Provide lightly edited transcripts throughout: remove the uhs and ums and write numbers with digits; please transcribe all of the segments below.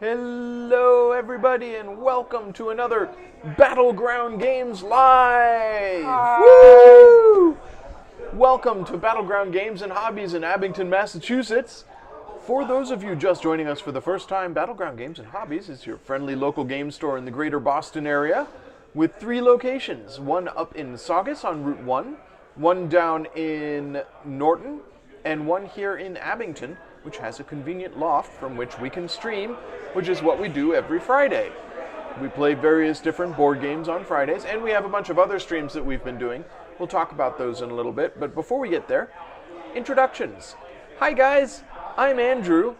Hello, everybody, and welcome to another Battleground Games Live! Woo! Welcome to Battleground Games and Hobbies in Abington, Massachusetts. For those of you just joining us for the first time, Battleground Games and Hobbies is your friendly local game store in the greater Boston area with 3 locations. One up in Saugus on Route 1, one down in Norton, and one here in Abington, which has a convenient loft from which we can stream, which is what we do every Friday. We play various different board games on Fridays, and we have a bunch of other streams that we've been doing. We'll talk about those in a little bit, but before we get there, introductions. Hi guys, I'm Andrew,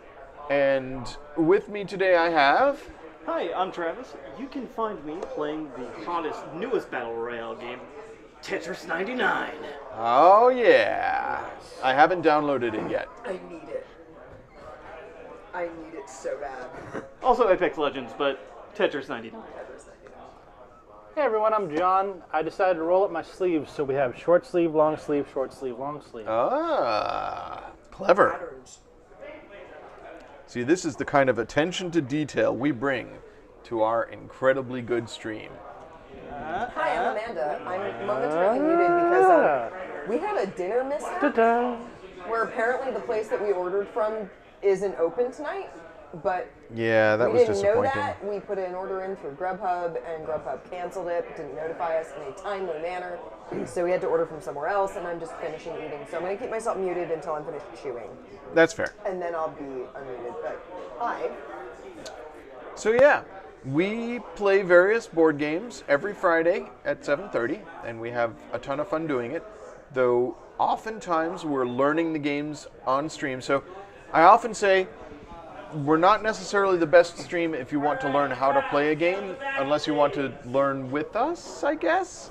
and with me today I have... Hi, I'm Travis. You can find me playing the hottest, newest Battle Royale game, Tetris 99. Oh yeah, I haven't downloaded it yet. I need it. I need it so bad. Also Apex Legends, but Tetris 99. Hey everyone, I'm John. I decided to roll up my sleeves so we have short sleeve, long sleeve, short sleeve, long sleeve. Ah, clever. Patterns. See, this is the kind of attention to detail we bring to our incredibly good stream. Hi, I'm Amanda. I'm momentarily muted because we had a dinner mishap Ta-da. where apparently the place that we ordered from isn't open tonight, but Yeah, that we was didn't know disappointing. that. We put an order in through Grubhub, and Grubhub canceled it, but didn't notify us in a timely manner, so we had to order from somewhere else, and I'm just finishing eating, so I'm going to keep myself muted until I'm finished chewing, That's fair. and then I'll be unmuted, but hi. So yeah, we play various board games every Friday at 7:30, and we have a ton of fun doing it, though oftentimes we're learning the games on stream. So I often say we're not necessarily the best stream if you want to learn how to play a game, unless you want to learn with us, I guess.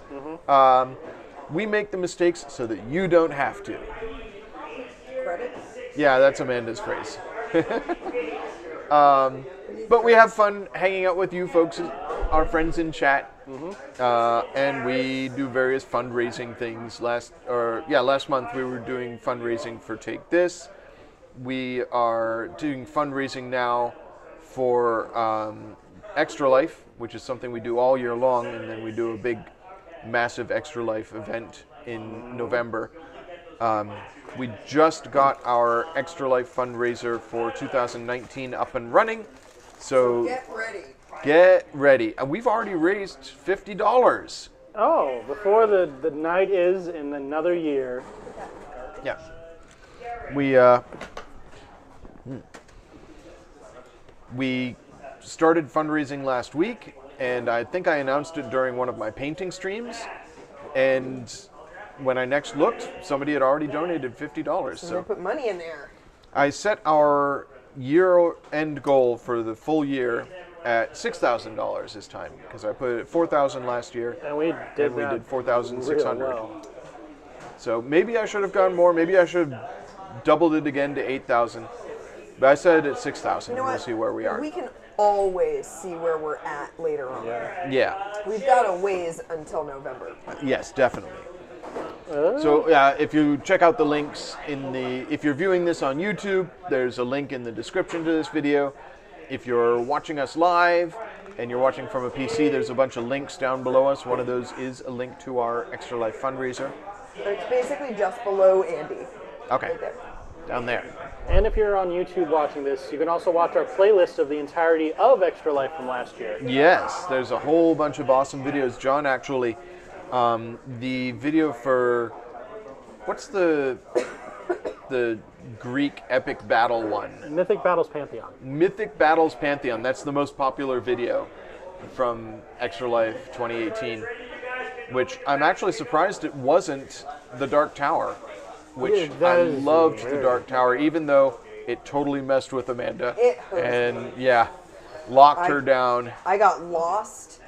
We make the mistakes so that you don't have to. Credits? Yeah, that's Amanda's phrase. But we have fun hanging out with you folks, our friends in chat, and we do various fundraising things. Last month we were doing fundraising for Take This. We are doing fundraising now for Extra Life, which is something we do all year long, and then we do a big, massive Extra Life event in November. We just got our Extra Life fundraiser for 2019 up and running, so Get ready. get ready. And we've already raised $50. Oh, before the night is in another year. Yeah. We started fundraising last week, and I think I announced it during one of my painting streams. And when I next looked, somebody had already donated $50. So So put money in there. I set our year-end goal for the full year at $6,000 this time, because I put it at $4,000 last year, And we did and we that did $4,600. real well. So maybe I should have gone more. Maybe I should have doubled it again to 8,000. But I said it at 6,000. You know We'll what? see where we are. We can always see where we're at later on. Yeah. We've got a ways until November. Yes, definitely. So yeah, if you check out the links if you're viewing this on YouTube, there's a link in the description to this video. If you're watching us live and you're watching from a PC, there's a bunch of links down below us. One of those is a link to our Extra Life fundraiser. It's basically just below Andy. Okay, Right there. down there. And if you're on YouTube watching this, you can also watch our playlist of the entirety of Extra Life from last year. Yes, there's a whole bunch of awesome videos. John actually, the video for, what's the Greek epic battle one? Mythic Battles Pantheon. Mythic Battles Pantheon. That's the most popular video from Extra Life 2018, which I'm actually surprised it wasn't the Dark Tower, which Yeah, that I is loved the weird. Dark Tower, even though it totally messed with Amanda. It hurt. And yeah, locked her down I got lost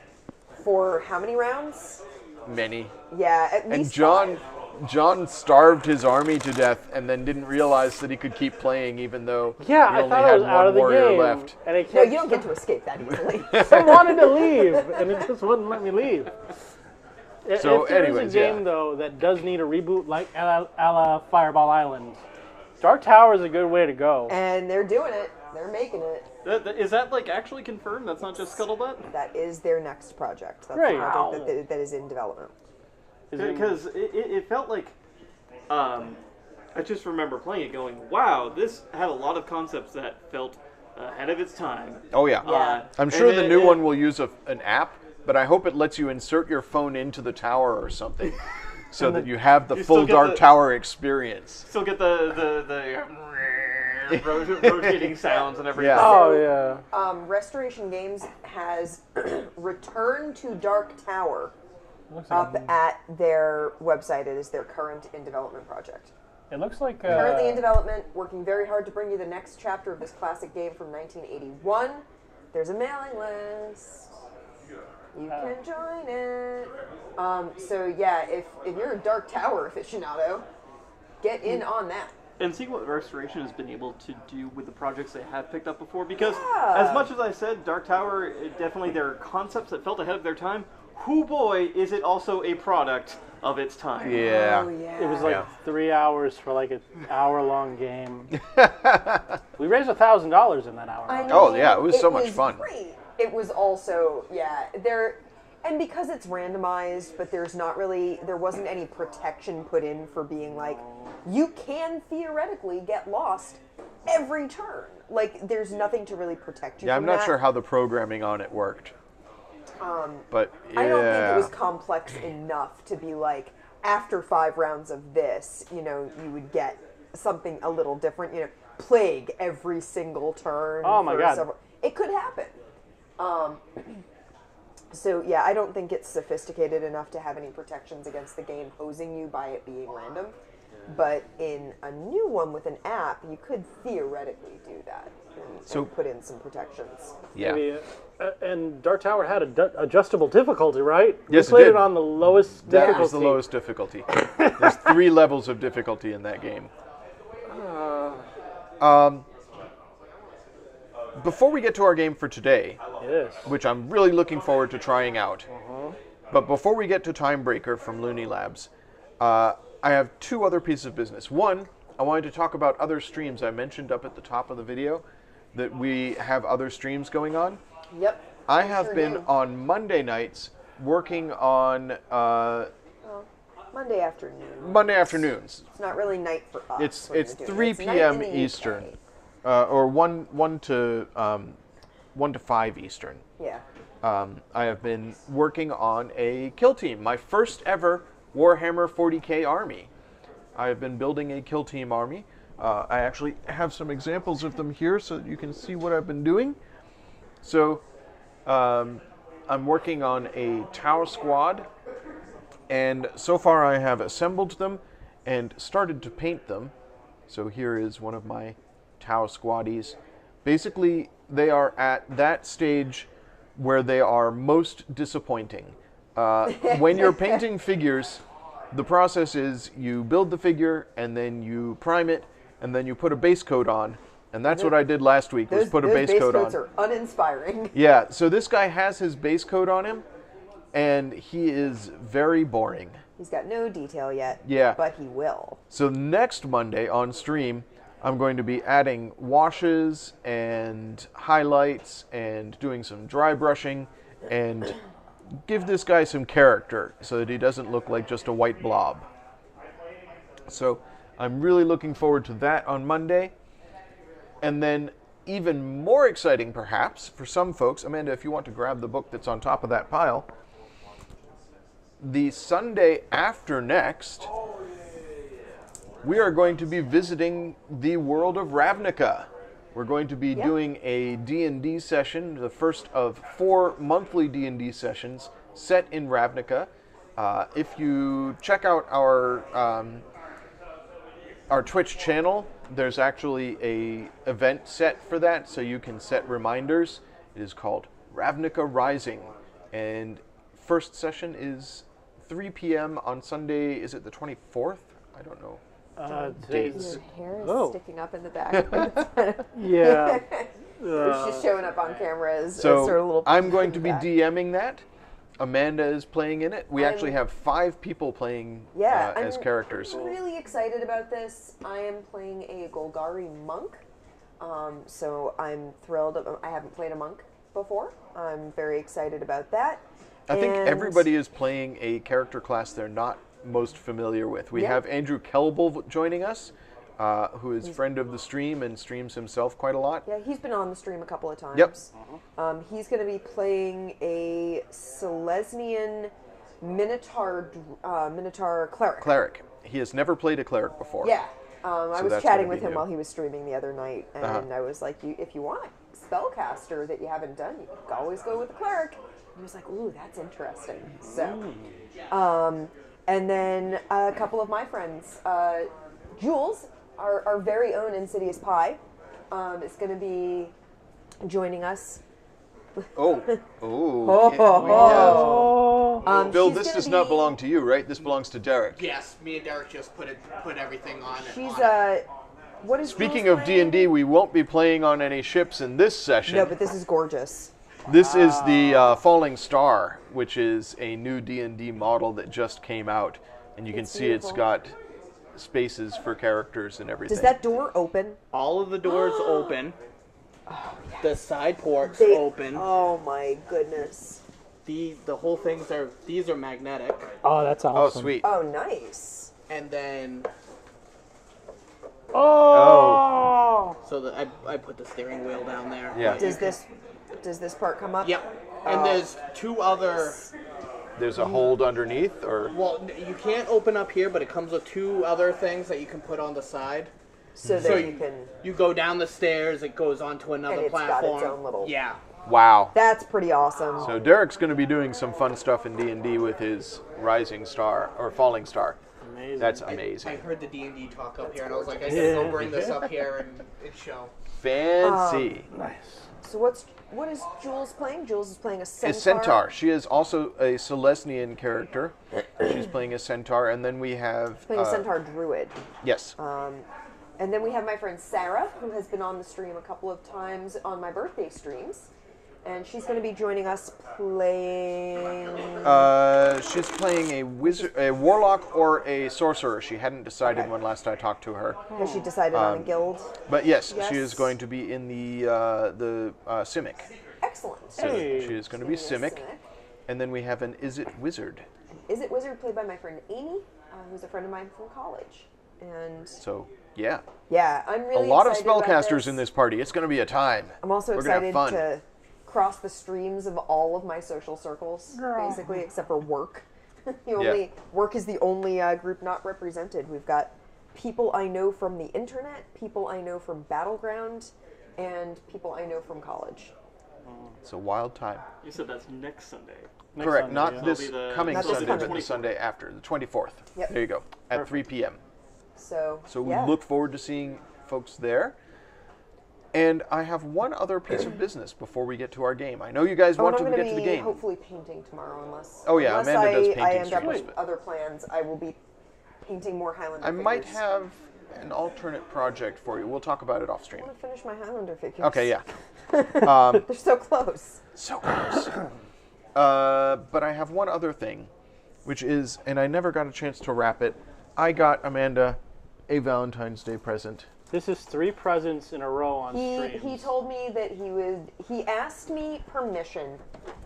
for how many rounds? many. Yeah, at And least John 5. John starved his army to death and then didn't realize that he could keep playing even though Yeah, he I only thought had I was one out of the warrior game. left. And it No, kept you don't get to escape that easily. I wanted to leave, and it just wouldn't let me leave. So if there anyways, is a game, though, that does need a reboot like a la Fireball Island, Dark Tower is a good way to go. And they're doing it. They're making it. Is that like actually confirmed? That's not just scuttlebutt? That is their next project. That's Great. the project Wow. that is in development. Because it felt like, I just remember playing it going, wow, this had a lot of concepts that felt ahead of its time. Oh, yeah. Yeah. I'm sure the new one will use an app, but I hope it lets you insert your phone into the tower or something so that you have the You full still get Dark the- Tower experience. Still get the rotating sounds and everything. Yeah. Oh, yeah. Restoration Games has Return to Dark Tower Looks like, up at their website. It is their current in development project. it looks like... Currently in development, working very hard to bring you the next chapter of this classic game from 1981. There's a mailing list. You can join it. So yeah, if you're a Dark Tower aficionado, get in on that. And see what Restoration has been able to do with the projects they have picked up before. Because Yeah. as much as I said, Dark Tower, definitely there are concepts that felt ahead of their time. Whoo boy, is it also a product of its time. Yeah. Oh yeah. It was like Yeah. 3 hours for like an hour-long game. We raised $1,000 in that hour. I Oh, mean, yeah, it was so much fun. Great. It was also, and because it's randomized, but there wasn't any protection put in for being like, you can theoretically get lost every turn. Like, there's nothing to really protect you Yeah, from I'm not that. sure how the programming on it worked. But yeah. I don't think it was complex enough to be like, after 5 rounds of this, you would get something a little different. Plague every single turn. Oh my for God. It could happen. So yeah, I don't think it's sophisticated enough to have any protections against the game hosing you by it being random. But in a new one with an app, you could theoretically do that and put in some protections. Yeah. Maybe, and Dark Tower had adjustable difficulty, right? Yes, we played it did. on the lowest That difficulty. was the lowest difficulty. There's 3 levels of difficulty in that game. Before we get to our game for today, Yes. which I'm really looking forward to trying out, but before we get to Timebreaker from Looney Labs, I have 2 other pieces of business. One, I wanted to talk about other streams. I mentioned up at the top of the video that we have other streams going on. Yep. I we have sure been do. on Monday nights working on Monday afternoon. Monday afternoons. It's not really night for us. It's when you're doing 3 it. It's night p.m. in the UK. Eastern, or 1 to 5 Eastern. Yeah. I have been working on a kill team, my first ever Warhammer 40k army. I have been building a kill team army. I actually have some examples of them here so that you can see what I've been doing. So I'm working on a Tau squad, and so far I have assembled them and started to paint them. So here is one of my Tau squaddies. Basically, they are at that stage where they are most disappointing. When you're painting figures, the process is you build the figure and then you prime it and then you put a base coat on. And that's what I did last week, was put a base coat on. Those base coats are uninspiring. Yeah, so this guy has his base coat on him, and he is very boring. He's got no detail yet. Yeah. But he will. So next Monday on stream, I'm going to be adding washes and highlights and doing some dry brushing and give this guy some character so that he doesn't look like just a white blob. So I'm really looking forward to that on Monday. And then even more exciting perhaps for some folks, Amanda, if you want to grab the book that's on top of that pile, the Sunday after next, we are going to be visiting the world of Ravnica. We're going to be doing a D&D session, the first of 4 monthly D&D sessions set in Ravnica. If you check out our Twitch channel, there's actually a event set for that, so you can set reminders. It is called Ravnica Rising, and first session is 3 p.m. on Sunday. Is it the 24th? I don't know. Dates. Your hair is Oh. sticking up in the back. Yeah. It's just showing up on camera as So sort of a little I'm going to be back. DMing that. Amanda is playing in it. We I'm- actually have 5 people playing Yeah, as I'm characters. really excited about this. I am playing a Golgari monk. So I'm thrilled. I haven't played a monk before. I'm very excited about that. I think And- everybody is playing a character class they're not most familiar with. We Yeah. have Andrew Kelbull joining us, who is friend of the stream and streams himself quite a lot. Yeah, he's been on the stream a couple of times. Yep. He's going to be playing a Selesnian Minotaur cleric. Cleric. He has never played a cleric before. Yeah. I was that's chatting gonna with be him new. while he was streaming the other night, and I was like, if you want a spellcaster that you haven't done, you can always go with a cleric. And he was like, ooh, that's interesting. So, and then a couple of my friends, Jules, our very own Insidious Pie, is going to be joining us. Oh. Bill, She's this gonna does not be- belong to you, right? This belongs to Derek. Yes, me and Derek just put everything on. She's on it. what is Speaking Jules of playing? D&D, we won't be playing on any ships in this session. No, but this is gorgeous. This is the Falling Star, which is a new D&D model that just came out. And you can It's see it's beautiful. got spaces for characters and everything. Does that door open? All of the doors open. The side ports They- open. Oh my goodness. The whole these are magnetic, Oh, that's Oh, awesome. sweet. Oh, nice. and then Oh. so that I put the steering wheel down there. Yeah. Does this part come up? Yep. And there's two other. There's a hold underneath, or... Well, you can't open up here, but it comes with two other things that you can put on the side. So that So you can. You go down the stairs, it goes onto another And it's got platform. its own little- Yeah. Wow. That's pretty awesome. So Derek's going to be doing some fun stuff in D&D with his Rising Star, or Falling Star. Amazing. That's I amazing. heard the D&D talk up here, and I was like, I gotta go bring this up here and show. Fancy. Nice. So what is Jules playing? Jules is playing a centaur. A centaur. She is also a Selesnian character. She's playing a centaur, and then we have... Playing a centaur druid. Yes. And then we have my friend Sarah, who has been on the stream a couple of times on my birthday streams. And she's going to be joining us playing... She's playing a wizard, a warlock, or a sorcerer. She hadn't decided Okay. when last I talked to her. Has she decided on a guild? But yes, Yes. she is going to be in the Simic. Excellent. So Hey. she is going to be Simic. And then we have an Is It Wizard. Is It Wizard played by my friend Amy, who's a friend of mine from college. And So, yeah. yeah, I'm A really lot of excited about spellcasters in this party. It's going to be a time. I'm also We're gonna have excited fun. to cross the streams of all of my social circles, basically, except for work. Work is the only group not represented. We've got people I know from the internet, people I know from Battleground, and people I know from college. It's a wild time. You said that's next Sunday. Next Correct. Sunday, Not yeah. this It'll be the- coming Not this Sunday, coming. but the Sunday after, the 24th. Yep. There you go. At 3 p.m. So So yeah. we look forward to seeing folks there. And I have one other piece of business before we get to our game. I know you guys Oh, want and to I'm get going to to the be game. hopefully painting tomorrow, unless Oh, yeah, unless Amanda does I painting end up streams, with but- other plans. I will be painting more Highlander I might figures. have an alternate project for you. We'll talk about it off stream. I want to finish my Highlander figures. Okay, yeah. They're so close. So close. But I have one other thing, which is, and I never got a chance to wrap it. I got Amanda a Valentine's Day present. This is 3 presents in a row on streams. He told me that he asked me permission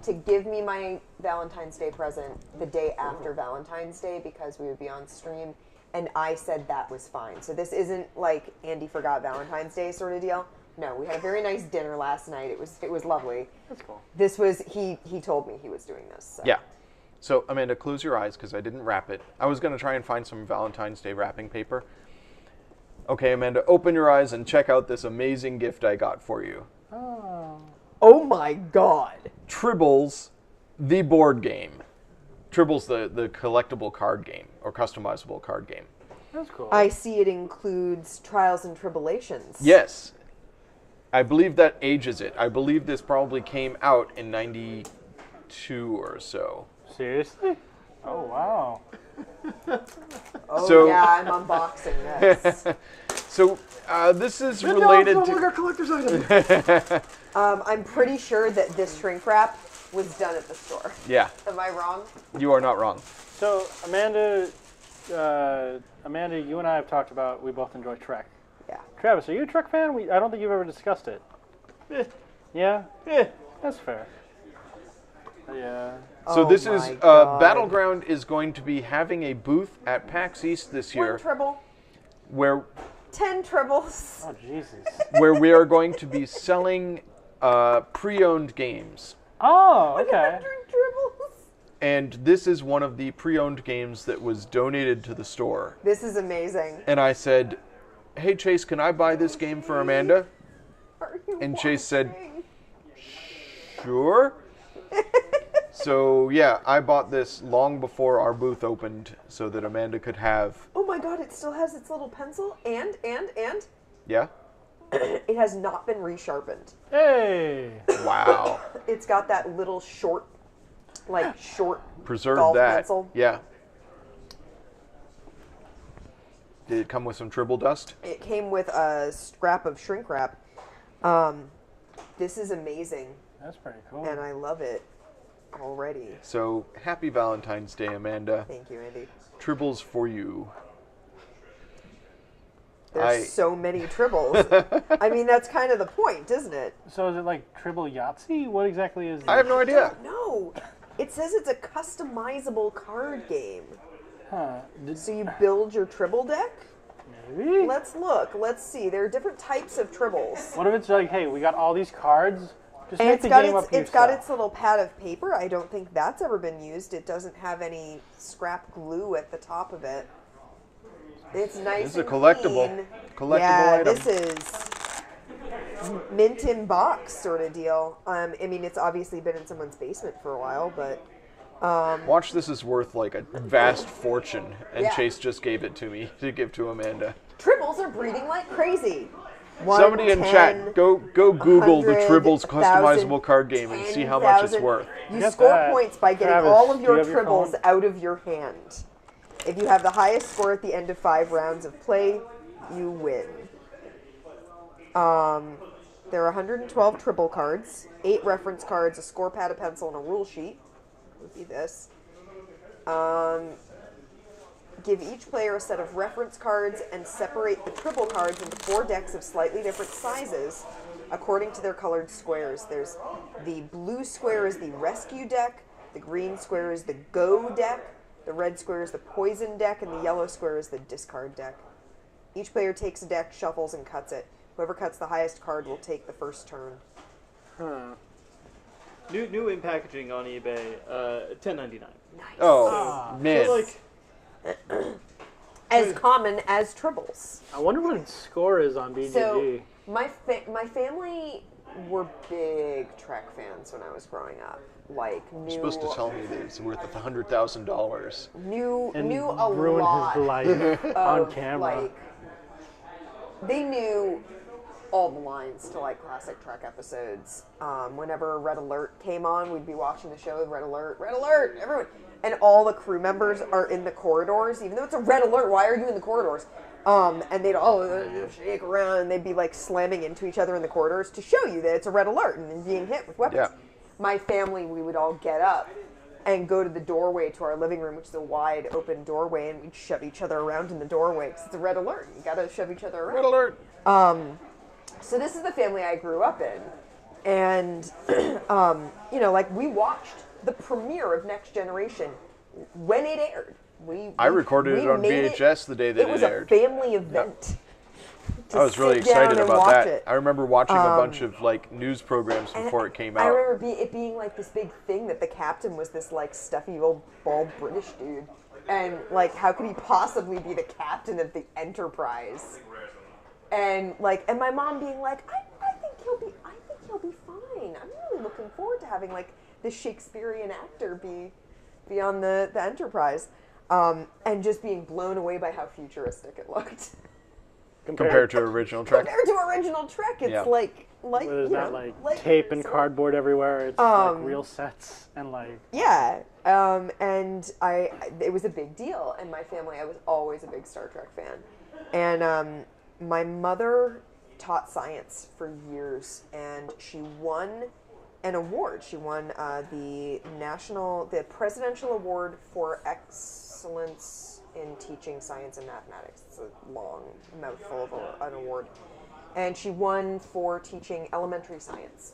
to give me my Valentine's Day present the day after Valentine's Day because we would be on stream, and I said that was fine. So this isn't like Andy forgot Valentine's Day sort of deal. No, we had a very nice dinner last night. It was lovely. That's cool. This was he told me he was doing this. So. Yeah. So, Amanda, close your eyes because I didn't wrap it. I was going to try and find some Valentine's Day wrapping paper. Okay, Amanda, open your eyes and check out this amazing gift I got for you. Oh my God. Tribbles, the board game. Tribbles, the collectible card game or customizable card game. That's cool. I see it includes Trials and Tribulations. Yes. I believe that ages it. I believe this probably came out in 92 or so. Seriously? Oh, wow. Oh So- yeah, I'm unboxing this. So this is related to... collector's item. I'm pretty sure that this shrink wrap was done at the store. Yeah, Am I wrong? you are not wrong. So, Amanda, you and I have talked about we both enjoy Trek. Yeah. Travis, are you a truck fan? I don't think you've ever discussed it. Eh, Yeah? eh. That's fair. Yeah. So Oh this is my God. Battleground is going to be having a booth at PAX East this One year, tribble, where 10 tribbles. Oh, Jesus. where we are going to be selling pre-owned games. Oh, okay. 100 tribbles. And this is one of the pre-owned games that was donated to the store. This is amazing. And I said, "Hey Chase, can I buy this game for Amanda?" Are you And Chase said, watching? "Sure." So yeah, I bought this long before our booth opened so that Amanda could have. Oh my God! It still has its little pencil, and Yeah. it has not been resharpened. Hey. Wow. It's got that little short Preserve golf that. pencil. Yeah. Did it come with some tribble dust? It came with a scrap of shrink wrap. This is amazing, That's pretty cool. and I love it already. So happy Valentine's Day, Amanda. Thank you, Andy. Tribbles for you. There's so many tribbles. I mean, that's kind of the point, isn't it? So is it like Tribble Yahtzee? What exactly is I have no idea. No, it says it's a customizable card game. Huh. So you build your tribble deck? Maybe? Let's look. Let's see. There are different types of tribbles. What if it's like, hey, we got all these cards. Just And make it's the got game up it's got yourself. its little pad of paper. I don't think that's ever been used. It doesn't have any scrap glue at the top of it. It's nice. This is a and collectible. clean. Collectible yeah, item. this is mint in box sort of deal. I mean, it's obviously been in someone's basement for a while, but Watch This is worth like a vast fortune, and Yeah. Chase just gave it to me to give to Amanda. tribbles are breeding like crazy. Somebody in 10, chat, go Google the 100, Tribbles 1,000, customizable card game and see how much it's 10,000. worth. You Get score that. points by getting Travis, all of do your you have your tribbles phone? out of your hand. If you have the highest score at the end of 5 rounds of play, you win. There are 112 tribble cards, 8 reference cards, a score pad, a pencil, and a rule sheet. Would be this. Give each player a set of reference cards and separate the tribble cards into 4 decks of slightly different sizes according to their colored squares. There's the blue square is the rescue deck, the green square is the go deck, the red square is the poison deck, and the yellow square is the discard deck. Each player takes a deck, shuffles, and cuts it. Whoever cuts the highest card will take the first turn. Huh. New in packaging on eBay, $10.99. Nice. Oh, man. So like, As common as tribbles. I wonder what its score is on BGG. So my family were big Trek fans when I was growing up. Like You're supposed to tell me that it's worth $100,000. knew and a ruin lot his life on of, camera. Like, they knew all the lines to like classic Trek episodes. Whenever Red Alert came on, we'd be watching the show with Red Alert, everyone. And all the crew members are in the corridors, even though it's a red alert. Why are you in the corridors? And they'd all shake around, and they'd be like slamming into each other in the corridors to show you that it's a red alert and being hit with weapons. Yeah. My family, we would all get up and go to the doorway to our living room, which is a wide open doorway, and we'd shove each other around in the doorway because it's a red alert. You gotta shove each other around. Red alert. So this is the family I grew up in, and you know, like we watched the premiere of Next Generation when it aired. I recorded it on made VHS the day that it was it aired. a family event. to I was really sit down excited and about watch that. it. I remember watching a bunch of like news programs before it came I out. remember it being like this big thing that the captain was this like stuffy old bald British dude, and like how could he possibly be the captain of the Enterprise? And like, and my mom being like, I think he'll be fine. I'm really looking forward to having like this Shakespearean actor be on the Enterprise, and just being blown away by how futuristic it looked. Compared to original Trek. Compared to original Trek, it's Yeah. like Where there's you not know, like tape and cardboard everywhere. It's like real sets and like. Yeah, and it was a big deal in my family. I was always a big Star Trek fan, and my mother taught science for years, and she won an award. She won the Presidential Award for Excellence in teaching science and mathematics. It's a long mouthful of an award. And she won for teaching elementary science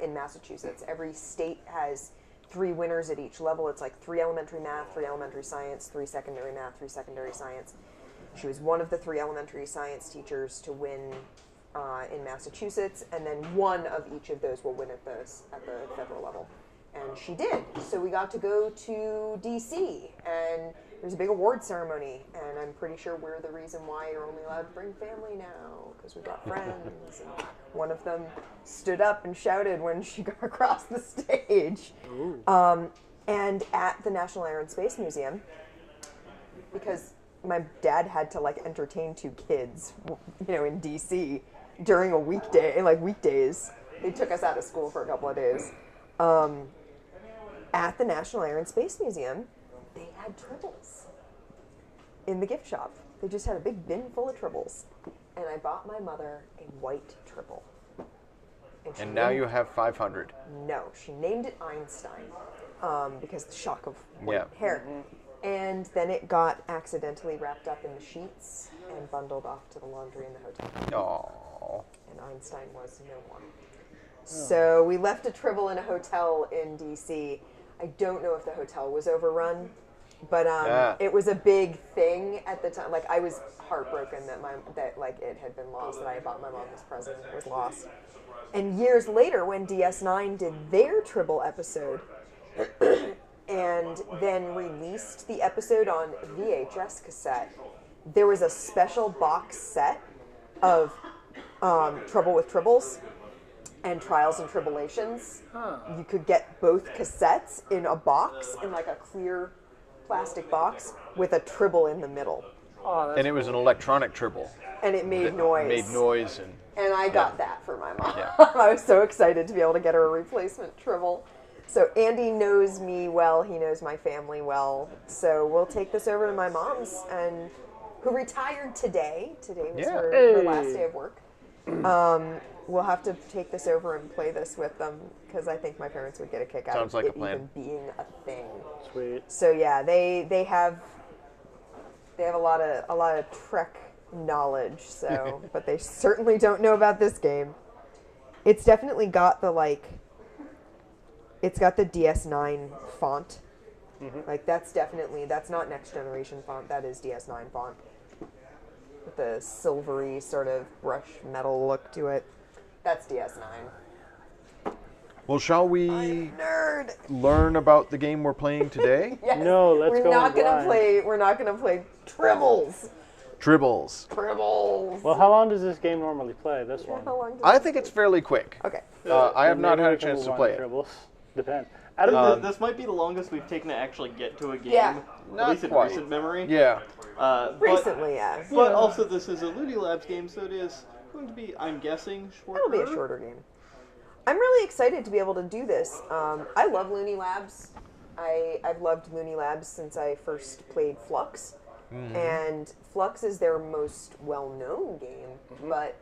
in Massachusetts. Every state has 3 winners at each level. It's like 3 elementary math, 3 elementary science, 3 secondary math, 3 secondary science. She was one of the 3 elementary science teachers to win in Massachusetts, and then one of each of those will win at the federal level. And she did. So we got to go to D.C., and there's a big award ceremony, and I'm pretty sure we're the reason why you're only allowed to bring family now, because we've got friends. And one of them stood up and shouted when she got across the stage. And at the National Air and Space Museum, because my dad had to like entertain 2 kids, in D.C. during a weekday, like weekdays. They took us out of school for a couple of days. At the National Air and Space Museum, they had tribbles in the gift shop. They just had a big bin full of tribbles. And I bought my mother a white tribble. And now you have 500. No, she named it Einstein because the shock of white Yeah. hair. And then it got accidentally wrapped up in the sheets and bundled off to the laundry in the hotel. Oh. And Einstein was no more. So we left a tribble in a hotel in D.C. I don't know if the hotel was overrun, but it was a big thing at the time. Like I was heartbroken that it had been lost, that I had bought my mom this present and it was lost. And years later, when DS9 did their tribble episode, and then released the episode on VHS cassette, there was a special box set of Trouble with Tribbles and Trials and Tribulations. You could get both cassettes in a box, in like a clear plastic box, with a tribble in the middle. Oh, And it was an electronic tribble. And it made noise. Made noise. And I got that for my mom. Yeah. I was so excited to be able to get her a replacement tribble. So Andy knows me well. He knows my family well. So we'll take this over to my mom's, and who retired today. Today was her last day of work. We'll have to take this over and play this with them, because I think my parents would get a kick out Sounds of like it a plan. even being a thing. Sweet. So yeah, they have a lot of Trek knowledge. So, but they certainly don't know about this game. It's definitely got the it's got the DS9 font. Like that's not next generation font. That is DS9 font. With the silvery sort of brush metal look to it. That's DS9. Well, shall we Nerd. learn about the game we're playing today? Yes. No, let's we're go not in gonna blind. play. We're not gonna play Tribbles. Tribbles. Tribbles. Well, how long does this game normally play? This one. How long does I it think take? it's fairly quick. Okay. I have not Maybe had we a can chance move to on play it. Tribbles. Depends. This might be the longest we've taken to actually get to a game, Yeah. at Not least in quite. recent memory. Yeah. Recently, yeah. But also, this is a Looney Labs game, so it is going to be, I'm guessing, shorter. It'll be a shorter game. I'm really excited to be able to do this. I love Looney Labs. I've loved Looney Labs since I first played Flux. And Flux is their most well-known game. But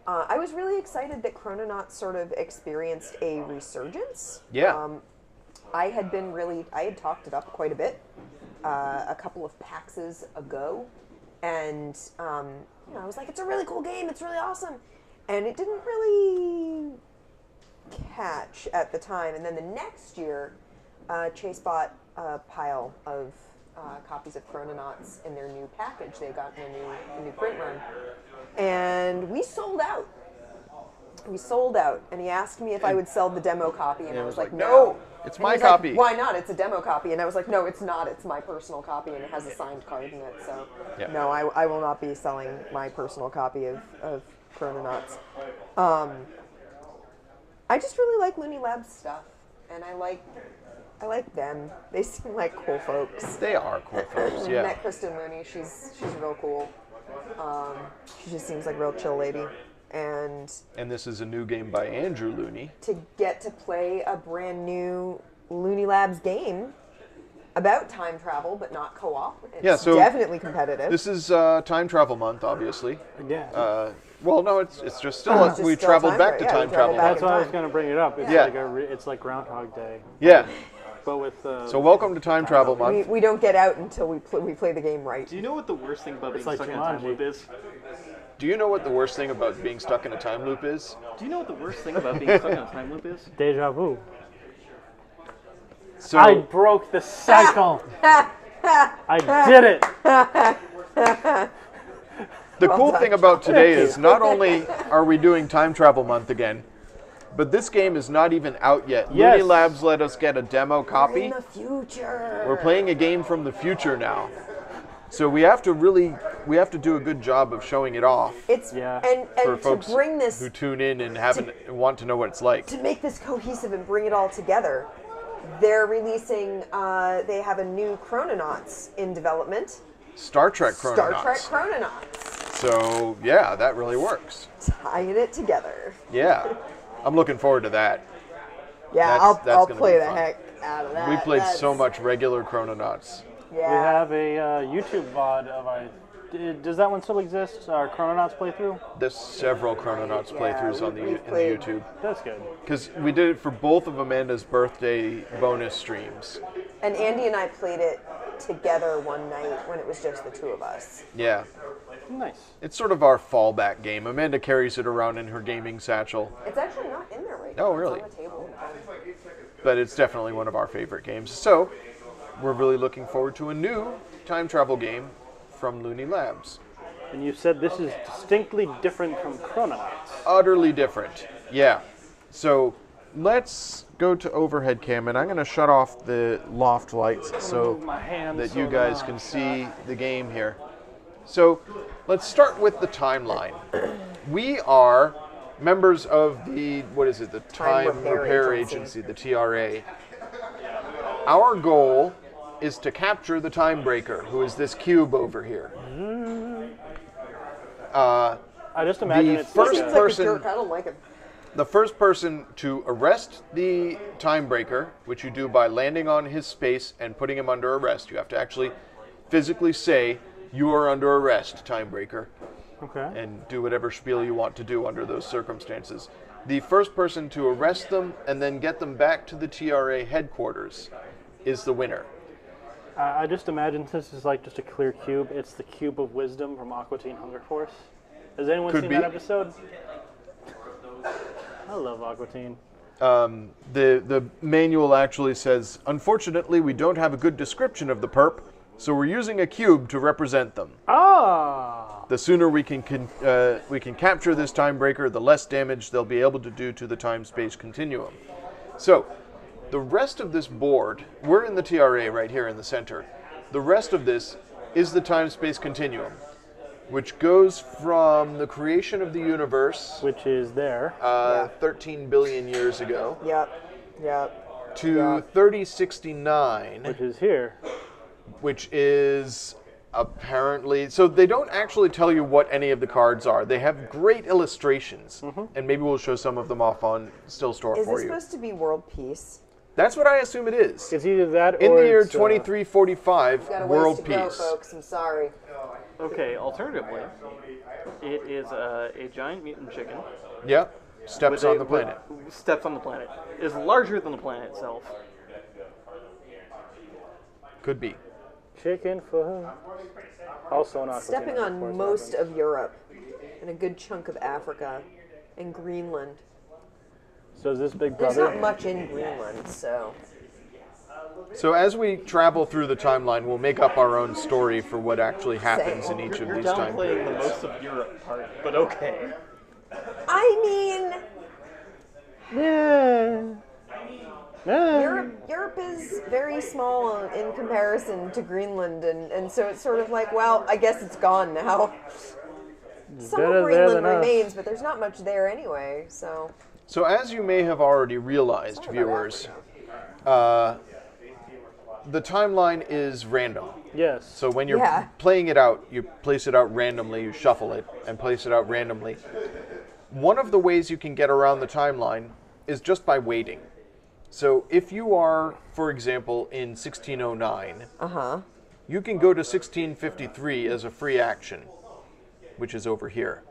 I was really excited that Chrononauts sort of experienced a resurgence. Yeah. I had talked it up quite a bit a couple of PAXs ago. And, I was like, it's a really cool game. It's really awesome. And it didn't really catch at the time. And then the next year, Chase bought a pile of copies of Chrononauts in their new package. They got in a new print run. And we sold out. And he asked me if I would sell the demo copy, and I was like, no. It's And my he's like, copy. why not? It's a demo copy. And I was like, no, it's not. It's my personal copy, and it has a signed card in it. So, Yeah. no, I will not be selling my personal copy of Chrononauts. I just really like Looney Labs stuff, and I like them. They seem like cool folks. They are cool folks, I yeah. met Kristen Looney. She's real cool. She just seems like a real chill lady. And this is a new game by Andrew Looney. to get to play a brand new Looney Labs game about time travel, but not co-op. It's so definitely competitive. This is time travel month, obviously. Yeah. Well, no, it's just still Just we still traveled time back to tra- yeah, we time traveled travel back month. That's why I was time. going to bring it up. It's Yeah. it's like Groundhog Day. Yeah. but with. So welcome to Time Travel Month. We don't get out until we play the game right. Do you know what the worst thing about being like stuck in a time Jumanji. loop is? Do you know what the worst thing about being stuck in a time loop is? Do you know what the worst thing about being stuck in a time loop is? Deja vu. So I broke the cycle. I did it. the cool thing about today is not only are we doing Time Travel Month again, but this game is not even out yet. Yes. Looney Labs let us get a demo copy. In the future. We're playing a game from the future now. So we have to do a good job of showing it off It's Yeah. and for to folks bring this who tune in and want to know what it's like. to make this cohesive and bring it all together. They're releasing. They have a new Chrononauts in development. Star Trek Chrononauts. Star Trek Chrononauts. So yeah, that really works. Tying it together. Yeah, I'm looking forward to that. Yeah, That's I'll gonna play be the fun. heck out of that. We played That's- so much regular Chrononauts. Yeah. We have a YouTube VOD of our. Does that one still exist? Our Chrononauts playthrough? There's several Chrononauts playthroughs on the we've in played- YouTube That's good. because we did it for both of Amanda's birthday bonus streams. And Andy and I played it together one night when it was just the two of us. Yeah, Nice. it's sort of our fallback game. Amanda carries it around in her gaming satchel, It's actually not in there right now. Oh, really? It's on the table. but it's definitely one of our favorite games. So we're really looking forward to a new time travel game from Looney Labs. And you said this is distinctly different from Chrononauts. Utterly different. Yeah. So let's go to overhead cam, and I'm going to shut off the loft lights so My hand that so you they're guys not can shot. see the game here. So let's start with the timeline. We are members of the, what is it, the Time Repair Agency, the TRA. Our goal is to capture the Time Breaker, who is this cube over here. I just imagine The it's first like Seems a, like person- a jerk. I don't like him. The first person to arrest the Time Breaker, which you do by landing on his space and putting him under arrest. You have to actually physically say, "You are under arrest, Time Breaker," okay. and do whatever spiel you want to do under those circumstances. The first person to arrest them and then get them back to the TRA headquarters is the winner. I just imagine this is like just a clear cube. It's the cube of wisdom from Aqua Teen Hunger Force. Has anyone Could seen be. that episode? I love Aqua Teen. The manual actually says, "Unfortunately, we don't have a good description of the perp, so we're using a cube to represent them. Ah! The sooner we can capture this time breaker, the less damage they'll be able to do to the time-space continuum." So, the rest of this board, we're in the TRA right here in the center. The rest of this is the time-space continuum, which goes from the creation of the universe, Which is there. 13 billion years ago, Yep. to 3069, Which is here. which is apparently, so they don't actually tell you what any of the cards are. They have great illustrations, and maybe we'll show some of them off on Still Store Is for this you. supposed to be world peace? That's what I assume it is. It's either that or In the year it's, 2345, Got a world ways to go, peace. folks. I'm sorry. Okay, alternatively, it is a giant mutant chicken. Yep, steps with on a- the planet. with- steps on the planet. Is larger than the planet itself. Could be. chicken foot. Also an Aqua Teen Stepping Hunger on Force most reference. of Europe and a good chunk of Africa and Greenland. So is this Big There's Brother? not much in Greenland, so. So as we travel through the timeline, we'll make up our own story for what actually happens in each of You're these time downplaying the periods. most of Europe part, but okay. I mean, Yeah. Europe is very small in comparison to Greenland, and so it's sort of like, well, I guess it's gone now. Some better of there Greenland than us. remains, but there's not much there anyway, so. So as you may have already realized, Sorry about viewers, the timeline is random. Yes. So when you're Yeah. playing it out, you place it out randomly, you shuffle it, and place it out randomly. One of the ways you can get around the timeline is just by waiting. So if you are, for example, in 1609, you can go to 1653 as a free action, which is over here.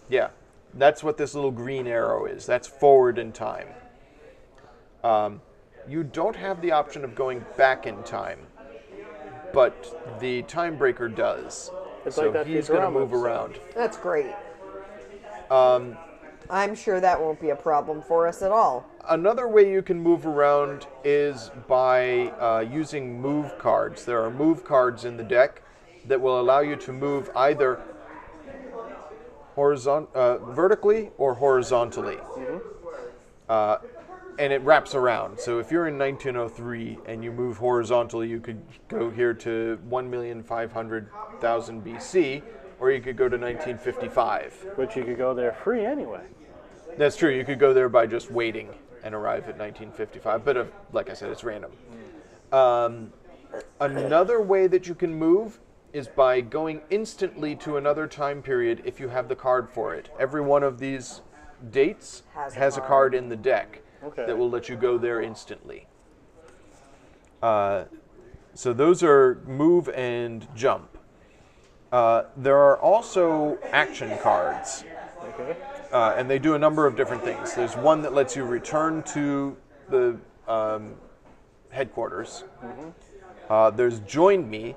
Yeah, that's what this little green arrow is. That's forward in time. you don't have the option of going back in time, but the time breaker does. It's So like that he's going to Futurama move episode. around. That's great. I'm sure that won't be a problem for us at all. Another way you can move around is by using move cards. There are move cards in the deck that will allow you to move either vertically or horizontally. And it wraps around. So if you're in 1903 and you move horizontally, you could go here to 1,500,000 BC, or you could go to 1955. Which you could go there free anyway. That's true. You could go there by just waiting and arrive at 1955. But like I said, it's random. Another way that you can move is by going instantly to another time period if you have the card for it. Every one of these dates has a card in the deck that will let you go there instantly. So those are move and jump. There are also action cards. Okay. And they do a number of different things. There's one that lets you return to the headquarters. There's Join Me,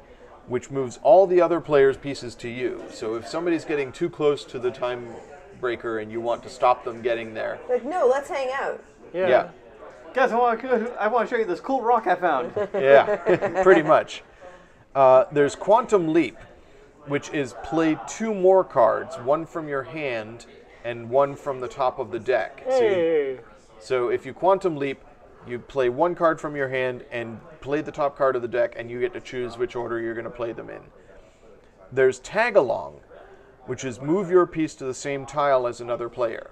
which moves all the other players' pieces to you. So if somebody's getting too close to the time breaker and you want to stop them getting there. Like, no, let's hang out. Yeah. Guys, I want to show you this cool rock I found. Yeah, pretty much. There's Quantum Leap, which is play 2 more cards, one from your hand and one from the top of the deck. Hey. So if you Quantum Leap, you play 1 card from your hand and play the top card of the deck, and you get to choose which order you're going to play them in. There's Tag Along, which is move your piece to the same tile as another player.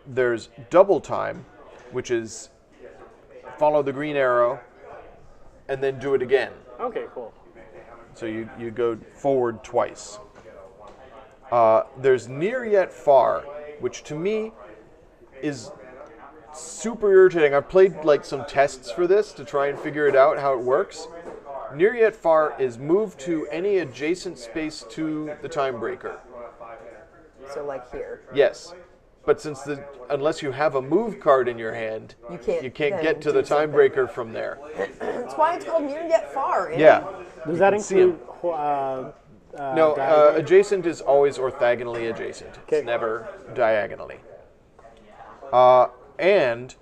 There's Double Time, which is follow the green arrow and then do it again. Okay, cool. So you go forward twice. There's Near Yet Far, which to me is super irritating. I've played like some tests for this to try and figure it out how it works. Near Yet Far is move to any adjacent space to the time breaker. So, like here. Yes. But unless you have a move card in your hand, you can't then get to do the time something. breaker from there. That's why it's called Near Yet Far. Isn't Yeah. Does that can see 'em. include No, diagonal? adjacent is always orthogonally adjacent. Okay. It's never diagonally. And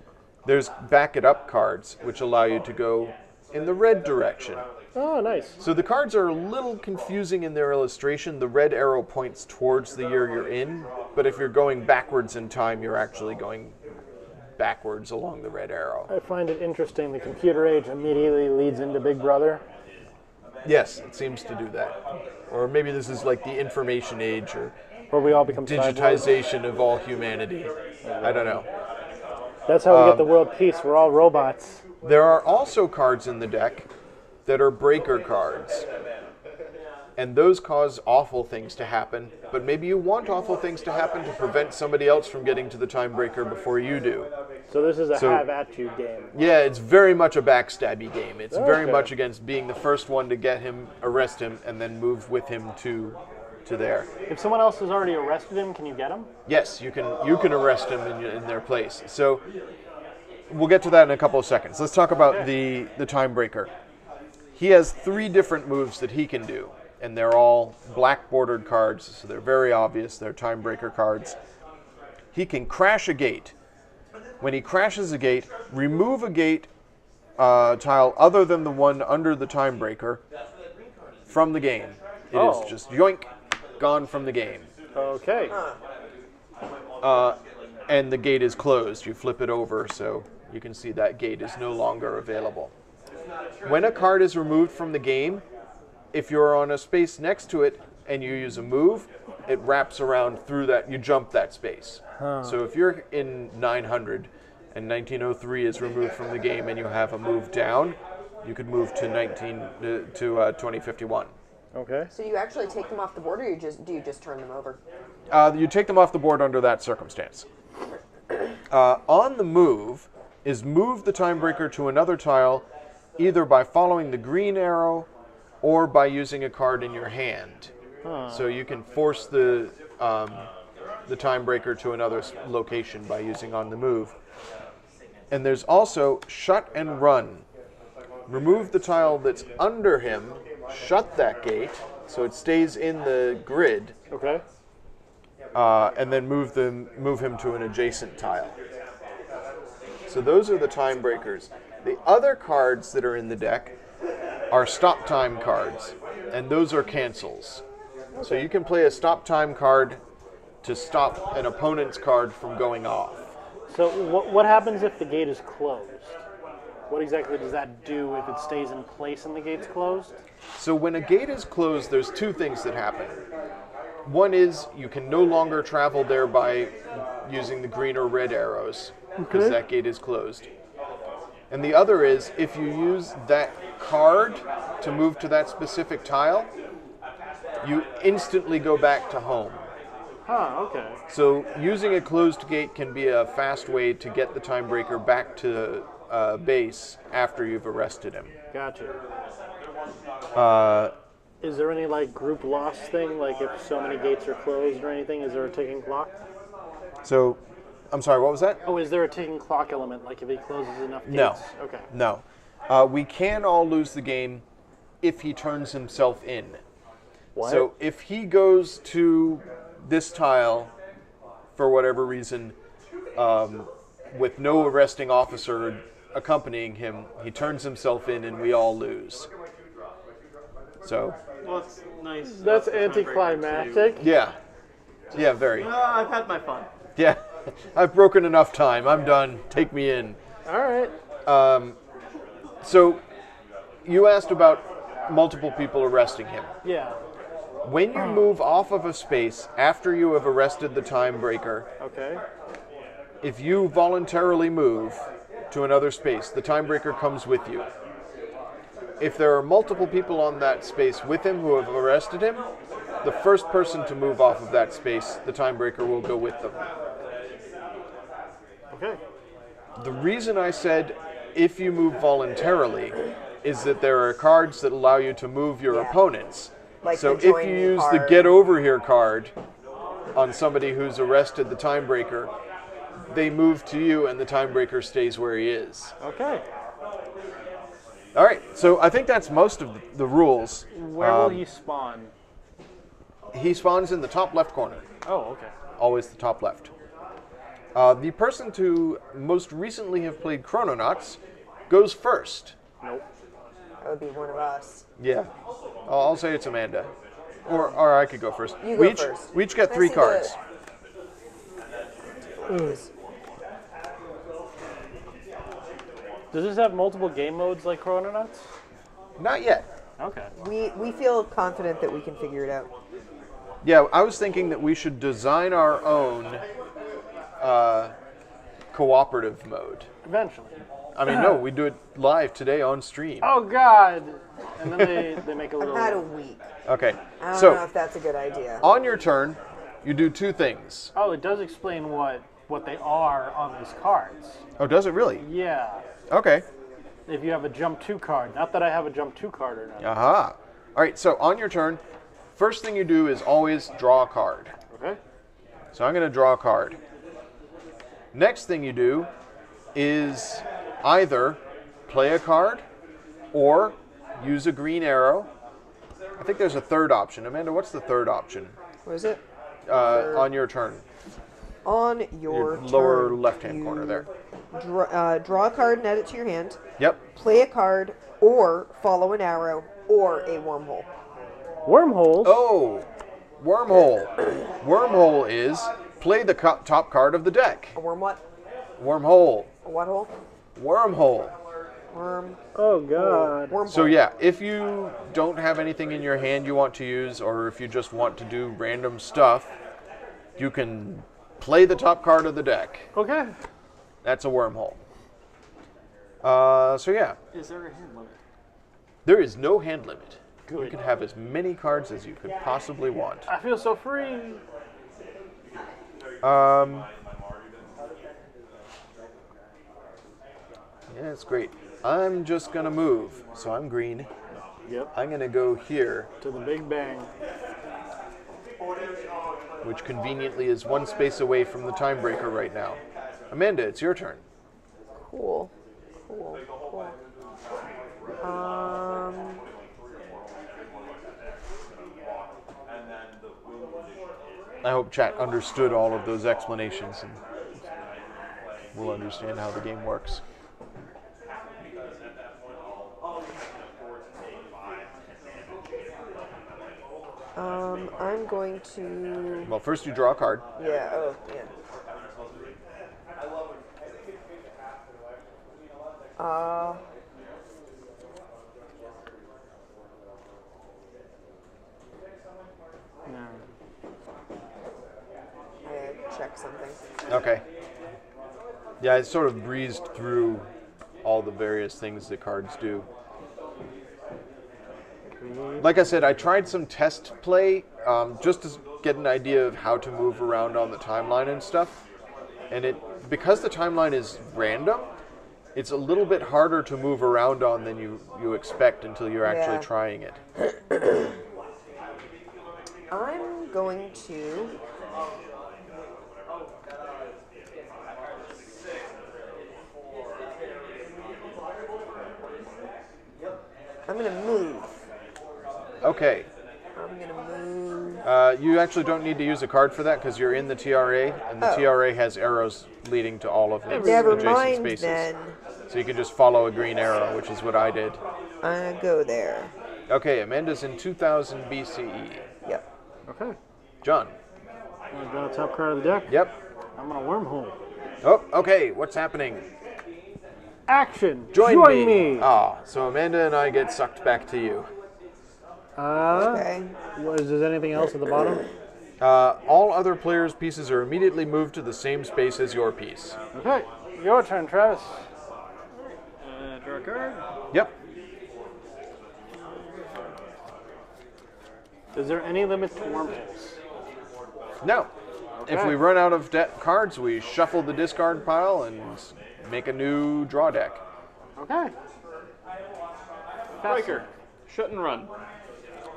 there's back it up cards, which allow you to go in the red direction. Oh, nice. So the cards are a little confusing in their illustration. The red arrow points towards the year you're in, but if you're going backwards in time, you're actually going backwards along the red arrow. I find it interesting. The computer age immediately leads into Big Brother. Yes, it seems to do that. Or maybe this is like the information age or Where we all become cyborgs. digitization of all humanity. I don't know. That's how we get the world peace. We're all robots. There are also cards in the deck that are breaker cards. And those cause awful things to happen, but maybe you want awful things to happen to prevent somebody else from getting to the time breaker before you do. So this is a have at you game. Yeah, it's very much a backstabby game. It's very Okay. much against being the first one to get him, arrest him, and then move with him to there. If someone else has already arrested him, can you get him? Yes, you can arrest him in their place. So we'll get to that in a couple of seconds. Let's talk about the time breaker. He has 3 different moves that he can do, and they're all black bordered cards, so they're very obvious. They're time breaker cards. He can crash a gate. When he crashes a gate, remove a gate tile other than the one under the time breaker from the game. It is just yoink, gone from the game. Okay. And the gate is closed. You flip it over so you can see that gate is no longer available. When a card is removed from the game, if you're on a space next to it and you use a move, it wraps around through that. You jump that space. So if you're in 900 and 1903 is removed from the game and you have a move down, you could move to 2051. Okay. So you actually take them off the board, or do you just turn them over? You take them off the board under that circumstance. On the move is move the time breaker to another tile, either by following the green arrow or by using a card in your hand. So you can force the time breaker to another location by using on the move. And there's also shut and run. Remove the tile that's under him, shut that gate so it stays in the grid, Okay. and then move him to an adjacent tile. So those are the time breakers. The other cards that are in the deck are stop time cards, and those are cancels. So you can play a stop time card to stop an opponent's card from going off. So what happens if the gate is closed? What exactly does that do if it stays in place and the gate's closed? So when a gate is closed, there's two things that happen. One is you can no longer travel there by using the green or red arrows, because that gate is closed. And the other is if you use that card to move to that specific tile, you instantly go back to home. Huh, okay. So using a closed gate can be a fast way to get the time breaker back to base after you've arrested him. Gotcha. Is there any like group loss thing? Like if so many gates are closed or anything, is there a ticking clock? So, I'm sorry, what was that? Oh, is there a ticking clock element? Like if he closes enough gates? No. Okay. No. We can all lose the game if he turns himself in. What? So if he goes to this tile for whatever reason, with no arresting officer accompanying him, he turns himself in and we all lose. So. Well, it's nice. That's Time breaker, anticlimactic. Yeah. Yeah, very. too. I've had my fun. Yeah. I've broken enough time. I'm done. Take me in. All right. So you asked about multiple people arresting him. Yeah. When you move off of a space after you have arrested the time breaker, Okay. if you voluntarily move to another space, the time breaker comes with you. If there are multiple people on that space with him who have arrested him, the first person to move off of that space, the time breaker will go with them. Okay. The reason I said if you move voluntarily is that there are cards that allow you to move your Yeah. opponents. Like So the if join you me use the card. get over here card on somebody who's arrested the time breaker, they move to you and the time breaker stays where he is. Okay. All right, so I think that's most of the rules. Where will he spawn? He spawns in the top left corner, Oh, okay. always the top left. The person to most recently have played Chrononauts goes first. Nope. That would be one of us. Yeah, I'll say it's Amanda. Or I could go first. You we go each, first. We each get Can I 3 see cards. Does this have multiple game modes like Chrononauts? Not yet. Okay. We feel confident that we can figure it out. Yeah, I was thinking that we should design our own cooperative mode. Eventually. I mean, no, we do it live today on stream. Oh God! And then they make a I've little. had a week. Okay, I don't know so if that's a good idea. on your turn, you do 2 things. Oh, it does explain what they are on these cards. Oh, does it really? Yeah. Okay. If you have a jump 2 card. Not that I have a jump 2 card or not. Aha. All right, so on your turn, first thing you do is always draw a card. Okay. So I'm going to draw a card. Next thing you do is either play a card or use a green arrow. I think there's a third option. Amanda, what's the third option What is it? on your turn? On Your your lower turn, left-hand you corner there. Draw a card and add it to your hand. Yep. Play a card or follow an arrow or a wormhole. Wormholes. Oh, wormhole. Wormhole is play the top card of the deck. A worm what? Wormhole. A what hole? Wormhole. Worm. Oh God. Wormhole. So yeah, if you don't have anything in your hand you want to use, or if you just want to do random stuff, you can play the top card of the deck. Okay. That's a wormhole. So yeah, Is there a hand limit? there is no hand limit. You Good. can have as many cards as you could possibly want. I feel so free. Yeah, it's great. I'm just gonna move, so I'm green. Yep. I'm gonna go here, To the Big Bang. which conveniently is 1 space away from the time breaker right now. Amanda, it's your turn. Cool. Cool. I hope chat understood all of those explanations and will understand how the game works. I'm going to. Well, first you draw a card. Yeah. Oh, yeah. I check something. Okay. Yeah, I sort of breezed through all the various things that cards do. Like I said, I tried some test play just to get an idea of how to move around on the timeline and stuff. And because the timeline is random, it's a little bit harder to move around on than you expect until you're actually trying it. I'm going to. I'm going to move. Okay. I'm going to move. You actually don't need to use a card for that because you're in the TRA, and the TRA has arrows leading to all of its Never adjacent mind spaces. then. So you can just follow a green arrow, which is what I did. I'm going to go there. Okay, Amanda's in 2000 BCE. Yep. Okay. John. I'm going to draw the top card of the deck. Yep. I'm going to wormhole. Oh, okay. What's happening? Action. Join me. Ah, so Amanda and I get sucked back to you. Okay. Is there anything else at the bottom? All other players' pieces are immediately moved to the same space as your piece. Okay. Your turn, Travis. Draw a card. Yep. Is there any limit to wormholes? No. If we run out of cards, we shuffle the discard pile and make a new draw deck. Okay. Breaker. Shut and run.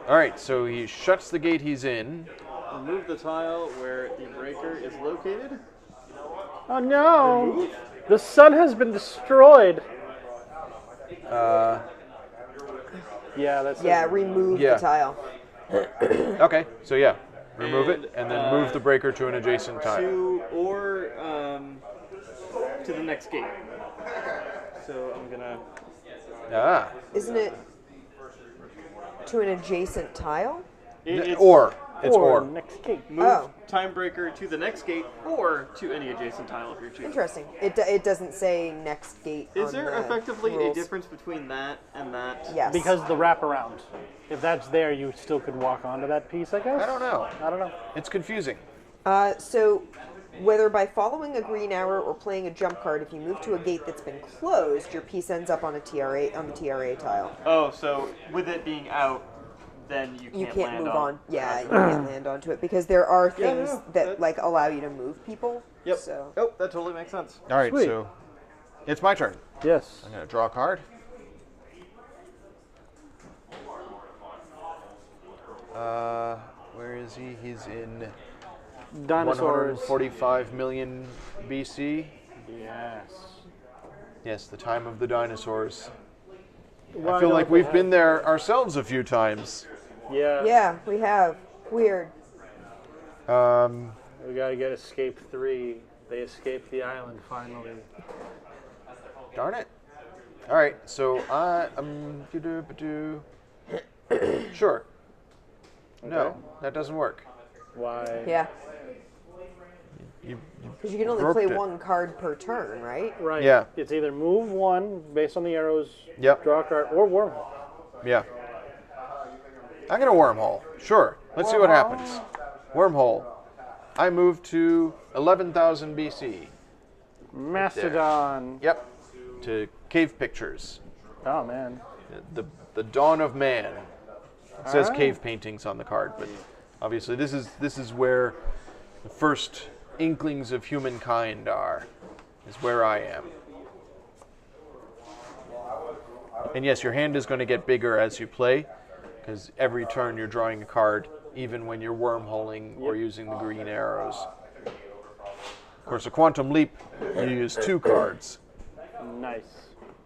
All right, so he shuts the gate he's in. Remove the tile where the breaker is located. Oh no! Remove. The sun has been destroyed. Yeah, that's remove the tile. Okay, so yeah, remove it and then move the breaker to an adjacent tile. To the next gate. So I'm gonna. Isn't it to an adjacent tile? It's next gate. Move time breaker to the next gate or to any adjacent tile if you're choosing. Interesting. It doesn't say next gate. Is there the effectively rules. a difference between that and that? Yes. Because the wraparound. If that's there, you still could walk onto that piece, I guess? I don't know. It's confusing. So, whether by following a green arrow or playing a jump card, if you move to a gate that's been closed, your piece ends up on the TRA tile. Oh, so with it being out, then you can't land move on. Yeah, you can't land onto it because there are things that like allow you to move people. Yep. So. Oh, that totally makes sense. All right, Sweet. so it's my turn. Yes. I'm going to draw a card. Where is he? He's in Dinosaurs. 145 million BC. Yes. Yes, the time of the dinosaurs. Why I feel don't like they we've been there ourselves a few times. Yeah. Yeah, we have. Weird. We gotta get Escape 3. They escaped the island finally. Darn it. All right, so sure. No, that doesn't work. Why? Yeah. You Because you can only broke play it. one card per turn, right? Right. Yeah. It's either move one based on the arrows, Yep. draw a card, or wormhole. Yeah. I'm going to wormhole. Sure. Let's see what happens. Wormhole. I move to 11,000 BC. Mastodon. Yep. To Cave Pictures. Oh man. The dawn of man. It says Alright. cave paintings on the card, but obviously this is where the first inklings of humankind are. Is where I am. And yes, your hand is going to get bigger as you play, because every turn you're drawing a card, even when you're wormholing or using the green arrows. Of course, a quantum leap, you use 2 cards. Nice.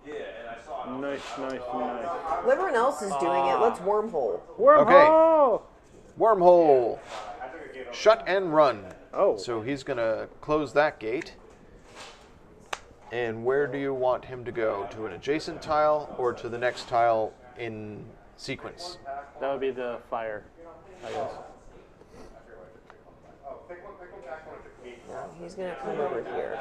Nice, nice, nice. Everyone else is doing it. Let's wormhole. Wormhole! Wormhole. Shut and run. Oh. So he's going to close that gate. And where do you want him to go? To an adjacent tile or to the next tile in sequence? That would be the fire, I guess. No, he's gonna come over here.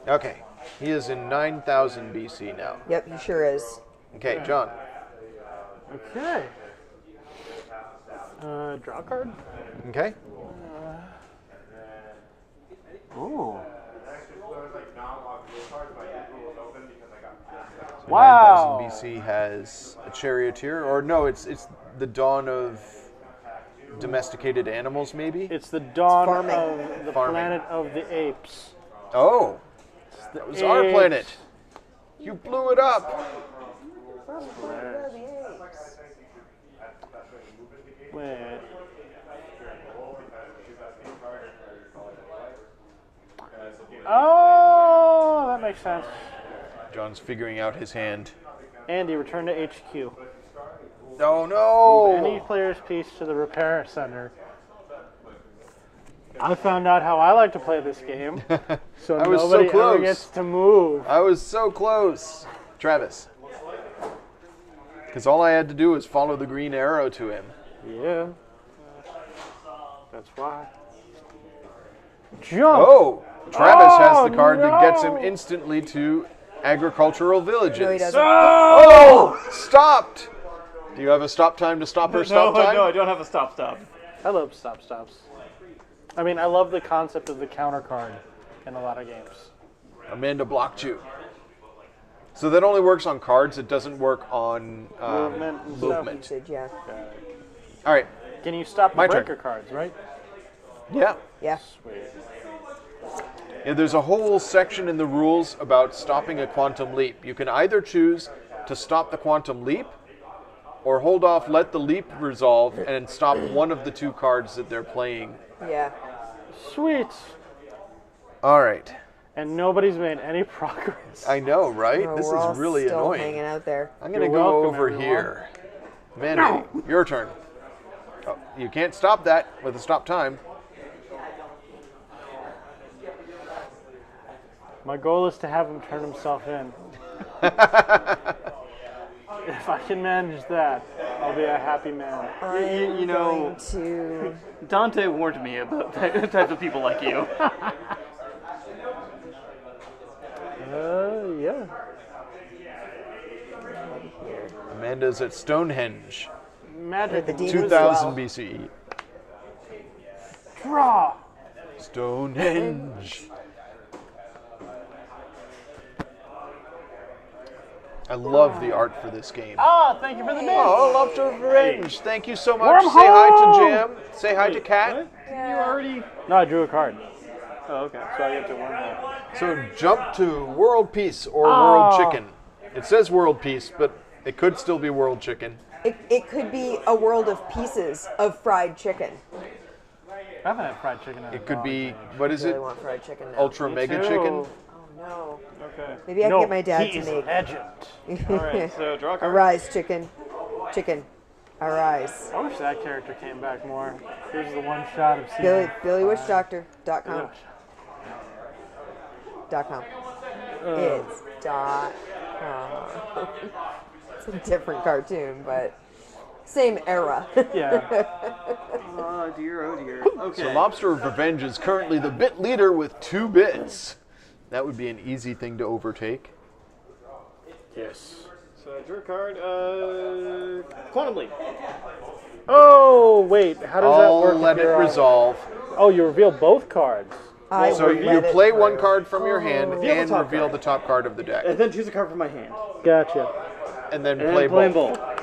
Okay. He is in 9000 BC now. Yep, he sure is. Okay, John. Okay. Draw a card. Okay. Ooh. So Wow. 9000 BC has a charioteer, or no, it's the dawn of domesticated animals, maybe? It's the dawn farming. of the Farming. planet of the apes. Oh, that was our apes. planet. You blew it up. Wait. Oh, that makes sense. John's figuring out his hand. Andy, return to HQ. Oh Any no! player's piece to the repair center. I found out how I like to play this game, so I was so nobody ever close. gets to move. I was so close. Travis. Because all I had to do was follow the green arrow to him. Yeah. That's why. Jump! Oh! Travis has the card no. that gets him instantly to agricultural villages. No, he doesn't. Oh! Stopped! Do you have a stop time to stop or stop time? No, I don't have a stop. I love stop stops. I mean, I love the concept of the counter card in a lot of games. Amanda blocked you. So that only works on cards. It doesn't work on Movement and stuff. movement. Usage, yeah. All right. Can you stop the My turn. breaker cards, right? Yeah. Yeah. Sweet. Yeah. There's a whole section in the rules about stopping a quantum leap. You can either choose to stop the quantum leap, or hold off, let the leap resolve, and stop one of the two cards that they're playing. Yeah. Sweet. All right. And nobody's made any progress. I know, right? No, This we're all is really still annoying. hanging out there. I'm going to You're go welcome, over everyone. here. Mandy, your turn. Oh, you can't stop that with a stop time. My goal is to have him turn himself in. If I can manage that, I'll be a happy man. You know, Going to... Dante warned me about types of people like you. Yeah. Amanda's at Stonehenge, Magic. the demons 2000 well. BCE. Draw. Stonehenge. I love the art for this game. Ah, thank you for the name. Oh, love to revenge. Thank you so much. Say hi to Jam. Say hi to Kat. You already... No, I drew a card. Oh, okay. So I get to wormhole. So jump to World Peace or World Chicken. It says World Peace, but it could still be World Chicken. It could be a world of pieces of fried chicken. I haven't had fried chicken in a It could long be, time. what is I really it? want fried chicken now. Ultra Me Mega too. Chicken? Oh no. Okay. Maybe I can No, get my dad he to is make. legend. All right, so draw a card. Arise, chicken. Chicken. Arise. I wish that character came back more. Here's the one shot of season. BillyWitchDoctor.com. .com. It's .com. It's a different cartoon, but same era. Yeah. Oh dear, oh dear. Okay. So Lobster of Revenge is currently the bit leader with 2 bits. That would be an easy thing to overtake. Yes. So I drew a card. Quantum Leap. Oh, wait. How does that I'll work? if let it you're on- resolve. Oh, you reveal both cards. I So will you let it play one through. card from your hand Reveal the and top reveal card. the top card of the deck. And then choose a card from my hand. Gotcha. And then And play play both. both.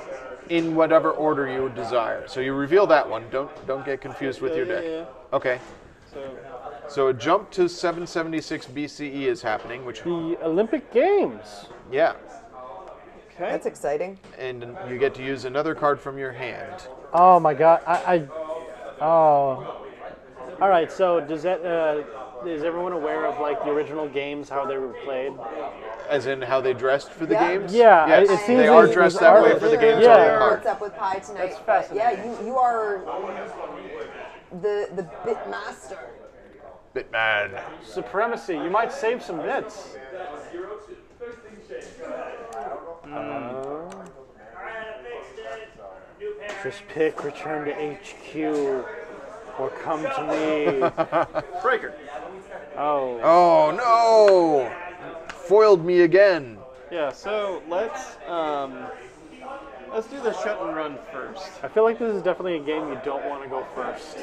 In whatever order you would desire. So you reveal that one. Don't get confused with your deck. Yeah. Okay. So So a jump to 776 BCE is happening, which The Olympic Games. yeah, okay. That's exciting. and you get to use another card from your hand. Oh, my God. Oh. All right, so does that... is everyone aware of, like, the original games, how they were played? As in how they dressed for the Yeah. games? Yeah, Yes, it seems they like are it dressed was that way art. for the games Yeah. on the card. What's up with pie tonight? That's But yeah, fascinating. you are the bit master. Bitman. Supremacy. You might save some bits. Just pick return to HQ or come to me. Breaker. Oh. Oh no! Foiled me again. Yeah, so let's do the shut and run first. I feel like this is definitely a game you don't want to go first.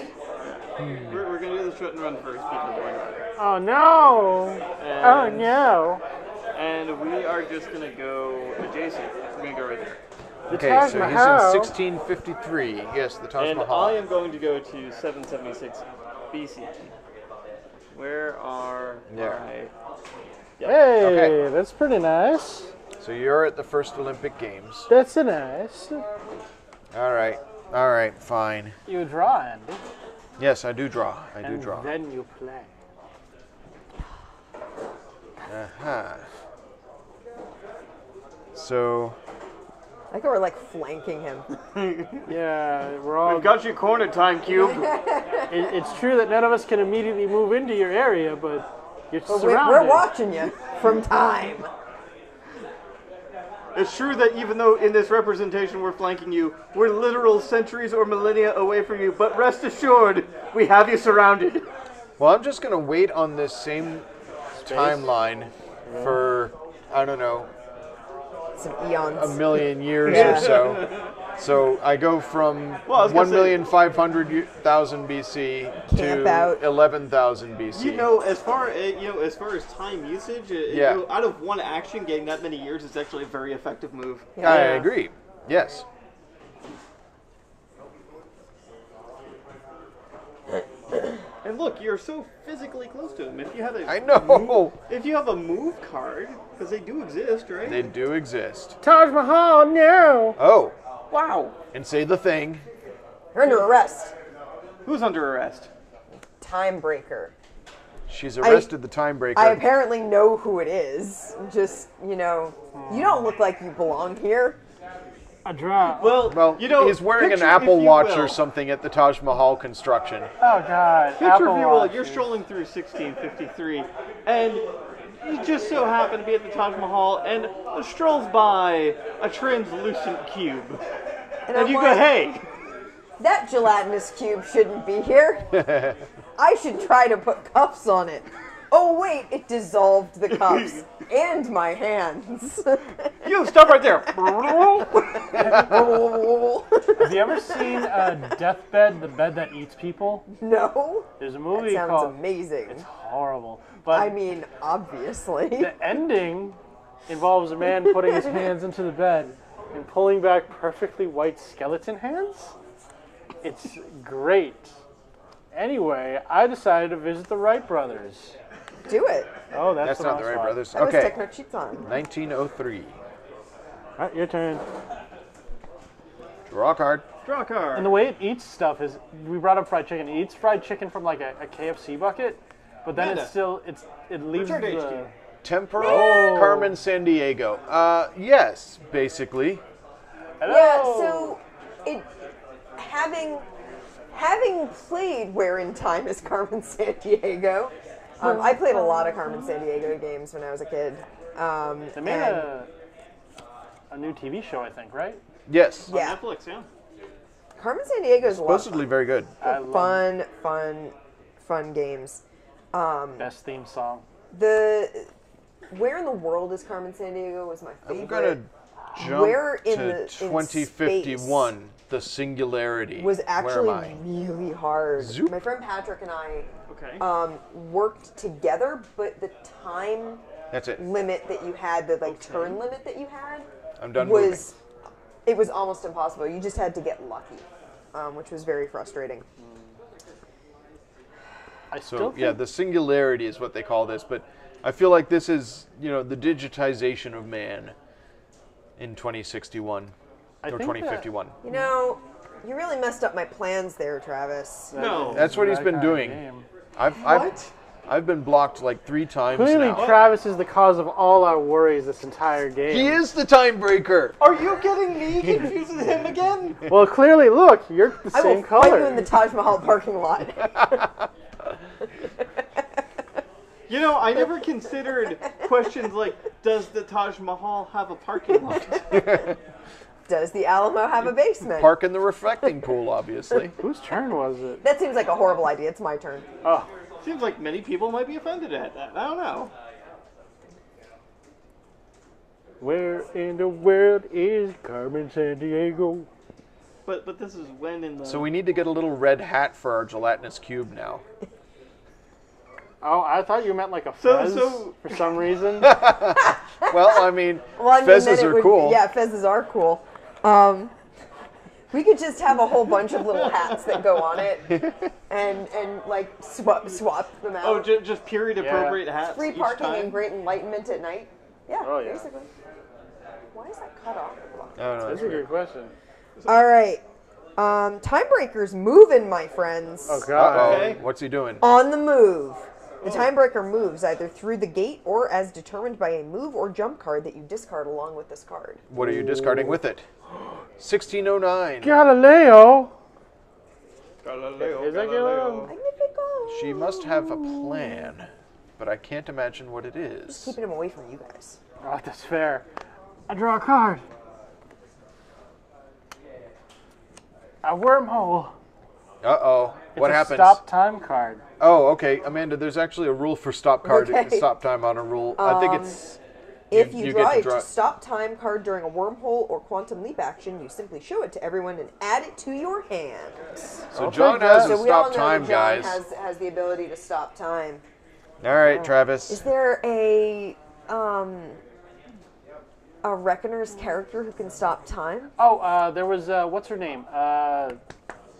We're gonna do the shut and run first because why not? Oh no! Oh And- no! And we are just gonna go adjacent. We're gonna go right there. The Okay, Taj so he's in Mahal. 1653. Yes, the Taj And Mahal. I am going to go to 776 BC. Where are There. my... Hey, Okay. that's pretty nice. So you're at the first Olympic Games. That's a nice. All right, fine. You draw, Andy. Yes, I do draw. I do And draw. then you play. Uh-huh. So, I think we're like flanking him. Yeah, we're all. We've got you cornered, Time Cube. It's true that none of us can immediately move into your area, but you're But surrounded. we're watching you from time. It's true that even though in this representation we're flanking you, we're literal centuries or millennia away from you, but rest assured, we have you surrounded. well, I'm just going to wait on this same timeline for, I don't know, Some eons. a million years Yeah. or so. So I go from Well, I was gonna say- 1,500,000 BC Camp to out. 11,000 BC. You know, as far as time usage, Yeah. out of one action, getting that many years is actually a very effective move. Yeah. I agree. Yes. And look, you're so physically close to him. If you have I know. if you have a move card, because they do exist, right? They do exist. Taj Mahal, no! Oh, Wow. and say the thing. You're under arrest. Who's under arrest? Time breaker. She's arrested the time breaker. I apparently know who it is. Just, you don't look like you belong here. A draw. Well, you know, he's wearing an picture, Apple if you Watch will. or something at the Taj Mahal construction. Oh God. Picture, Apple if you will, Watch. you're strolling through 1653, and you just so happen to be at the Taj Mahal, and strolls by a translucent cube. And I'm you go, like, hey! that gelatinous cube shouldn't be here. I should try to put cuffs on it. Oh wait, it dissolved the cuffs and my hands. You, stop right there! Have you ever seen Deathbed, the bed that eats people? No, There's a that movie sounds called. amazing. It's horrible, but I mean, obviously. the ending involves a man putting his hands into the bed and pulling back perfectly white skeleton hands. It's great. Anyway, I decided to visit the Wright brothers. Do it. Oh, That's the not wrong the Wright spot. brothers. That was Okay, Technochiton. 1903. All right, your turn. Draw a card. Draw a card. And the way it eats stuff is, we brought up fried chicken. It eats fried chicken from like a KFC bucket, but then Amanda. it leaves Return to the. HQ. Temporal No. Carmen San Diego. Yes, basically. Hello. Yeah, so it having played Where in Time is Carmen San Diego, I played a lot of Carmen San Diego games when I was a kid. They made and a new TV show, I think, right? Yes. yeah, Netflix, yeah. Carmen San Diego is a lot of Supposedly very good. I love fun games. best theme song. The Where in the World is Carmen San Diego was my favorite. I'm gonna jump Where in to in 2051. The Singularity. was actually Where am I? really hard. Zoop. My friend Patrick and I Okay. worked together, but the time That's it. limit that you had, the turn limit that you had, I'm done was it was almost impossible. You just had to get lucky, which was very frustrating. I still So think yeah, the Singularity is what they call this, but I feel like this is, the digitization of man in 2061 I or think that- 2051. You know, you really messed up my plans there, Travis. No. That's what he's been that kind of doing. game. I've I've been blocked like 3 times Clearly, now. Travis is the cause of all our worries this entire game. He is the time breaker. Are you getting me confused with him again? Well, clearly, look, you're the I will same fight color. you in the Taj Mahal parking lot. You know, I never considered questions like, does the Taj Mahal have a parking lot? Does the Alamo have a basement? Park in the reflecting pool, obviously. Whose turn was it? That seems like a horrible idea. It's my turn. Oh, Seems like many people might be offended at that. I don't know. where in the world is Carmen Sandiego? But this is when in the... So we need to get a little red hat for our gelatinous cube now. Oh, I thought you meant like a So- fez so- for some reason. Well, I mean, Well, fezzes then it are would- cool. Yeah, fezzes are cool. We could just have a whole bunch of little hats that go on it, and like swap them out. Oh, just period appropriate hats Free each parking time? and great enlightenment at night. Yeah, Oh, yeah. basically. Why is that cut off? Oh, no, That's a good question. All right, Timebreaker's moving, my friends. Oh, God. Uh-oh. Okay. What's he doing? On the move. The Timebreaker moves either through the gate or as determined by a move or jump card that you discard along with this card. What are you discarding with it? 1609. Galileo. Galileo, Is that Galileo? Magnifico. She must have a plan, but I can't imagine what it is. Keeping him away from you guys. Oh, that's fair. I draw a card. A wormhole. Uh-oh. What It's a happens? Stop time card. Oh, okay. Amanda, there's actually a rule for stop card. Okay. Stop time on a rule. I think it's... If you, you draw get to a draw- stop time card during a wormhole or quantum leap action, you simply show it to everyone and add it to your hand. So I'll John take that. has a So we all stop know time, that John guys. has the ability to stop time. All right, Is Travis. there a Reckoner's character who can stop time? Oh, there was, what's her name?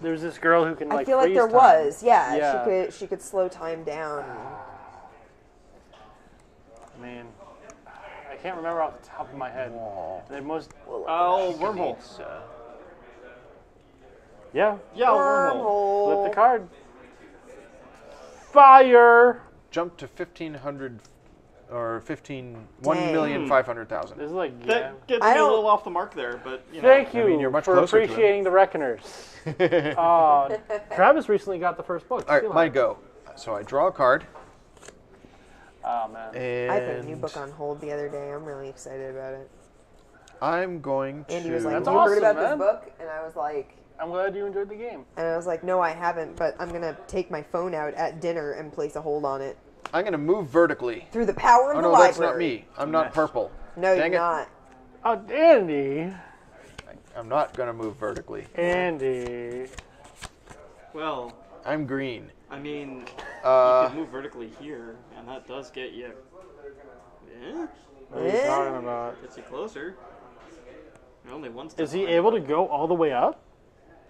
There was this girl who can, like, I feel like freeze there time. was. Yeah, Yeah. she could slow time down. I mean, I can't remember off the top of my head. The most, Oh, wormhole. yeah, Yeah, wormhole. Wormhole. flip the card. Fire! Jump to 1,500 or 15... Dang. 1,500,000. This is like, yeah. That gets I me a don't- little off the mark there, but, you know. Thank you I mean, you're much for closer to him. appreciating the Reckoners. Travis recently got the first book. All right, Steelhead. my go. So I draw a card, Oh, man. and I put a new book on hold the other day. I'm really excited about it. I'm going to... Andy was like, That's "Have you heard awesome, about man. this book?" And I was like, I'm glad you enjoyed the game. "No, I haven't. But I'm gonna take my phone out at dinner and place a hold on it I'm going to move vertically. through the power of Oh, the no, library." that's not me. I'm not purple. No, Dang you're it. not. Oh, Andy. I'm not going to move vertically. Andy. Well, I'm green. I mean, you Uh, can move vertically here, and that does get you... Yeah? What are you Eh? talking about? Gets you closer. You're only one step Is he behind. able to go all the way up?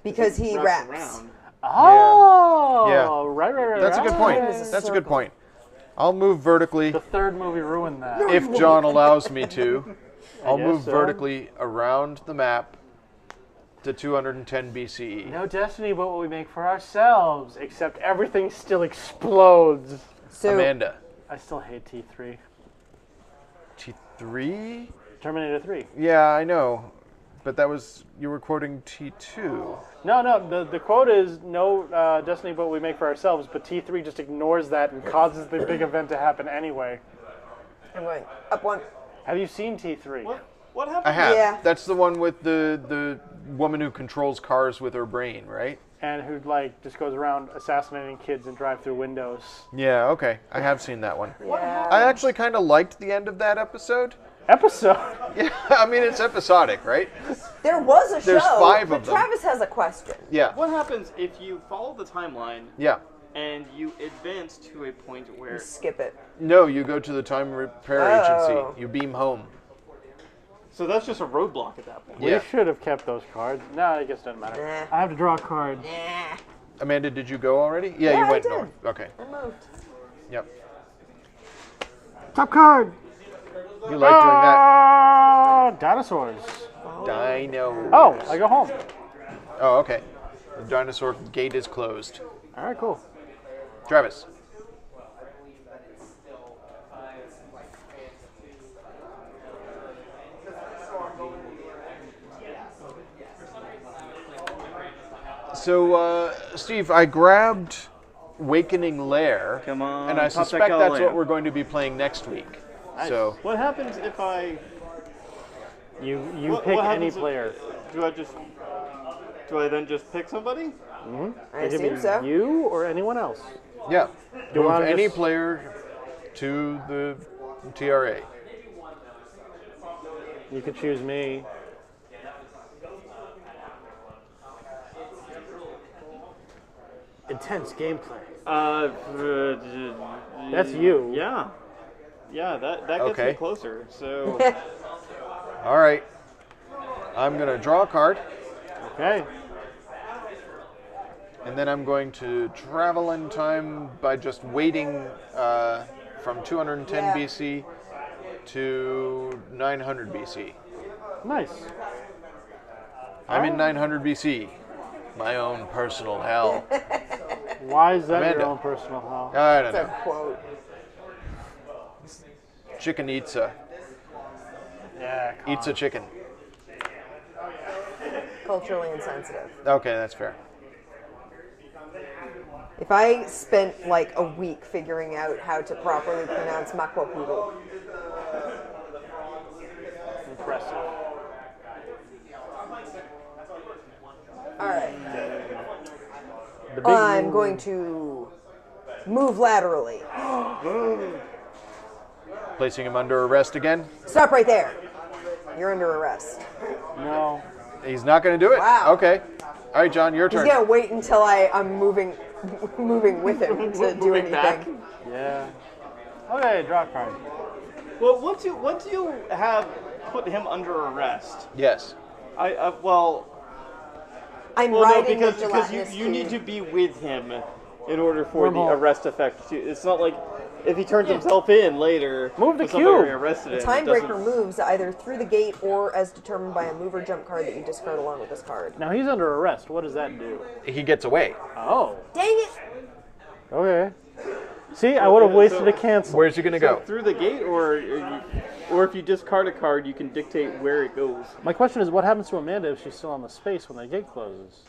Because he Wraps wraps. around. Oh, Yeah. right. that's a good point. Time is a That's a good circle. point. I'll move vertically The third movie ruined that. if John allows me to. I'll guess move so. vertically around the map to 210 BCE. No destiny but what we make for ourselves, except everything still explodes. So Amanda. I still hate T3. T3? Terminator 3. Yeah, I know. But that was, you were quoting T2. No, the quote is no destiny but what we make for ourselves, but T3 just ignores that and causes the big event to happen anyway. I'm going up one. Have you seen T3? What happened? I have. Yeah. That's the one with the woman who controls cars with her brain, right? And who like just goes around assassinating kids and drive through windows. Yeah, okay. I have seen that one. Yeah. I actually kind of liked the end of that episode. Episode. Yeah, I mean, it's episodic, right? There was a There's show. 5 but of them. Travis has a question. Yeah, What happens if you follow the timeline yeah. and you advance to a point where... Skip it. No, you go to the time repair Oh. agency. You beam home. So that's just a roadblock at that point. Yeah. We should have kept those cards. No, I guess it doesn't matter. Nah. I have to draw a card. Nah. Amanda, did you go already? Yeah, Yeah, you I went did. north. Okay. I moved. Yep. Top card. You like doing that. Dinosaurs. Dino. Oh, I go home. Oh, okay. The dinosaur gate is closed. All right, cool. Travis. So, Steve, I grabbed Wakening Lair. Come on, and I pop that suspect guy that's lair. what we're going to be playing next week. So, What happens if I... You What pick any happens if- player. Do I then just pick somebody? I It could assume be so. you or anyone else. yeah, you move wanna any just- player to the TRA. You could choose me. Intense gameplay. That's you. Yeah. Yeah, that gets Okay. me closer. So, All right. I'm going to draw a card, Okay. and then I'm going to travel in time by just waiting from 210 Yeah. BC to 900 BC. Nice. I'm in 900 BC. My own personal hell. Why is that Amanda. your own personal hell? I don't That's a know. quote. Chicken eats a Yeah. chicken. Culturally insensitive. Okay, that's fair. If I spent like a week figuring out how to properly pronounce Makwapoodle, Impressive. all right, The big I'm going to move laterally. Placing him under arrest again. Stop right there. You're under arrest. No. He's not going to do it? Wow. Okay. All right, John, your He's turn. gonna wait until I'm moving with him to do Moving back. anything. Yeah. Okay, draw a card. well, once you have put him under arrest, Yes. I'm well, no, riding because the gelatinous you need to cube. be with him in order for the Wormhole. arrest effect. It's not like if he turns himself in later, Move the when somebody cube. arrested The him, it timebreaker doesn't- moves either through the gate or as determined by a move or jump card that you discard along with this card. Now he's under arrest. What does that do? He gets away. Oh. Dang it! Okay. See, I would have wasted a cancel. Where's he going to go? Through the gate, or if you discard a card, you can dictate where it goes. My question is, what happens to Amanda if she's still on the space when the gate closes?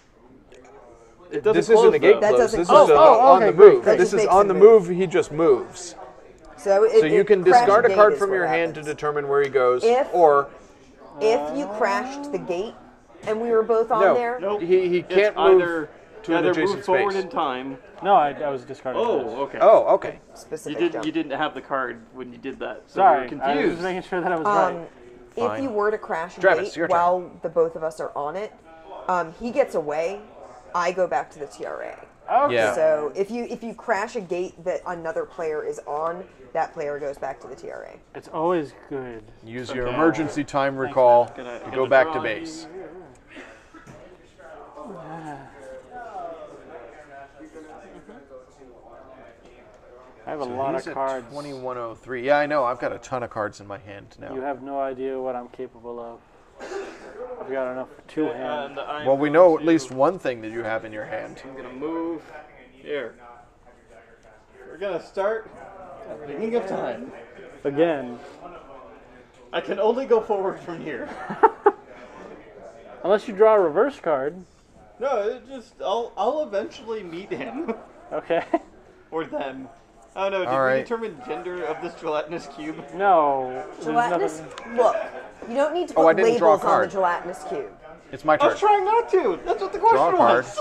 It doesn't This close, isn't a gate though. That close. doesn't This close. is Oh, on okay, the great, move. great. This That is just on makes the him move. move. He just moves. So So you can discard a card from your your hand to determine where he goes, If- or If you crashed the gate and we were both on no, there, Nope. he It's can't move either to an either adjacent move forward space. in time. No, I was discarding Oh, this. okay. Oh, okay. specific jump. You didn't have the card when you did that. So Sorry, we were I was confused. just making sure that I was right. If Fine. you were to crash a Travis, gate your turn. while the both of us are on it, he gets away. I go back to the TRA. Okay. Yeah. So if you crash a gate that another player is on, that player goes back to the TRA. It's always good. Use your Okay. emergency time recall Gonna- to gonna go back to draw base. I have a So lot he's of at cards. 2103. Yeah, I know. I've got a ton of cards in my hand now. You have no idea what I'm capable of. I've got enough for two hands. And I'm Well, we know going at least to- one thing that you have in your hand. I'm gonna move here. We're gonna start at the beginning of time. Again. I can only go forward from here. Unless you draw a reverse card. No, I'll eventually meet him Okay. or them. Oh no! Did All we right. determine gender of this gelatinous cube? No. there's Gelatinous. nothing- Look, you don't need to Oh, I put didn't draw a labels on the card. gelatinous cube. It's my I turn. was trying not to. That's what the question Draw a card. was.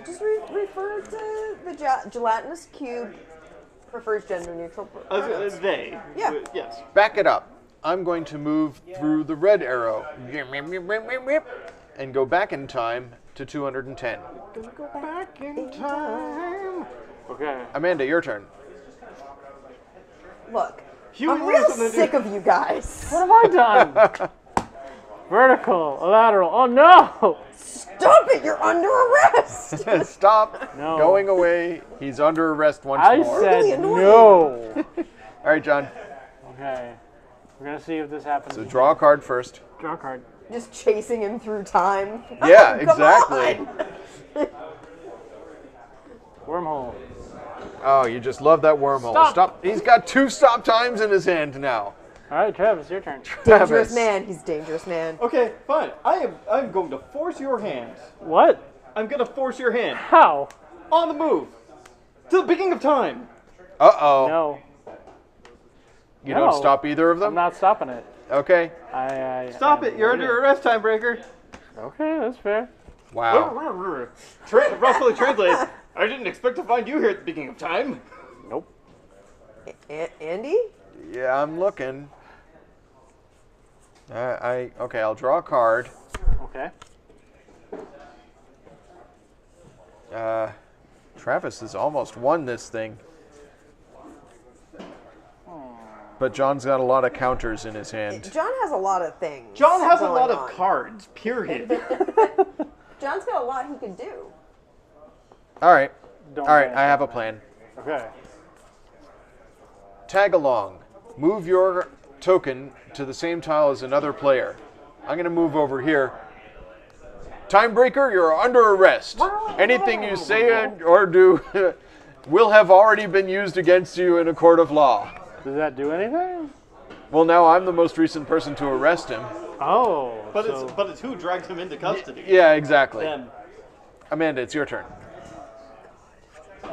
Just refer to the gelatinous cube. Prefers gender neutral pronouns. They. Yeah. Yes. Back it up. I'm going to move through the red arrow and go back in time to 210. Back in time. Okay. Amanda, your turn. Look, Huey I'm real Lewis on the sick of you guys. What have I done? Vertical, lateral. Oh no! Stop it! You're under arrest. Stop No. going away. He's under arrest once I more. said Really annoying. no. All right, John. Okay. We're gonna see if this happens. So draw a card first. Draw a card. Just chasing him through time. Yeah, Oh, come exactly. on. Wormhole. Oh, you just love that wormhole. Stop. He's got 2 stop times in his hand now. All right, Travis, your turn. Dangerous Travis. man. He's dangerous man. Okay, fine. I'm going to force your hand. What? I'm gonna force your hand. How? On the move. To the beginning of time. Uh-oh. No. You No. don't stop either of them? I'm not stopping it. Okay. Stop it. You're under arrest, timebreaker. Okay, that's fair. Wow. Roughly translated, I didn't expect to find you here at the beginning of time. Nope. Andy? Yeah, I'm looking. Okay, I'll draw a card. Okay. Travis has almost won this thing. But John's got a lot of counters in his hand. John has a lot of things. John has a going lot on. of cards, period. John's got a lot he can do. All right. Don't All right, ban I have a that. plan. Okay. Tag along. Move your token to the same tile as another player. I'm going to move over here. Timebreaker, you're under arrest. Anything you say or do will have already been used against you in a court of law. Does that do anything? Well, now I'm the most recent person to arrest him. Oh. But so it's who dragged him into custody. Yeah, exactly. Them. Amanda, it's your turn.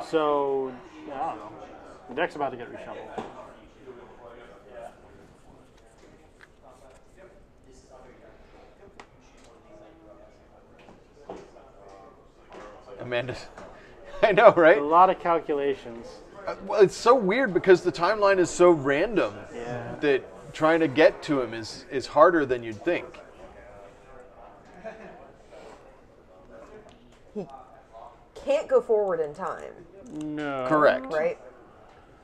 So, I don't know. The deck's about to get reshuffled. Amanda, I know, right? A lot of calculations. Well, it's so weird because the timeline is so random Yeah. that trying to get to him is harder than you'd think. He can't go forward in time, No. Correct. right?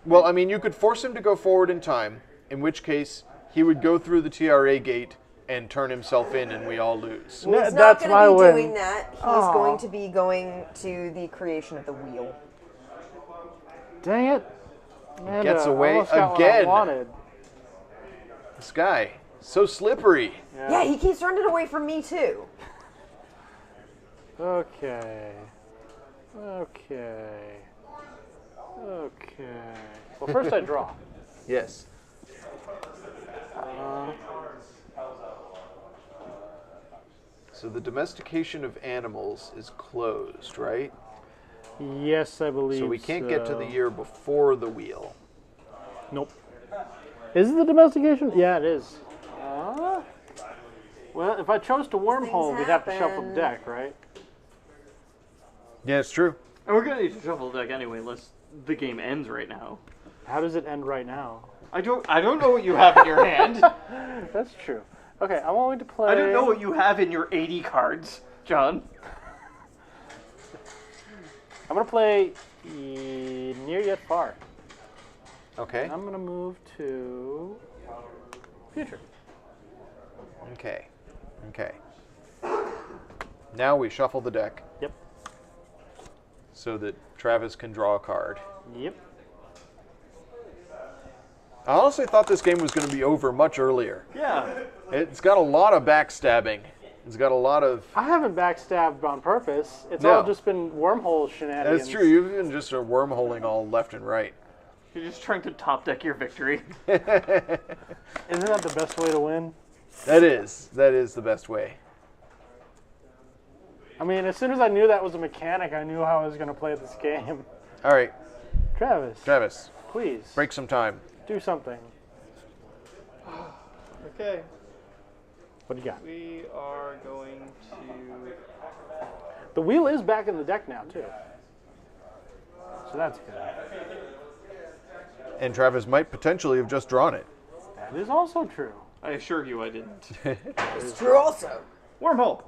Well, I mean, you could force him to go forward in time, in which case he would go through the TRA gate and turn himself in, and we all lose. Well, he's not That's going my to be win. doing that. He's Aw. going to be going to the creation of the wheel. Dang it. Amanda, Gets away almost got again. What I wanted. This guy, so slippery. Yeah, he keeps running away from me too. Okay. Okay. Okay. Well, first I draw. Yes. So the domestication of animals is closed, right? Yes, I believe So we can't get to the year before the wheel. Nope. Is it the domestication? Yeah, it is. Well, if I chose to wormhole, Things we'd have to shuffle the happen. deck, right? Yeah, it's true. And we're gonna need to shuffle the deck anyway, unless the game ends right now. How does it end right now? I don't know what you have in your hand. That's true. Okay, I'm going to play. I don't know what you have in your 80 cards, John. I'm going to play Near Yet Far. Okay. I'm going to move to Future. Okay. Okay. Now we shuffle the deck Yep. so that Travis can draw a card. Yep. I honestly thought this game was going to be over much earlier. Yeah. It's got a lot of backstabbing. It's got a lot of... I haven't backstabbed on purpose. It's No. all just been wormhole shenanigans. That's true. You've been just wormholing all left and right. You're just trying to top deck your victory. Isn't that the best way to win? That is the best way. I mean, as soon as I knew that was a mechanic, I knew how I was going to play this game. All right, Travis, please, break some time. do something. Okay. What do you got? We are going to... The wheel is back in the deck now, too. So that's good. And Travis might potentially have just drawn it. That is also true. I assure you I didn't. It's true also. Wormhole.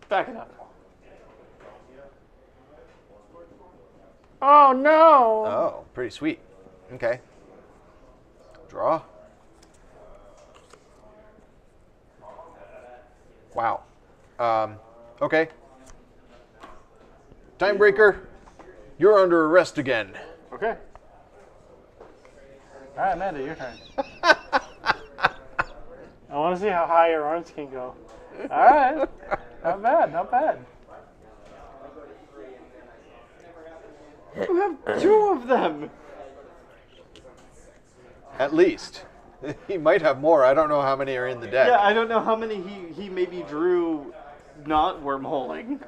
Back it up. Oh, no! Oh, pretty sweet. Okay. Draw. Wow. Okay. Timebreaker, you're under arrest again. Okay. All right, Amanda, your turn. I want to see how high your arms can go. All right. Not bad, not bad. You have 2 of them. At least. He might have more. I don't know how many are in the deck. Yeah, I don't know how many he maybe drew not wormholing.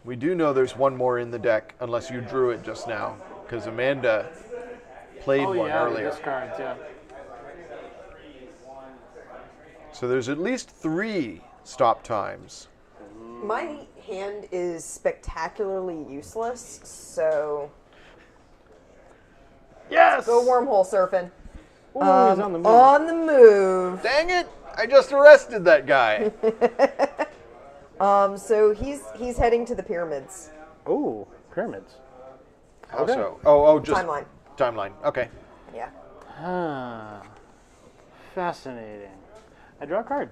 We do know there's one more in the deck, unless you drew it just now, because Amanda played Oh, one yeah, earlier. discards, yeah. So there's at least 3 stop times. My hand is spectacularly useless, so Yes! go wormhole surfing. Ooh, he's on the move. On the move. Dang it! I just arrested that guy. So he's heading to the pyramids. Ooh, pyramids. How Okay. so? Oh, just Timeline. Timeline. Okay. Yeah. Ah, fascinating. I draw a card.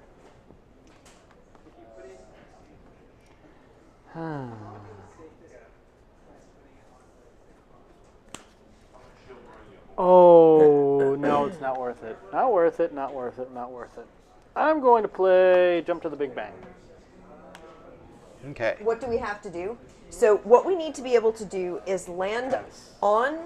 Oh, no, it's not worth it. Not worth it, not worth it, not worth it. I'm going to play Jump to the Big Bang. Okay. What do we have to do? So what we need to be able to do is land Yes. on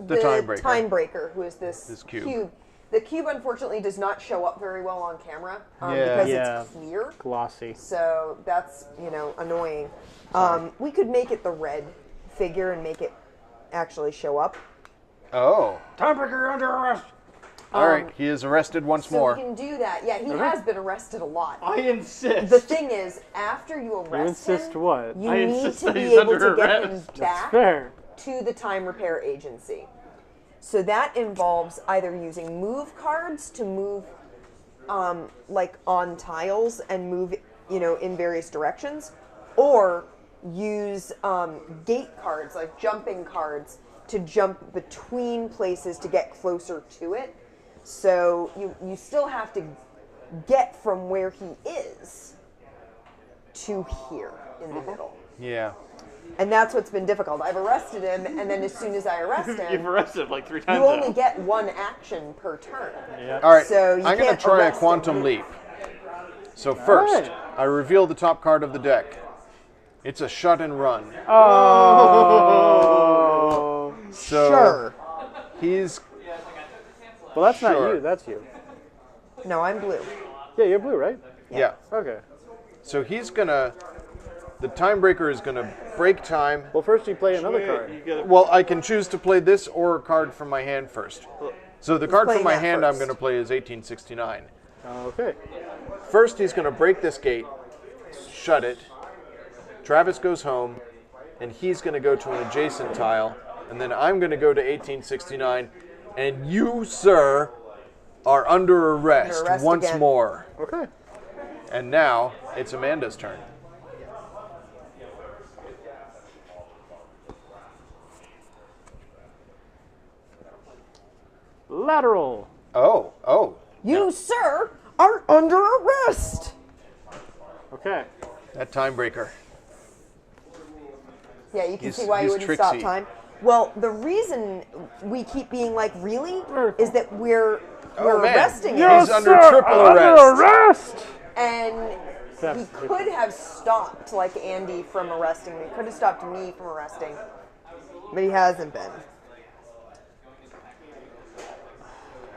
The timebreaker. timebreaker, who is This cube. The cube, unfortunately, does not show up very well on camera Yeah. because Yeah. it's clear. Glossy. So that's, annoying. We could make it the red figure and make it actually show up. Oh. Timebreaker under arrest. All right. He is arrested once So more. we can do that. Yeah, he has been arrested a lot. I insist. The thing is, after you arrest You insist him, what? you I need insist to that be he's able under to get him arrest. back Fair. to the time repair agency. So that involves either using move cards to move like on tiles and move, in various directions, or use gate cards, like jumping cards, to jump between places to get closer to it. So you still have to get from where he is to here in the middle. Yeah. And that's what's been difficult. I've arrested him, and then as soon as I arrest You've him, arrested him like 3 times you only now. get 1 action per turn. Yeah. All right. So you I'm going can't to try a arrest him. quantum leap. So first, right. I reveal the top card of the deck. It's a shut and run. Oh. So Sure. he's Well, that's Sure. not you. That's you. No, I'm blue. Yeah, you're blue, right? yeah. Okay. So he's gonna. The timebreaker is gonna break time. Well, first you play another Wait, card. you gotta- Well, I can choose to play this or a card from my hand first. So the card from playing my that hand I'm first? going to play is 1869. Okay. First, he's going to break this gate, shut it. Travis goes home, and he's going to go to an adjacent tile, and then I'm going to go to 1869, and you, sir, are under arrest, Under arrest once again. more. Okay. And now it's Amanda's turn. Lateral. Oh. You, sir, are under arrest. Okay. That timebreaker. Yeah, you can He's- see why you he's wouldn't stop tricksy. time. Well, the reason we keep being like, really, is that we're Oh, man. arresting He's him. under triple Under arrest. arrest. And he That's could have stopped, like Andy, from arresting me. He could have stopped me from arresting. But he hasn't been.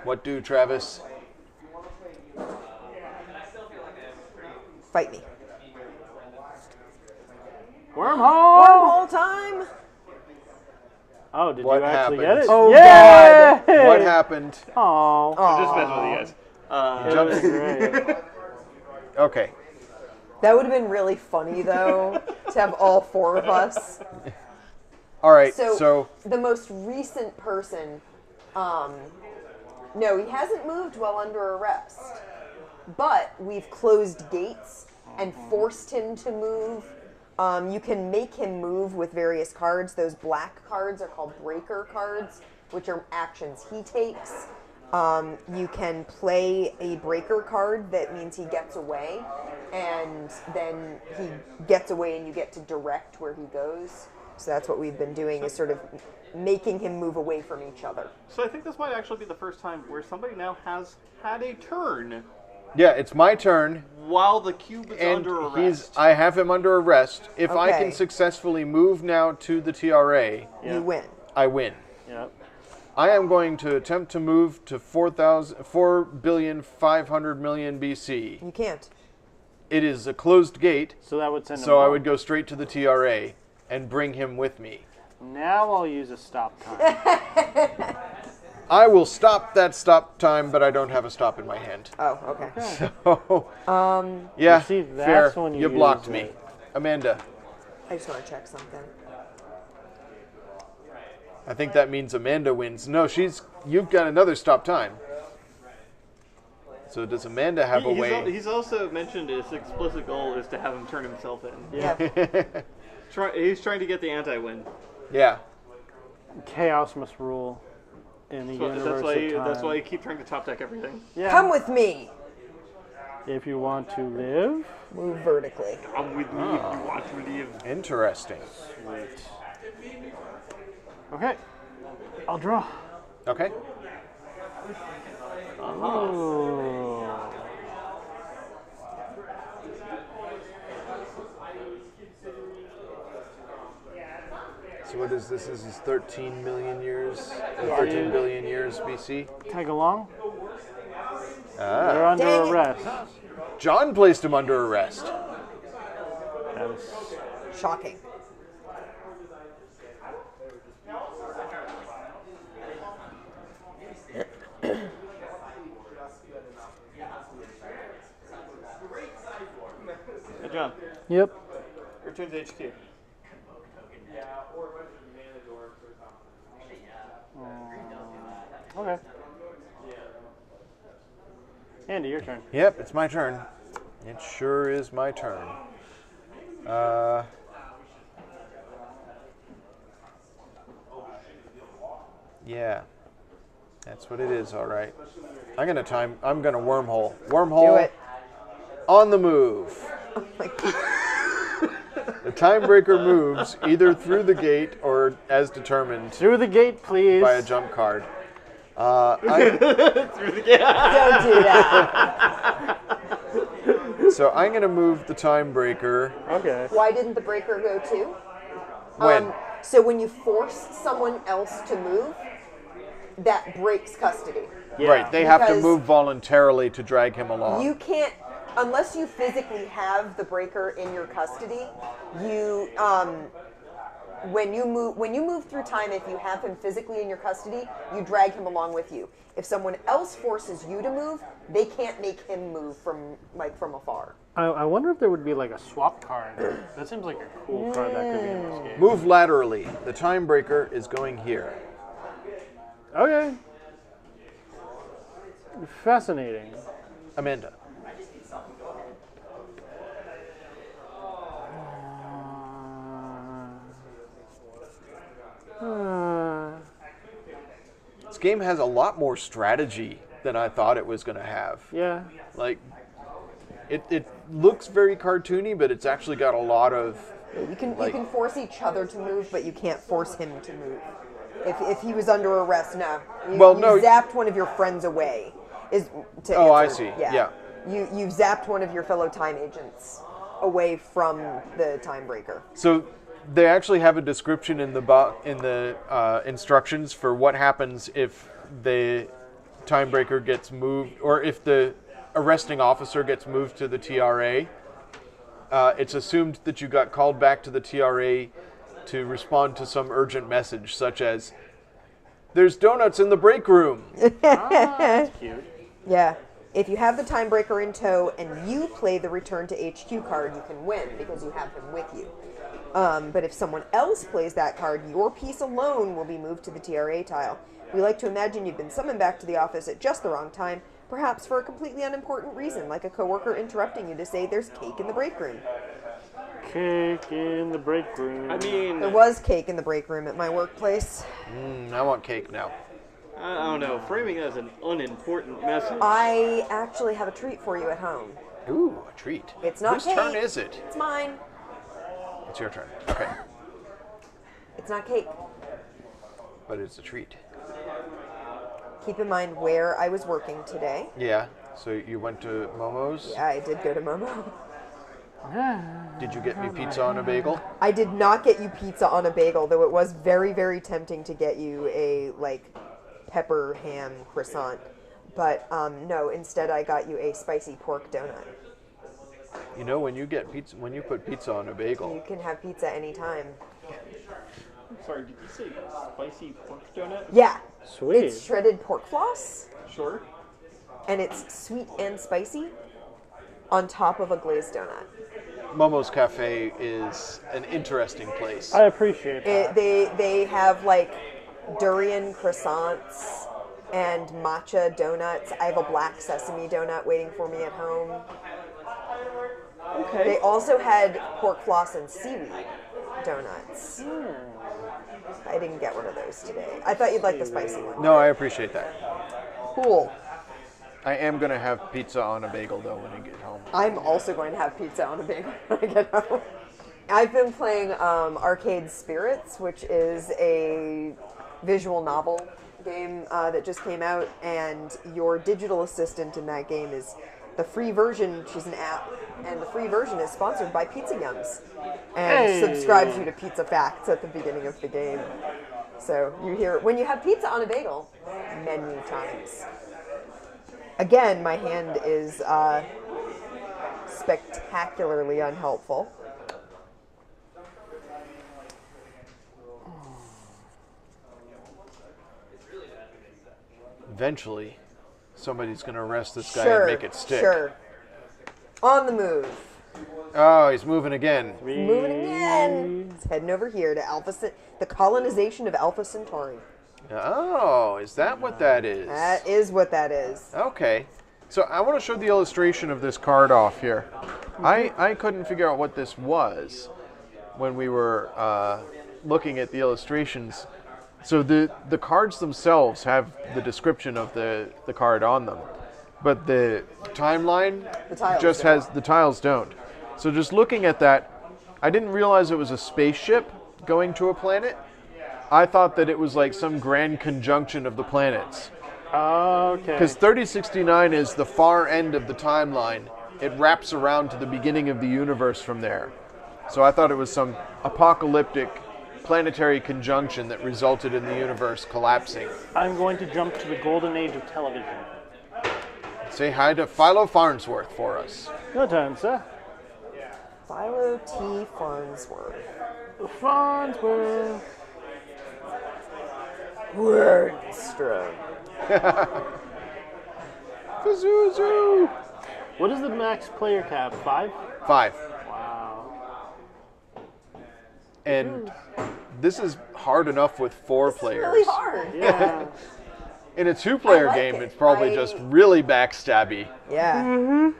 What do, Travis? Fight me. Wormhole. Wormhole time. Oh, did What you actually happened? get it? Oh, yeah! What happened? Oh. I'm just messing with you guys. That was great. Okay. That would have been really funny, though, to have all 4 of us. All right. So, So the most recent person, no, he hasn't moved while under arrest. But we've closed gates and forced him to move. You can make him move with various cards. Those black cards are called breaker cards, which are actions he takes. You can play a breaker card that means he gets away, and then he gets away and you get to direct where he goes. So that's what we've been doing, is sort of making him move away from each other. So I think this might actually be the first time where somebody now has had a turn yeah, it's my turn, while the cube is and under arrest. I have him under arrest. If I can Okay. successfully move now to the TRA, You win. I win. Yep. I am going to attempt to move to 4,500,000,000 BC. You can't. It is a closed gate, So that would send him so I home. would go straight to the TRA and bring him with me. Now I'll use a stop time. I will stop that stop time, but I don't have a stop in my hand. Oh, okay. So, yeah, You see, fair. that's when you blocked use me. it. Amanda, I just want to check something. I think that means Amanda wins. No, you've got another stop time. So does Amanda have a way? He's also mentioned his explicit goal is to have him turn himself in. Yeah. He's trying to get the anti-win. Yeah. Chaos must rule in the universe of time. That's why you keep trying to top deck everything. Yeah. Come with me. If you want to live. Move vertically. Come with me if you want to live. Interesting. Sweet. Okay. I'll draw. Okay. Oh. So what is this? This is 13 million years, Yeah. 13 billion years BC. Tag along. Ah. They're under Dang it. arrest. John placed him under arrest. That is Shocking. Hey, John. Yep. Return to HQ. Okay. Andy, your turn. Yep, it's my turn. It sure is my turn. Yeah. That's what it is, all right. I'm gonna wormhole. Wormhole. Do it. On the move. Oh my God. The timebreaker moves either through the gate or as determined Through the gate, please. by a jump card. Don't do that. So I'm gonna move the timebreaker. Okay. Why didn't the breaker go too? When? So when you force someone else to move, that breaks custody. Yeah. Right, they have to Because move voluntarily to drag him along. You can't, unless you physically have the breaker in your custody. You, when you move through time, if you have him physically in your custody, you drag him along with you. If someone else forces you to move, they can't make him move from afar. I wonder if there would be like a swap card. That seems like a cool card that could be in this game. Move laterally. The timebreaker is going here. Okay. Fascinating. Amanda. This game has a lot more strategy than I thought it was going to have. Yeah. Like, it looks very cartoony, but it's actually got a lot of... You can Like- you can force each other to move, but you can't force him to move. If he was under arrest, no. You zapped one of your friends away. Oh, I see. Yeah. You've zapped one of your fellow time agents away from the time breaker. So they actually have a description in the instructions for what happens if the timebreaker gets moved, or if the arresting officer gets moved to the TRA. It's assumed that you got called back to the TRA to respond to some urgent message, such as, "There's donuts in the break room." That's cute. Yeah. If you have the time breaker in tow and you play the return to HQ card, you can win because you have him with you. But if someone else plays that card, your piece alone will be moved to the TRA tile. We like to imagine you've been summoned back to the office at just the wrong time, perhaps for a completely unimportant reason, like a coworker interrupting you to say there's cake in the break room. Cake in the break room. I mean, There was cake in the break room at my workplace. I want cake now. I don't know. Framing it as an unimportant message. I actually have a treat for you at home. Ooh, a treat. It's not Whose cake. turn is it? It's mine. It's your turn. Okay. It's not cake. But it's a treat. Keep in mind where I was working today. Yeah. So you went to Momo's? Yeah, I did go to Momo. Did you get me pizza on a bagel? I did not get you pizza on a bagel, though it was very, very tempting to get you a, pepper ham croissant. But no, instead I got you a spicy pork donut. You know, when you put pizza on a bagel, You can have pizza anytime. I'm sorry, did you say spicy pork donut? Yeah. Sweet. It's shredded pork floss, Sure. and it's sweet and spicy on top of a glazed donut. Momo's Cafe is an interesting place. I appreciate that. They have like durian croissants and matcha donuts. I have a black sesame donut waiting for me at home. Okay. They also had pork floss and seaweed donuts. I didn't get one of those today. I thought you'd like the spicy one. No, I appreciate that. Cool. I am going to have pizza on a bagel, though, when I get home. I'm also going to have pizza on a bagel when I get home. I've been playing Arcade Spirits, which is a visual novel game that just came out, and your digital assistant in that game is the free version. She's an app, and the free version is sponsored by Pizza Yums and subscribes you to Pizza Facts at the beginning of the game. So you hear, when you have pizza on a bagel, menu times. Again, my hand is spectacularly unhelpful. Eventually, somebody's going to arrest this guy Sure, and make it stick. sure. On the move. Oh, he's moving again. Moving again. It's heading over here to the colonization of Alpha Centauri. Oh, is that what that is? That is what that is. Okay. So I want to show the illustration of this card off here. I couldn't figure out what this was when we were looking at the illustrations. So the cards themselves have the description of the card on them, but the timeline just has, the tiles don't. So just looking at that, I didn't realize it was a spaceship going to a planet. I thought that it was like some grand conjunction of the planets. Okay. Because 3069 is the far end of the timeline. It wraps around to the beginning of the universe from there. So I thought it was some apocalyptic planetary conjunction that resulted in the universe collapsing. I'm going to jump to the golden age of television. Say hi to Philo Farnsworth for us. Your turn, sir. Philo T. Farnsworth. Farnsworth. Wordstrom. Pazuzu! What is the max player cap? 5? 5. Wow. And this is hard enough with 4 players. Really hard. Yeah. In a 2-player I like game, it. it's probably just really backstabby. Yeah.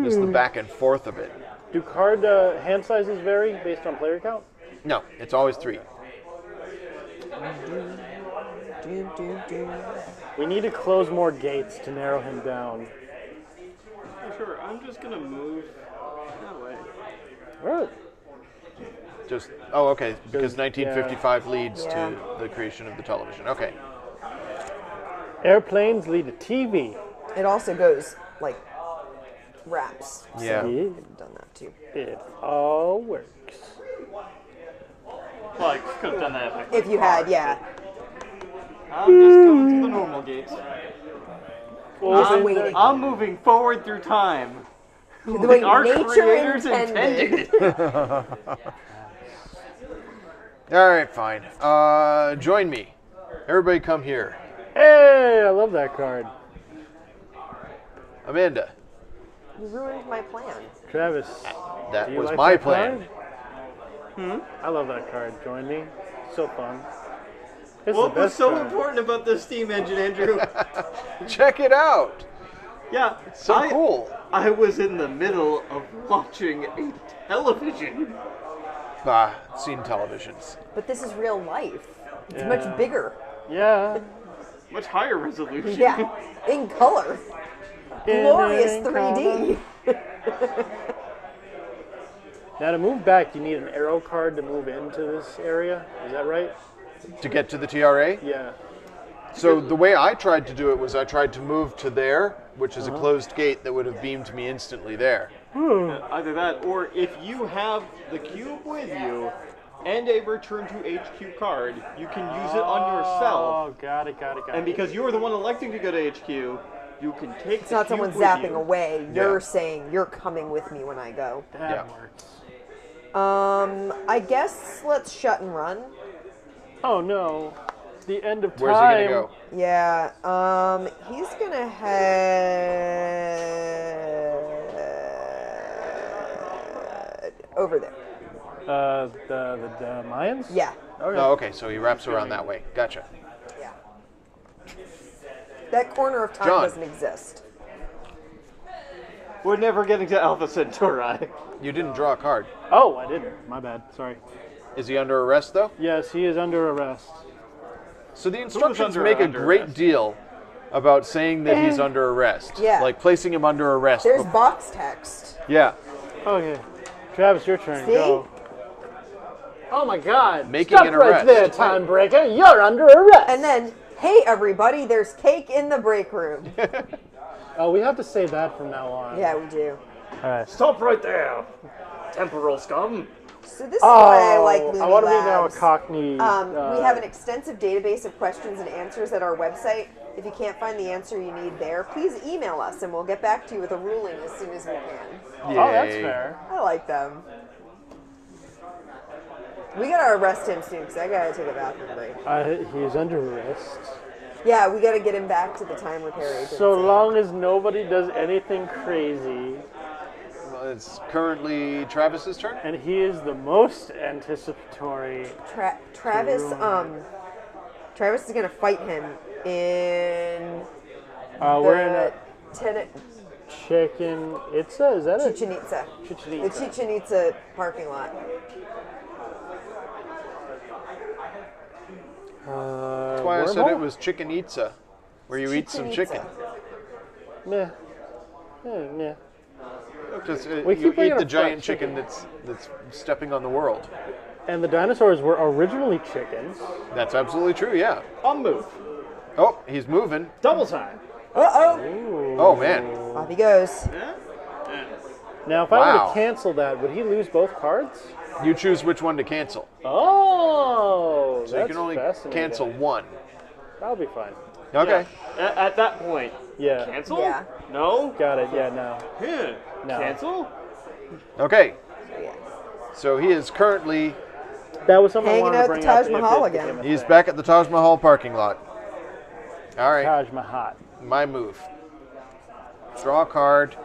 Just the back and forth of it. Do card hand sizes vary based on player count? No, it's always 3. We need to close more gates to narrow him down. Sure, I'm just gonna move that way. Right. Just, oh, okay, because Yeah. 1955 leads Yeah. to the creation of the television. Okay. Airplanes lead to TV. It also goes like wraps. Yeah. Yeah. I've done that too. It all works. Well, I could have done that If you had, yeah. I'm just going through the normal gates. waiting. I'm moving forward through time. The way Our nature creators intended. All right, fine. Join me. Everybody come here. Hey, I love that card. Amanda, You ruined my plan. Travis. that do you was like my that plan. card? I love that card. Join me. So fun. It's What the was best so card. important about this steam engine, Andrew? Check it out. Yeah, So cool. I was in the middle of watching a television. Seen televisions. But this is real life. It's Yeah. much bigger. Yeah. Much higher resolution. Yeah. In color. Glorious 3D. Now to move back, you need an arrow card to move into this area. Is that right? To get to the TRA? Yeah. So the way I tried to do it was I tried to move to there, which is a closed gate that would have beamed me instantly there. Either that, or if you have the cube with you, and a return to HQ card, you can use it on yourself. Oh, got it. And because you were the one electing to go to HQ, you can take It's the not cube someone with zapping you. away. You're saying you're coming with me when I go. That works. I guess let's shut and run. Oh no, the end of time. Where's he gonna go? Yeah, he's gonna head over there. The Mayans? Yeah, Okay. Oh, okay, so he wraps around that way. Gotcha. yeah. That corner of time John. doesn't exist. We're never getting to Alpha Centauri. You didn't draw a card. Oh, I didn't. My bad. Sorry. Is he under arrest, though? Yes, he is under arrest. So the instructions under make a great arrest? deal about saying that he's under arrest. Yeah. Like placing him under arrest. There's box text. Yeah. Okay. Travis, your turn. See? Go. Oh my God. Making Stop an right arrest. there, time breaker. You're under arrest. And then, hey everybody, there's cake in the break room. Oh, we have to say that from now on. Yeah, we do. All right. Stop right there, temporal scum. So this is why I like Oh, Looney I want to be now a Labs. Cockney. We have an extensive database of questions and answers at our website. If you can't find the answer you need there, please email us and we'll get back to you with a ruling as soon as we can. Oh, that's Yay. fair. I like them. We gotta arrest him soon because I gotta take a bathroom break. He's under arrest. Yeah, we gotta get him back to the time repair agency. So long as nobody does anything crazy, Well, it's currently Travis's turn. and he is the most anticipatory. Travis, Travis is gonna fight him in We're in a Chichen Itza. Is that it? Chichen Itza. Chichen The Itza. Chichen Itza parking lot. That's why I said it was chicken itza, where you eat some Chichen chicken. Itza. Meh. Meh. Just, We you keep bringing eat the up giant fried chicken chicken. that's stepping on the world. And the dinosaurs were originally chickens. That's absolutely true. Yeah. On move. Oh, he's moving. Double time. Uh-oh. Oh man. Off he goes. Now, if I were Wow. to cancel that, would he lose both cards? You choose which one to cancel. Oh, So you can only cancel one. That'll be fine. Okay. At that point, Yeah. cancel? Yeah. No? Got it. Yeah. No. Yeah. No. Cancel? Okay. Yeah. So he is currently That was something I Hanging wanted out to at bring the Taj up if Mahal it again. became a he's thing. back at the Taj Mahal parking lot. All right. Taj Mahal. My move. Draw a card.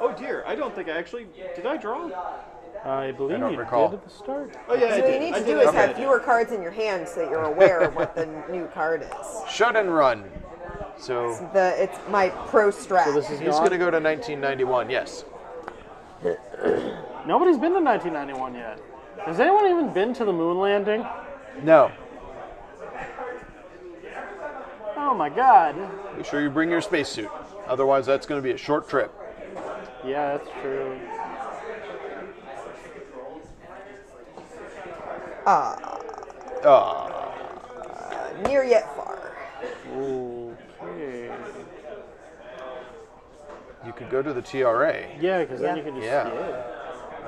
Oh dear, I don't think I actually... Did I draw? I believe don't you recall. did at the start. Oh yeah, I So what did. you need I to did do is okay. have fewer cards in your hand so that you're aware of what the new card is. Shut and run. So It's my pro strat. So this is he's gone. going to go to 1991. Yes. Nobody's been to 1991 yet. Has anyone even been to the moon landing? No. Oh my God. Be sure you bring your spacesuit. Otherwise, that's going to be a short trip. Yeah, that's true. Near yet far. Okay. You could go to the TRA. Yeah, because then Yeah. you can just Yeah. see it.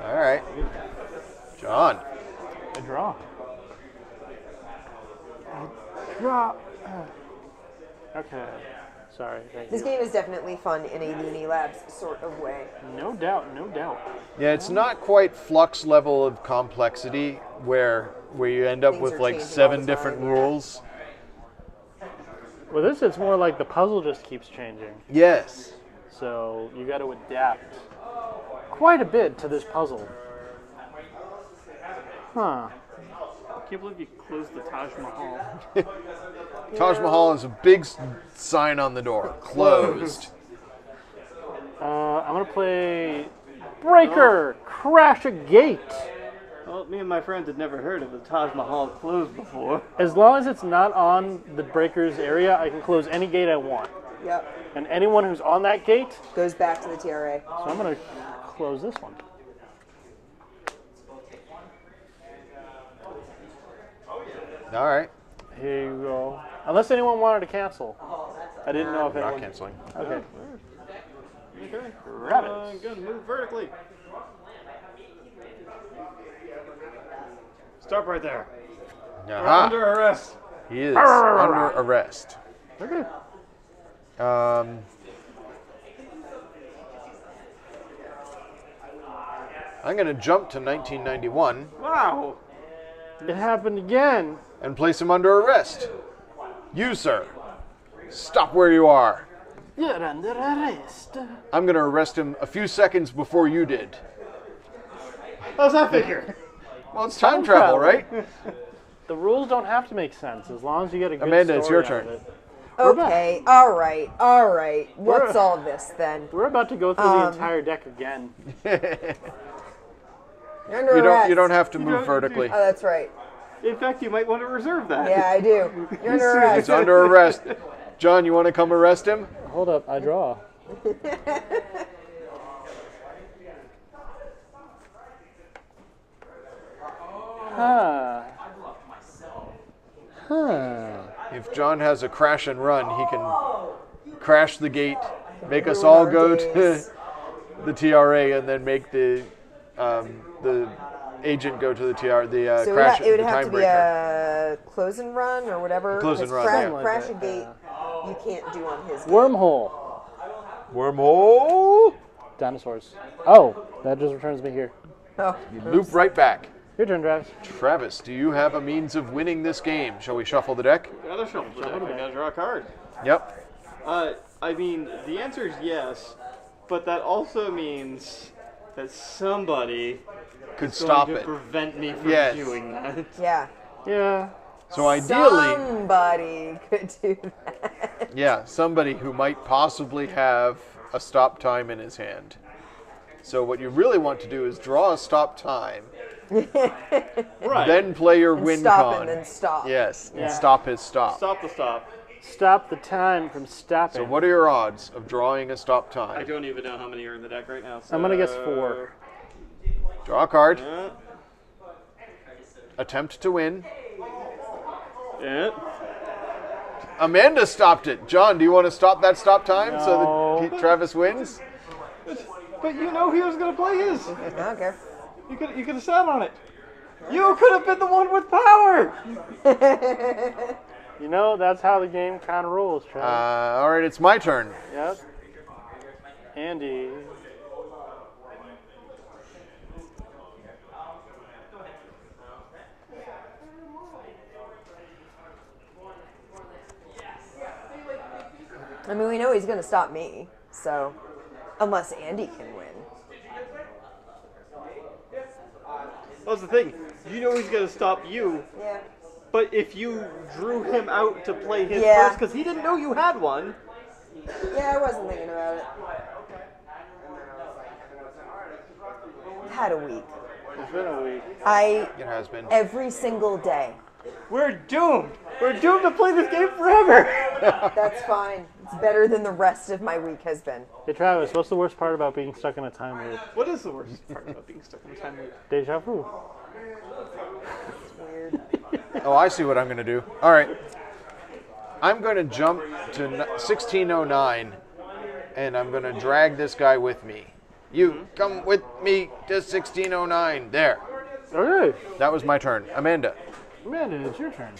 All right. John. A draw. Draw. Okay. Sorry. Thank This you. game is definitely fun in a Looney Labs sort of way. No doubt. No doubt. Yeah, it's not quite Flux level of complexity where you end up Things with are like changing all 7 the different time, yeah. rules. With this, it's more like the puzzle just keeps changing. Yes. So you got to adapt quite a bit to this puzzle. Huh. I can't believe you closed the Taj Mahal. Taj Mahal is a big sign on the door. Closed. I'm going to play Breaker, Crash a Gate. Well, me and my friends had never heard of the Taj Mahal closed before. As long as it's not on the Breaker's area, I can close any gate I want. Yep. And anyone who's on that gate, Goes back to the TRA. so I'm going to close this one. All right. Here you go. Unless anyone wanted to cancel. I didn't know if Not anyone... canceling. Okay. Okay. Rabbit. I'm gonna move vertically. Stop right there. You're Aha. under arrest. He is under arrest. Okay. I'm going to jump to 1991 Wow. It happened again. and place him under arrest. You, sir, stop where you are. You're under arrest. I'm going to arrest him a few seconds before you did. How's that figure? Well, it's time travel, right? The rules don't have to make sense as long as you get a good Amanda, it's your story out turn. of it. Okay, all right. What's all this then? We're about to go through the entire deck again. You're under arrest. You don't have to move don't- vertically. Oh, that's right. In fact, you might want to reserve that. Yeah, I do. You're under arrest. He's under arrest. John, you want to come arrest him? Hold up, I draw. Huh. If John has a crash and run, he can crash the gate, make us all go to the TRA, and then make the agent go to the TRA. So Crash. it would the have to be timebreaker. a close and run or whatever. Close and 'cause run, yeah. Crash a gate, you can't do on his gate. Wormhole. Wormhole. Dinosaurs. Oh, that just returns me here. Oh, You loop right back. Your turn, Travis. Travis, do you have a means of winning this game? Shall we shuffle the deck? Gotta shuffle the deck. I gotta draw a card. Yep. I mean, the answer is yes, but that also means that somebody Could is stop going to it. prevent me from Yes. doing that. yeah. Yeah. So ideally, Somebody could do that. yeah, somebody who might possibly have a stop time in his hand. So what you really want to do is draw a stop time, Right. then play your win Stop con. and then stop. Yes, Yeah. and stop his stop. Stop the stop. Stop the time from stopping. So what are your odds of drawing a stop I time? don't even know how many are in the deck right now. I'm gonna guess 4. Draw a card. Yeah. Attempt to win. Yeah. Amanda stopped it. John, do you want to stop that stop time so No. that Travis wins? But you know he was gonna play his. I don't care. You could have sat on it. You could have been the one with power. You know, that's how the game kind of rolls, Travis. All right, it's my turn. Yep. Andy. I mean, we know he's going to stop me, so unless Andy can win. That's the thing. You know he's gonna stop you, Yeah. but if you drew him out to play his Yeah. first, because he didn't know you had one. Yeah, I wasn't thinking about it. Had a week. It's been a week. It has been. Every single day. We're doomed. We're doomed to play this game forever. That's fine. It's better than the rest of my week has been. Hey, Travis, what's the worst part about being stuck in a time loop? What is the worst part about being stuck in a time loop? Deja vu. Weird. Oh, I see what I'm going to do. All right. I'm going to jump to 1609, and I'm going to drag this guy with me. You come with me to 1609. There. Okay. That was my turn. Amanda, Amanda, it's your turn.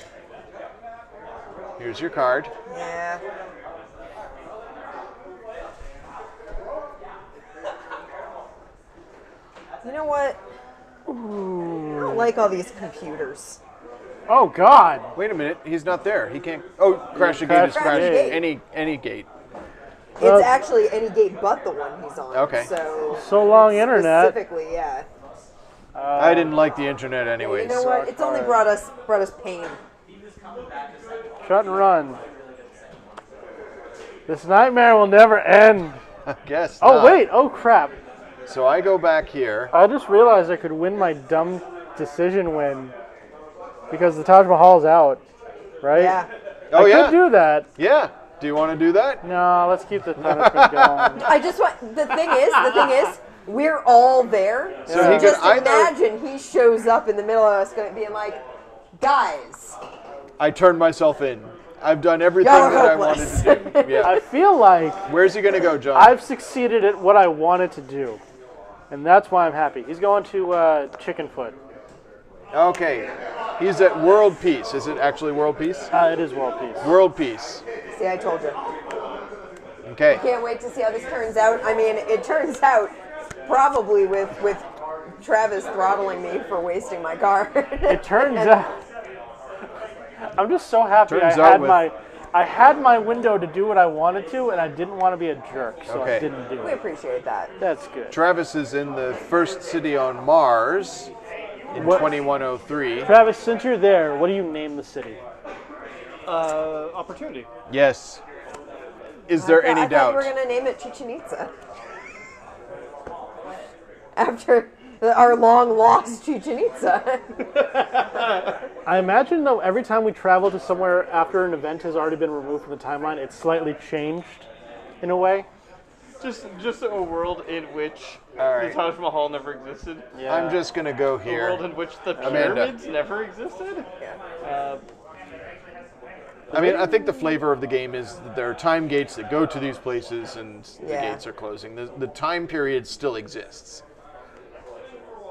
here's your card. Yeah. You know what? I don't like all these computers. Oh, God. Wait a minute. He's not there. He can't. Oh, crash the gate Crash is the crash. gate. Any gate. It's actually any gate but the one he's on. Okay. So long, Internet. specifically, yeah. I didn't like the internet anyways. You know what? It's only brought us pain. Shut and run. This nightmare will never end. I guess Oh, not. wait. Oh, crap. So I go back here. I just realized I could win my dumb decision win because the Taj Mahal's out, right? Yeah. Oh, I yeah. could do that. Yeah. Do you want to do that? No, let's keep the punishment going. I just want the thing is, we're all there. So So he just could either- imagine he shows up in the middle of us being like, guys. I turned myself in. I've done everything Y'all are that I hopeless. wanted to do. Yeah. I feel like Where's he gonna go, John? I've succeeded at what I wanted to do, and that's why I'm happy. He's going to Chickenfoot. Okay. He's at World Peace. Is it actually World Peace? It is World Peace. World Peace. See, I told you. Okay. Can't wait to see how this turns out. I mean, it turns out probably with Travis throttling me for wasting my car. It turns out. I'm just so happy Turns out I had my window to do what I wanted to, and I didn't want to be a jerk, so I Okay. didn't do We it. appreciate that. That's good. Travis is in the first city on Mars in What- 2103. Travis, since you're there, what do you name the city? Opportunity. Yes. Is there any I thought doubt? you were going to name it Chichen Itza. After our long lost Chichen Itza. I imagine, though, every time we travel to somewhere after an event has already been removed from the timeline, it's slightly changed in a way. Just a world in which All right. the Taj Mahal never existed. Yeah. I'm just going to go A here. world in which the Amanda. pyramids never existed. I mean, I think the flavor of the game is that there are time gates that go to these places and the Yeah. gates are closing. The time period still exists.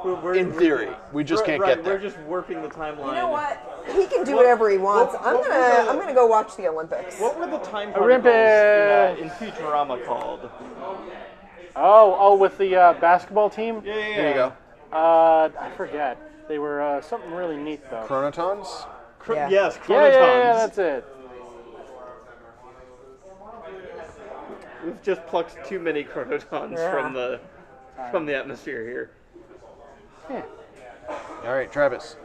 We're, In theory. We just can't right, get there. We're just warping the timeline. You know what? He can do whatever he wants. what I'm was gonna go watch the Olympics. What were the time Olympics. particles in Futurama called? Oh, with the basketball team? Yeah. There you go. I forget. They were something really neat, though. Chronotons? Yeah. Yes, Yeah, chronotons. that's it. We've just plucked too many chronotons Yeah. from the atmosphere here. Yeah. All right, Travis.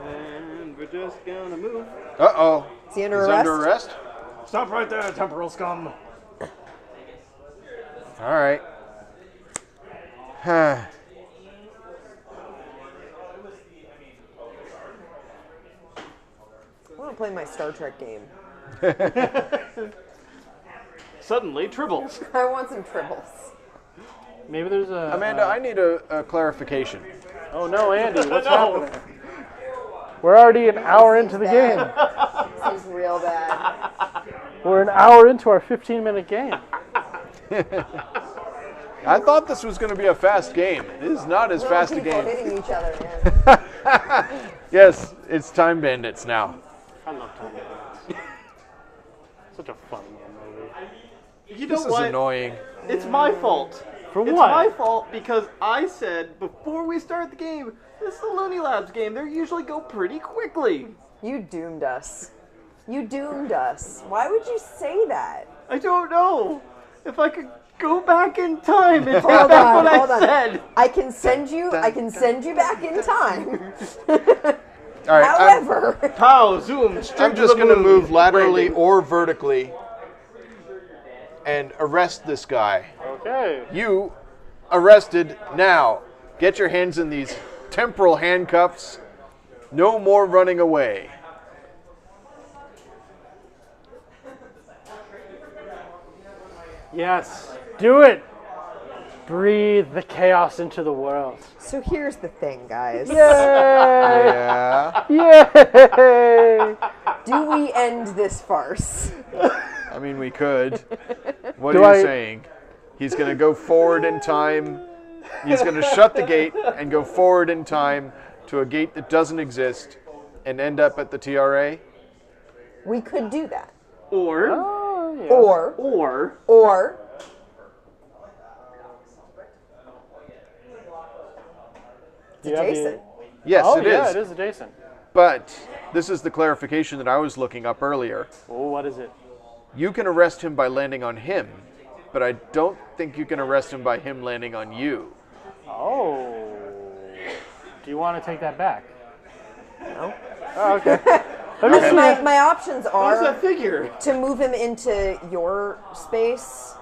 And we're just gonna move. Uh-oh. Is he under He's arrest? under arrest? Stop right there, temporal scum. All right. I I want to play my Star Trek game. Suddenly, tribbles. I want some tribbles. Maybe there's a... Amanda, I need a clarification. Oh, no, Andy, what's No. happening? We're already an hour into the game. Seems real bad. We're an hour into our 15-minute game. I thought this was going to be a fast game. It is not as fast a People game. hitting each other, man. Yes, it's Time Bandits now. I love Time Bandits. Such a fun little movie. You know This is what? annoying. It's my fault. For It's what? my fault because I said before we start the game, this is a Looney Labs game. They usually go pretty quickly. You doomed us. You doomed us. Why would you say that? I don't know if I could go back in time and take Hold back on, what hold I on. said. I can send you back in time. All right, However, Pow, zoom, straight I'm just to the going to moon. move laterally Landing. or vertically and arrest this guy. Okay. You arrested now. Get your hands in these temporal handcuffs. No more running away. Yes. Do it. Breathe the chaos into the world. so here's the thing, guys. Yay! Yeah. Yay! Do we end this farce? I mean, we could. What Do are you I- saying? He's going to go forward in time. He's going to shut the gate and go forward in time to a gate that doesn't exist and end up at the TRA? We could do that. Or Oh, yeah. Or it's Do you have the- adjacent. Yes, Oh, it yeah, is. it is adjacent. But this is the clarification that I was looking up earlier. Oh, what is it? You can arrest him by landing on him, but I don't think you can arrest him by him landing on you. Oh. Do you want to take that back? No. Oh, okay. Let me see. My options how does are that figure? to move him into your space,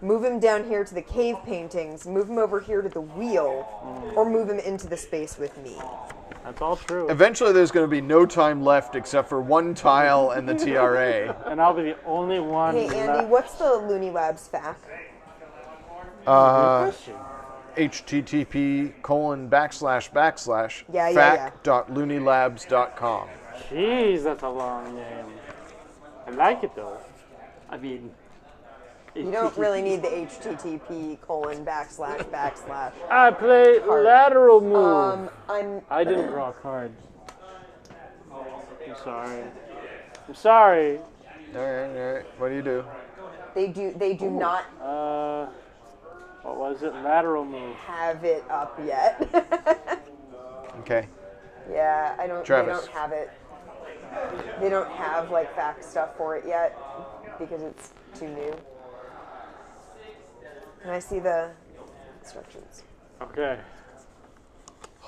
move him down here to the cave paintings, move him over here to the wheel, or move him into the space with me. That's all true. Eventually, there's going to be no time left except for one tile and the TRA. And I'll be the only one Hey, Andy, left. what's the Looney Labs fact? Question. http:// Yeah, yeah. fac.looneylabs.com. Jeez, that's a long name. I like it though. I mean, You don't really need the http:// I play Card. lateral move. I'm I didn't draw a card. I'm sorry. I'm sorry. All right. What do you do? They do not What was it? Lateral move. have it up yet. Okay. Yeah, I don't. Travis. They don't have it. They don't have like fact stuff for it yet because it's too new. Can I see the instructions? Okay.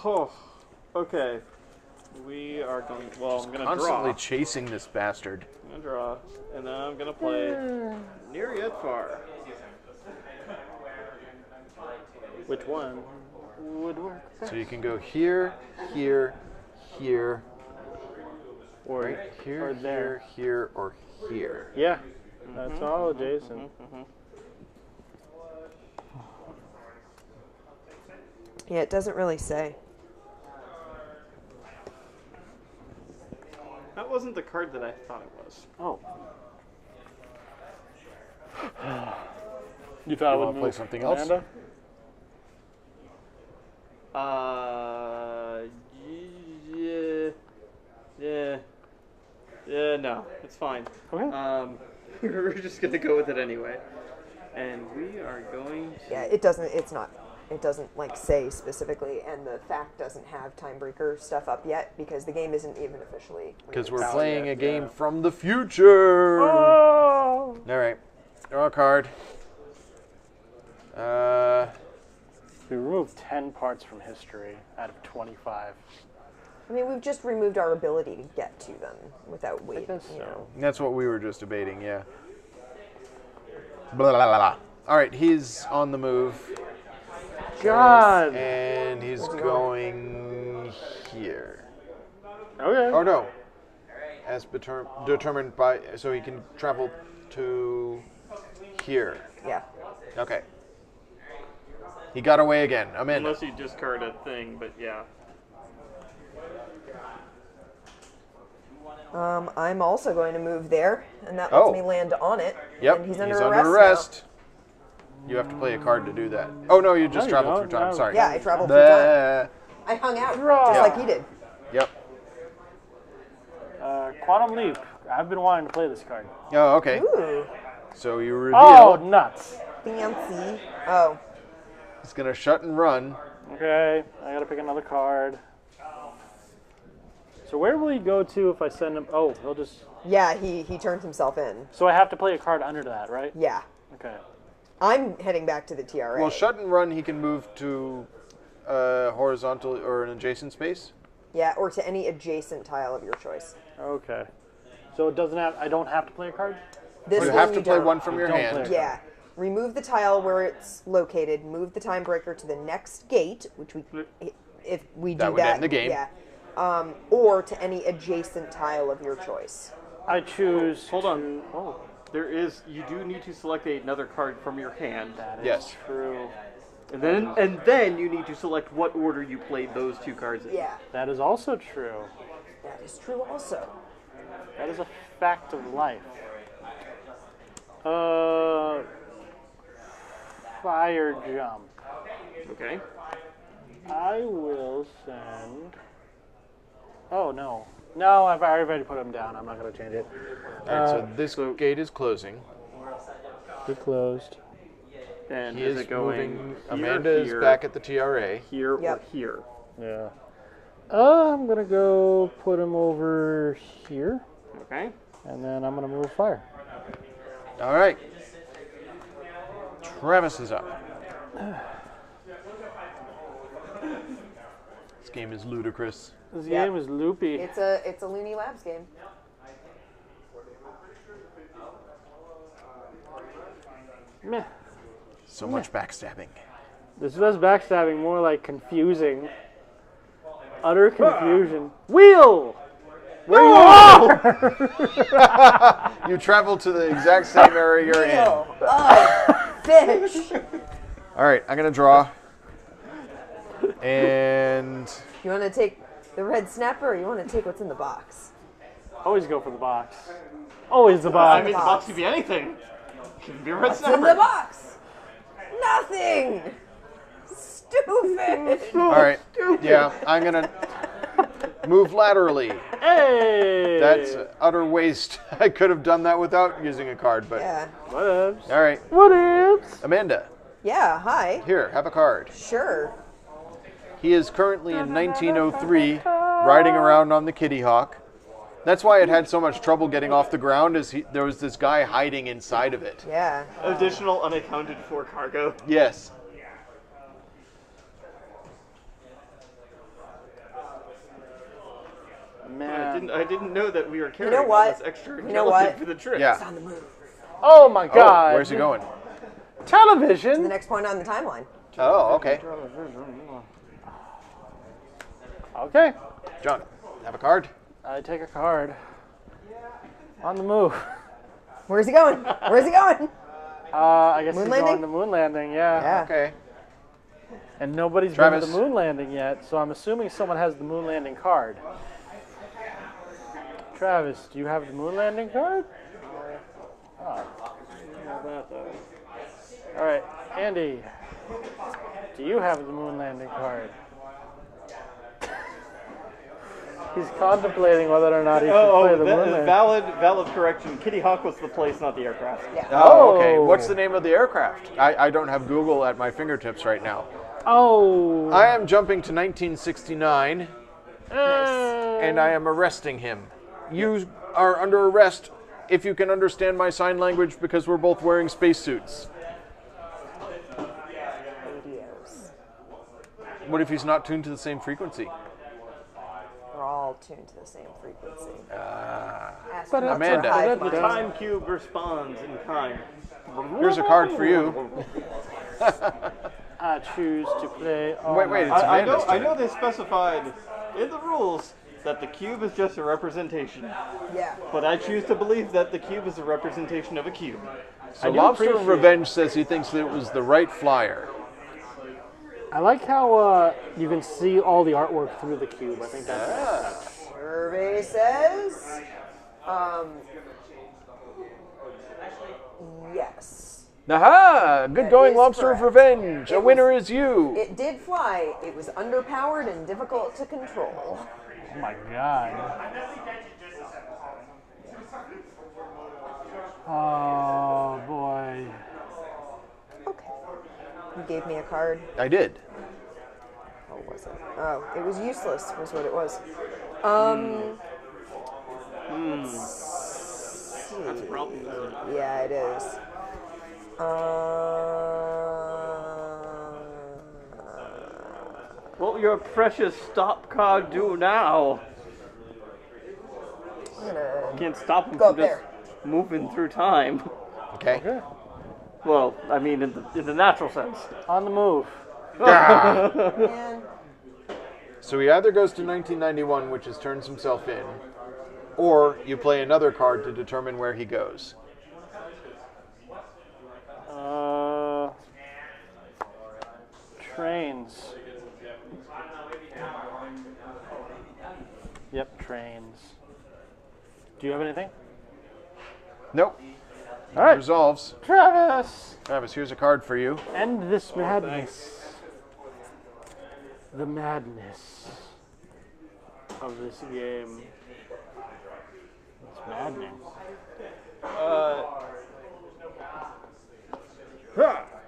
oh, okay. We are going. Well, I'm gonna Constantly draw. chasing this bastard. I'm gonna draw, and then I'm gonna play Near Yet Far. Which one would work? So you can go here, here, here, Or right here, or there. here, or here. Yeah. That's all, Jason. Yeah, it doesn't really say. That wasn't the card that I thought it was. Oh. You thought I You would wanna play move something else? Amanda? Yeah, no, it's fine. Okay. We're just gonna go with it anyway. And we are going to... Yeah, it doesn't. It's not. It doesn't like say specifically, and the fact doesn't have Timebreaker stuff up yet because the game isn't even officially. Because we're released. playing a game from the future. Oh. All right. Draw a card. We removed 10 parts from history out of 25. I mean, we've just removed our ability to get to them without waiting. guess You so. know. That's what we were just debating, yeah. Blah, blah, blah, blah. All right, he's on the move, God. and he's Where's he going here. Okay. Oh, no. As determined by... So he can travel to here. Yeah. Okay. He got away again. I'm in. Unless you discard a thing, but yeah. I'm also going to move there, and that Oh. lets me land on it. Yep, And he's under under arrest. You have to play a card to do that. Oh, no, you just you traveled don't. through time. No. Sorry. Yeah, I traveled through time. Blah. I hung out Draw. just like he did. Yep. Quantum Leap. I've been wanting to play this card. Oh, okay. Ooh, So you reveal. Oh, nuts. fancy. Oh, It's going to shut and run. Okay, I gotta pick another card. So where will he go to if I send him? Oh, he'll just... yeah. He turned himself in. So I have to play a card under that, right? Yeah. Okay. I'm heading back to the TRA. Well, shut and run, he can move to horizontal or an adjacent space. Yeah, or to any adjacent tile of your choice. Okay. So it doesn't have... I don't have to play a card? This You one have to you play don't. one from You your don't hand. play. Yeah. Remove the tile where it's located. Move the time breaker to the next gate, which we, if we do That that, would end the game. Yeah. Or to any adjacent tile of your choice. I choose... Hold on. to- Oh, You do need to select another card from your hand. that is Yes. true. And then you need to select what order you played those two cards in. Yeah, That is also true. that is true also. That is a fact of life. Fire jump. Okay. I will send... Oh, no. No, I've already put him down. I'm not going to change it. All right, so this gate is closing. We're closed. And He is is it going moving. here, Amanda is here, back at the TRA. here, Yep. or here? Yeah. I'm going to go put him over here. Okay. And then I'm going to move fire. All right. Travis is up. This game is ludicrous. This Yep. game is loopy. It's a Looney Labs game. Meh. So much backstabbing. This is less backstabbing, more like confusing. Utter confusion. Wheel! Where you are! You travel to the exact same area you're in. Oh, fish. All right, I'm gonna draw. And You want to take the red snapper, or you want to take what's in the box? Always go for the box. Always the I box. mean, the box could be anything. It could be a red What's in the snapper. box? Nothing. Stupid. all right. Yeah, I'm gonna move laterally. Hey! That's utter waste. I could have done that without using a card, but Yeah. Whatevs. all right. Whatevs. Amanda, Yeah. Hi. here, have a card. Sure. He is currently in 1903, riding around on the Kitty Hawk. That's why it had so much trouble getting off the ground, is there was this guy hiding inside of it. Yeah. Additional unaccounted for cargo. Yes. Man. I didn't know that we were carrying all what? this extra You know gelatin what? for the trip. Yeah. On the move. Oh my Oh, god. where's he going? The Television? next point on the timeline. Oh, okay. Okay. John, have a card? I take a card. On the move. Where's he going? Where's he going? I guess Moon he's landing? going to moon landing, yeah. Yeah. Okay. And nobody's Travis. been to the moon landing yet, so I'm assuming someone has the moon landing card. Travis, do you have the moon landing card? Oh. All right, Andy, do you have the moon landing card? He's contemplating whether or not he should play the moon landing. valid correction. Kitty Hawk was the place, not the aircraft. Yeah. Oh, okay. Oh. What's the name of the aircraft? I don't have Google at my fingertips right now. Oh. I am jumping to 1969, Nice. and I am arresting him. You are under arrest if you can understand my sign language because we're both wearing spacesuits. Radios. What if he's not tuned to the same frequency? We're all tuned to the same frequency. Astronauts But are Amanda. hive The mind. time cube responds in kind. Here's a card for you. I choose to play. Wait, it's I Amanda's know turn. they specified in the rules that the cube is just a representation, Yeah. but I choose to believe that the cube is a representation of a cube. So do Lobster of appreciate- Revenge says he thinks that it was the right flyer. I like how you can see all the artwork through the cube. I think that's Survey says, yes. Aha! Good That going, is Lobster of correct. Revenge. A It winner was- is you. It did fly. It was underpowered and difficult to control. Oh my god. Oh boy. Okay. You gave me a card. I did. What was it? Oh, it was useless, was what it was. That's a problem. Isn't it? Yeah, it is. What will your precious stop card do now? I'm gonna Can't stop him go from up just there. moving through time. Okay. Well, I mean, in the natural sense. On the move. Man, So he either goes to 1991, which is turns himself in, or you play another card to determine where he goes. Trains. Yep, trains. Do you have anything? Nope. All right. Resolves. Travis! Travis, here's a card for you. End this madness. The madness of this game. It's maddening.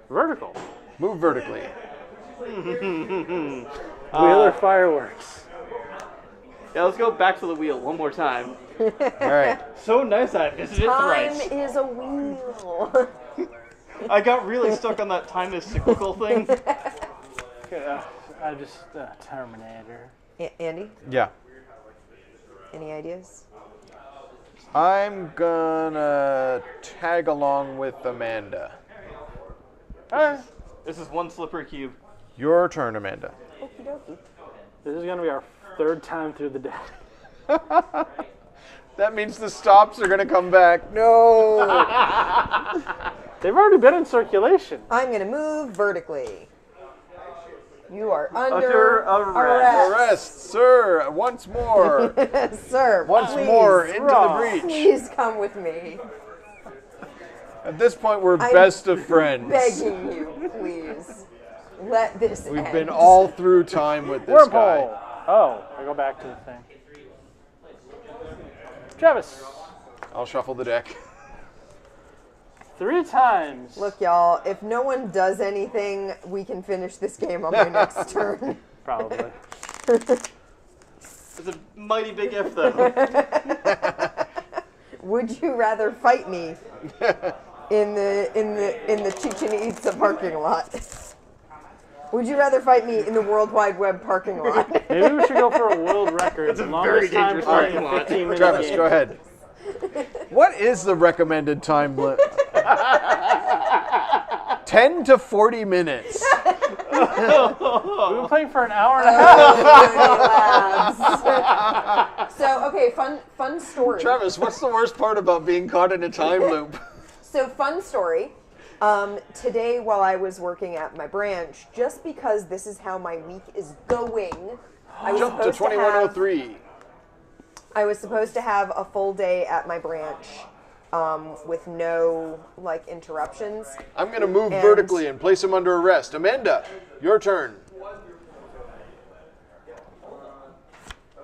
Vertical. Move vertically. Wheeler fireworks. Yeah, let's go back to the wheel one more time. All right. So nice I visited time thrice. is a wheel. I got really stuck on that time is cyclical thing. I just Terminator. Andy, Yeah. any ideas? I'm gonna tag along with Amanda. This is one slippery cube. Your turn, Amanda. Okie dokie. This is gonna be our third time through the day. That means the stops are gonna come back. No. They've already been in circulation. I'm gonna move vertically. You are under arrest. Arrest, sir, once more. Sir, Once please, more into the breach. please come with me. At this point, we're I'm best of friends. Begging you, please. Let this We've end. been all through time with this guy. Wormhole. Oh, I go back to the thing. Travis. I'll shuffle the deck. 3 times. Look, y'all, if no one does anything, we can finish this game on my next turn. Probably. It's a mighty big if, though. Would you rather fight me in the Chichen Itza parking lot? Would you rather fight me in the World Wide Web parking lot? Maybe we should go for a world record. It's a Longest very time dangerous playing parking a lot. 15-minute Travis, game. go ahead. What is the recommended time limit? 10 to 40 minutes. We've been playing for an hour and a half. Looney Labs. So, okay, fun story. Travis, what's the worst part about being caught in a time loop? So, fun story. Today, while I was working at my branch, just because this is how my week is going, I was Jump to supposed to have 2103. I was supposed to have a full day at my branch with no interruptions. I'm going to move And- vertically and place him under arrest. Amanda, your turn.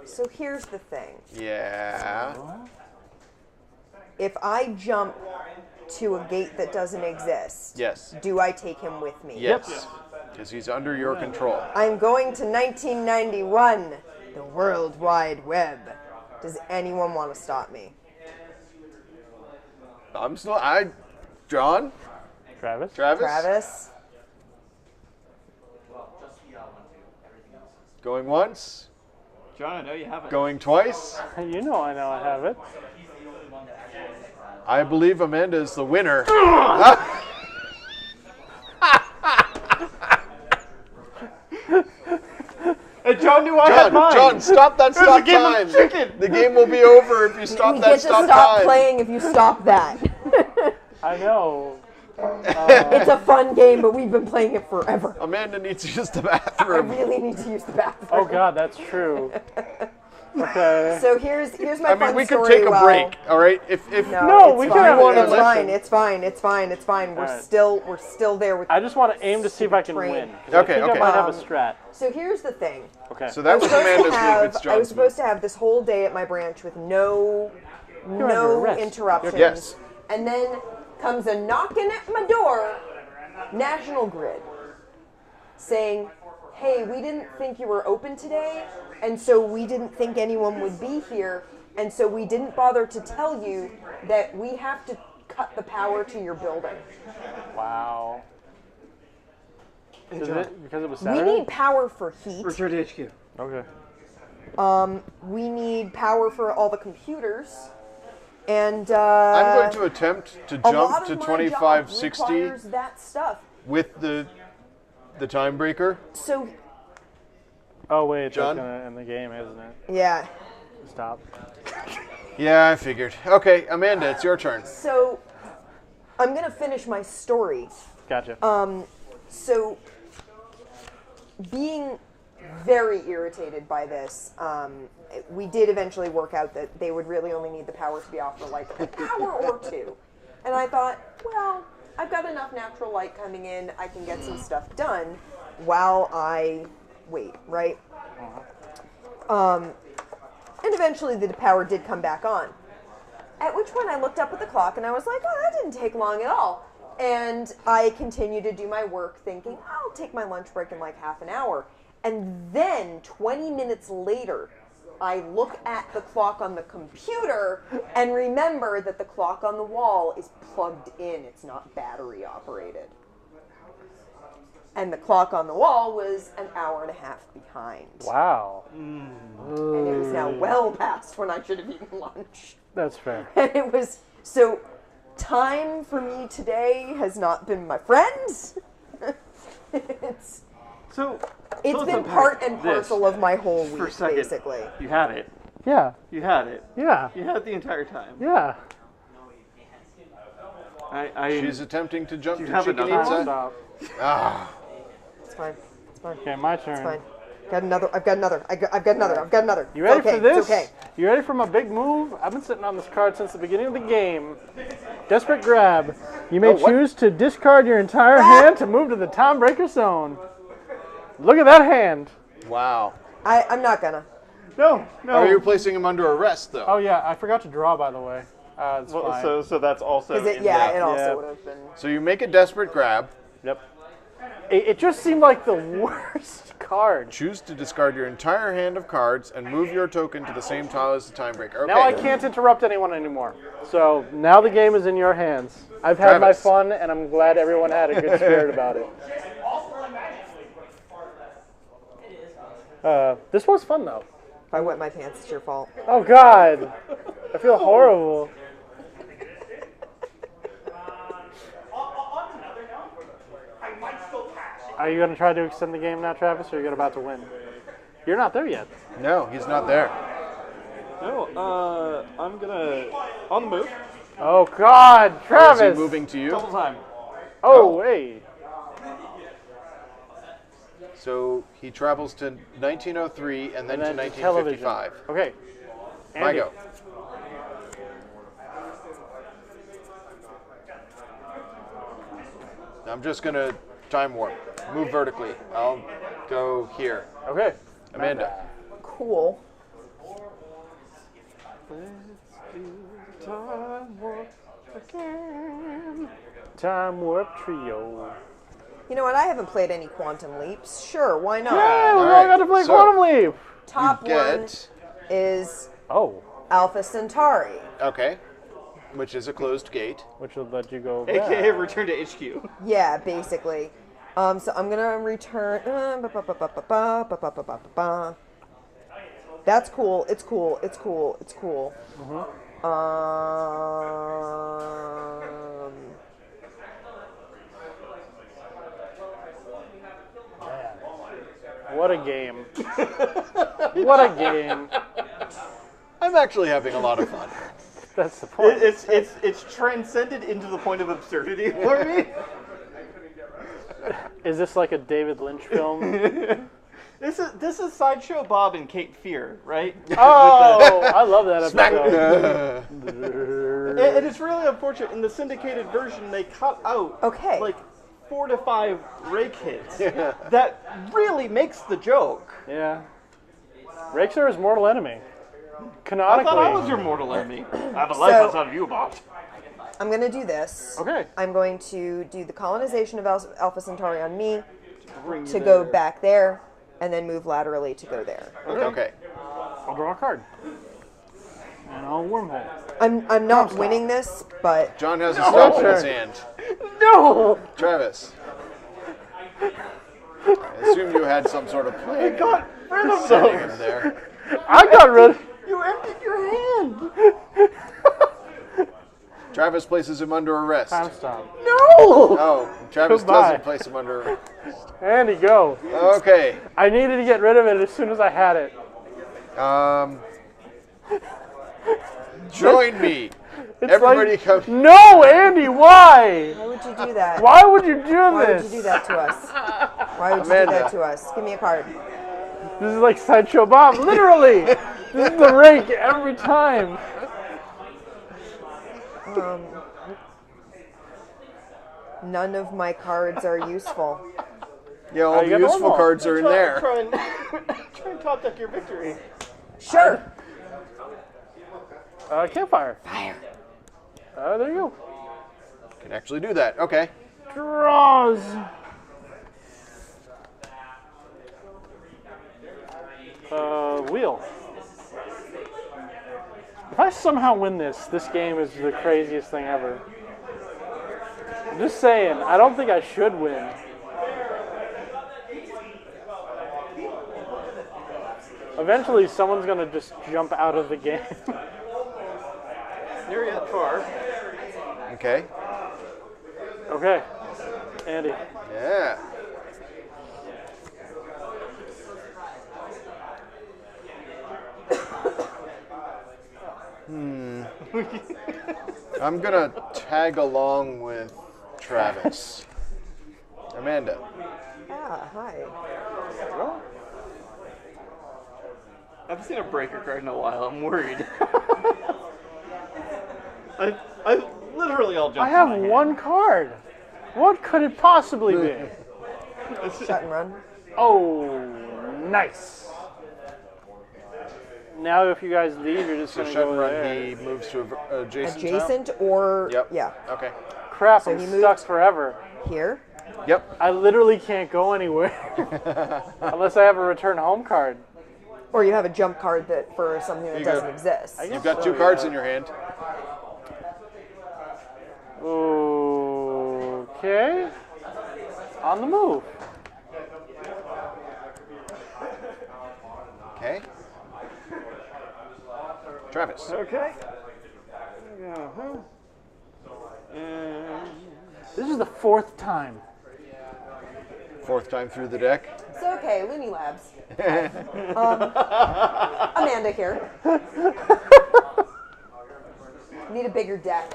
So here's the thing. Yeah. If I jump to a gate that doesn't exist, Yes. do I take him with me? Yes. Because he's under your control. I'm going to 1991, the World Wide Web. Does anyone want to stop me? John? Travis? Travis? Going once. John, I know you haven't. Going twice. You know I have it. I believe Amanda is the winner. And John knew I had mine. John, stop that stop game of time. chicken. The game will be over if you stop We that get to stop stop time. playing if you stop that. I know. It's a fun game, but we've been playing it forever. Amanda needs to use the I bathroom. really need to use the bathroom. Oh God, that's true. Okay. So here's my I fun mean, we could story take a while- break, all right? If No, we it's can have fine. an It's election. fine. It's fine. It's fine. It's fine. We're Alright. still there with. I just want to aim to see if I can Train. win. 'Cause Okay, I think okay. I might have a strat. So here's the thing. Okay. So that was supposed to Amanda's have- move. It's I was John's supposed move. to have this whole day at my branch with no under arrest. interruptions. Yes. And then comes a knocking at my door, National Grid, saying, "Hey, we didn't think you were open today, and so we didn't think anyone would be here, and so we didn't bother to tell you that we have to cut the power to your building. Wow. Is it because it was We Saturday? need power for heat. Return to HQ. Okay. We need power for all the computers, and I'm going to attempt to a lot jump of to my job 2560 requires that stuff. with the time breaker. So Oh wait, John? that's gonna end the game, isn't it? yeah. Stop. Yeah, I figured. Okay, Amanda, it's your turn. So I'm gonna finish my story. Gotcha. So being very irritated by this, we did eventually work out that they would really only need the power to be off for like an hour or two. And I thought, well, I've got enough natural light coming in, I can get some stuff done while I wait, right? And eventually the power did come back on. At which point I looked up at the clock and I was like, oh, that didn't take long at all. And I continued to do my work thinking, I'll take my lunch break in like half an hour. And then 20 minutes later, I look at the clock on the computer and remember that the clock on the wall is plugged in. It's not battery operated. And the clock on the wall was an hour and a half behind. Wow. And it was now well past when I should have eaten lunch. That's fair. And it was, so time for me today has not been my friend. it's So it's let's been unpack part and this parcel of my whole for a week, second. basically. You had it. Yeah. You had it. Yeah. You had it the entire time. Yeah. I She's attempting to jump Do to you have Chicken another Itza. one? Stop. Ah, It's fine. It's fine. Okay, my turn. It's fine. Got another. I've got another. I've got another. You ready okay, for this? It's okay. You ready for my big move? I've been sitting on this card since the beginning of the game. Desperate grab. You may choose to discard your entire hand to move to the time breaker zone. Look at that hand. Wow. I'm not gonna. No. Are you placing him under arrest, though? Oh yeah, I forgot to draw, by the way. It's fine. So that's also. It also would have been. So you make a desperate grab. Yep. It just seemed like the worst card. Choose to discard your entire hand of cards and move your token to the same tile as the time breaker. Okay. Now I can't interrupt anyone anymore. So now the game is in your hands. I've had my fun, and I'm glad everyone had a good spirit about it. This was fun, though. If I wet my pants, it's your fault. Oh, God. I feel horrible. Are you going to try to extend the game now, Travis, or are you about to win? You're not there yet. No, he's not there. No, I'm gonna on the move. Oh, God, Travis. Is he moving to you? Double time. Oh, hey. So he travels to 1903 and then to television. 1955. Okay. My Andy. go. I'm just going to time warp. Move vertically. I'll go here. Okay. Amanda. Cool. Time Warp Trio. You know what? I haven't played any Quantum Leaps. Sure, why not? Yeah, we all right, got to play so- Quantum Leap. Top You one get... is Oh, Alpha Centauri. Okay. Which is a closed gate. which will let you go AKA back. return to HQ. Yeah, basically. So I'm gonna return. That's cool. It's cool. It's cool. It's cool. What a game. What a game. I'm actually having a lot of fun. That's the point. It's transcended into the point of absurdity for me. Is this like a David Lynch film? This is Sideshow Bob and Cape Fear, right? Oh, I love that episode. And it's really unfortunate. In the syndicated version, they cut out like 4 to 5 rake hits. That really makes the joke. Yeah. Rakes are his mortal enemy. I Canonically. thought I was your mortal enemy. I have a life outside of you, Bob. I'm gonna do this. Okay. I'm going to do the colonization of Alpha Centauri on me Bring to you go there. back there, and then move laterally to go there. Okay. I'll draw a card. And I'll wormhole. I'm not winning this, but John has a stop in his hand. No! Travis. I assume you had some sort of plan. I got rid of Sending those. him there. I got rid. You emptied your hand. Travis places him under arrest. Time stop. No. Oh, Travis Goodbye. doesn't place him under arrest. Andy, go. Okay. I needed to get rid of it as soon as I had it. Join me. It's Everybody like, come. No, Andy, why? why would you do that? Why would you do Why this? would you do that to us? Why would you do Amanda. that to us? Give me a card. This is like Sideshow Bob, literally. This is the rake every time. None of my cards are useful. Yeah, all you the got useful normal. cards are in there. Try and top deck your victory. Sure. Campfire. Fire. There you go. Can actually do that. Okay. Draws. Wheel. If I somehow win this game is the craziest thing ever. I'm just saying, I don't think I should win. Eventually, someone's gonna just jump out of the game. Near yet far. Okay. Okay, Andy. Yeah. I'm gonna tag along with Travis. Amanda. Ah, hi. I've seen a breaker card in a while. I'm worried. I literally all jumped. I have in my one card. What could it possibly be? head. Shut and run. Oh, nice. Now, if you guys leave, you're just So going to shut go and run, there. he moves to adjacent tile? Adjacent or Yep. yeah. Okay. Crap, So I'm he stuck moved- forever. Here. Yep. I literally can't go anywhere. Unless I have a return home card. Or you have a jump card that for something that You go. doesn't exist. You've got 2 cards in your hand. Okay. On the move. Okay. Travis. Okay. And This is the 4th time. 4th time through the deck. It's okay, Looney Labs. Amanda here. Need a bigger deck.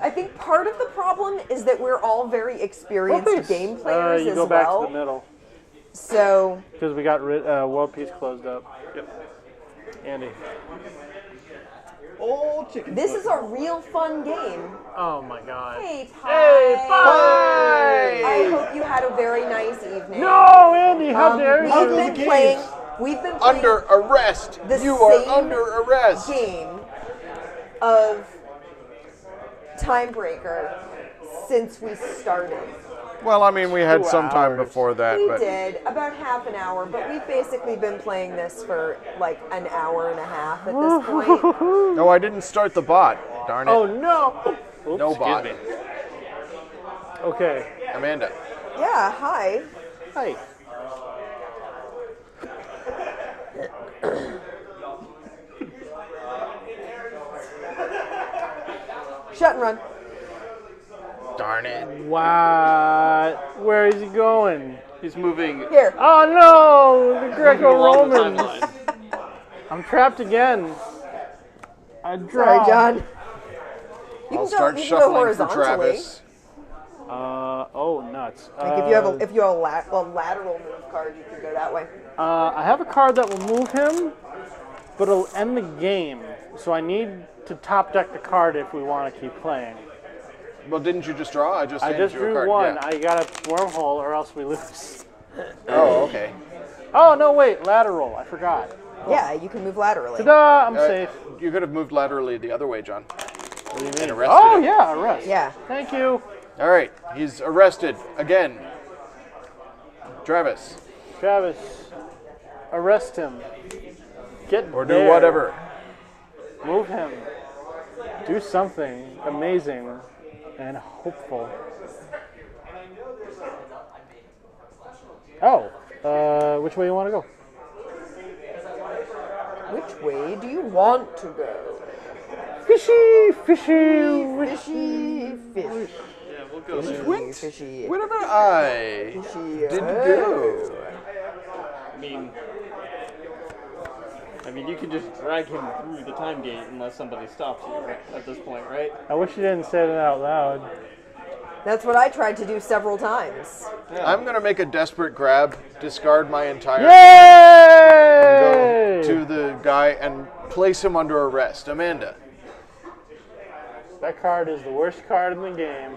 I think part of the problem is that we're all very experienced game players you as go back well. to the middle. So Because we got World Peace closed up. yep. Andy. Old chicken. this foot. is a real fun game. Oh my god. Hey, Pie. Hey, Pie! I hope you had a very nice evening. No, Andy, how dare you? We've been playing Under arrest. the You are same under arrest. game of Timebreaker since we started. Well, I mean, we had 2 some time hours. before that, We but did about half an hour, but we've basically been playing this for like an hour and a half at this point. no, I didn't start the bot. Darn it. Oh no. Oops, no bot. Excuse me. Okay. Amanda. Yeah, hi. Hi. Shut and run. Darn it. What? Where is he going? He's moving Here. Oh no! The along the Greco-Romans. timeline. I'm trapped again. I Sorry, dropped. John. You I'll can start you can go shuffling for horizontally. Travis. Oh nuts. Like if you have a lateral move card, you can go that way. I have a card that will move him, but it'll end the game. So I need to top deck the card if we want to keep playing. Well, didn't you just draw? I just I handed just you a drew card. one. Yeah. I got a wormhole or else we lose. Oh, okay. Oh no, wait, lateral. I forgot. Yeah, you can move laterally. Ta-da! I'm safe. You could have moved laterally the other way, John. What do you And mean? arrested Oh him. yeah, arrest. Yeah. Thank you. All right, he's arrested again. Travis, Travis, arrest him. Get or do there. whatever. Move him. Do something amazing and hopeful. Oh, which way you want to go? Which way do you want to go? Fishy, fishy, Fishy, fish. Yeah, we'll go there. Went Fishy. wherever I Fishy. didn't go. I mean, you can just drag him through the time gate unless somebody stops you at this point, right? I wish you didn't say that out loud. That's what I tried to do several times. I'm gonna make a desperate grab, discard my entire, Yay! go to the guy and place him under arrest. Amanda. That card is the worst card in the game.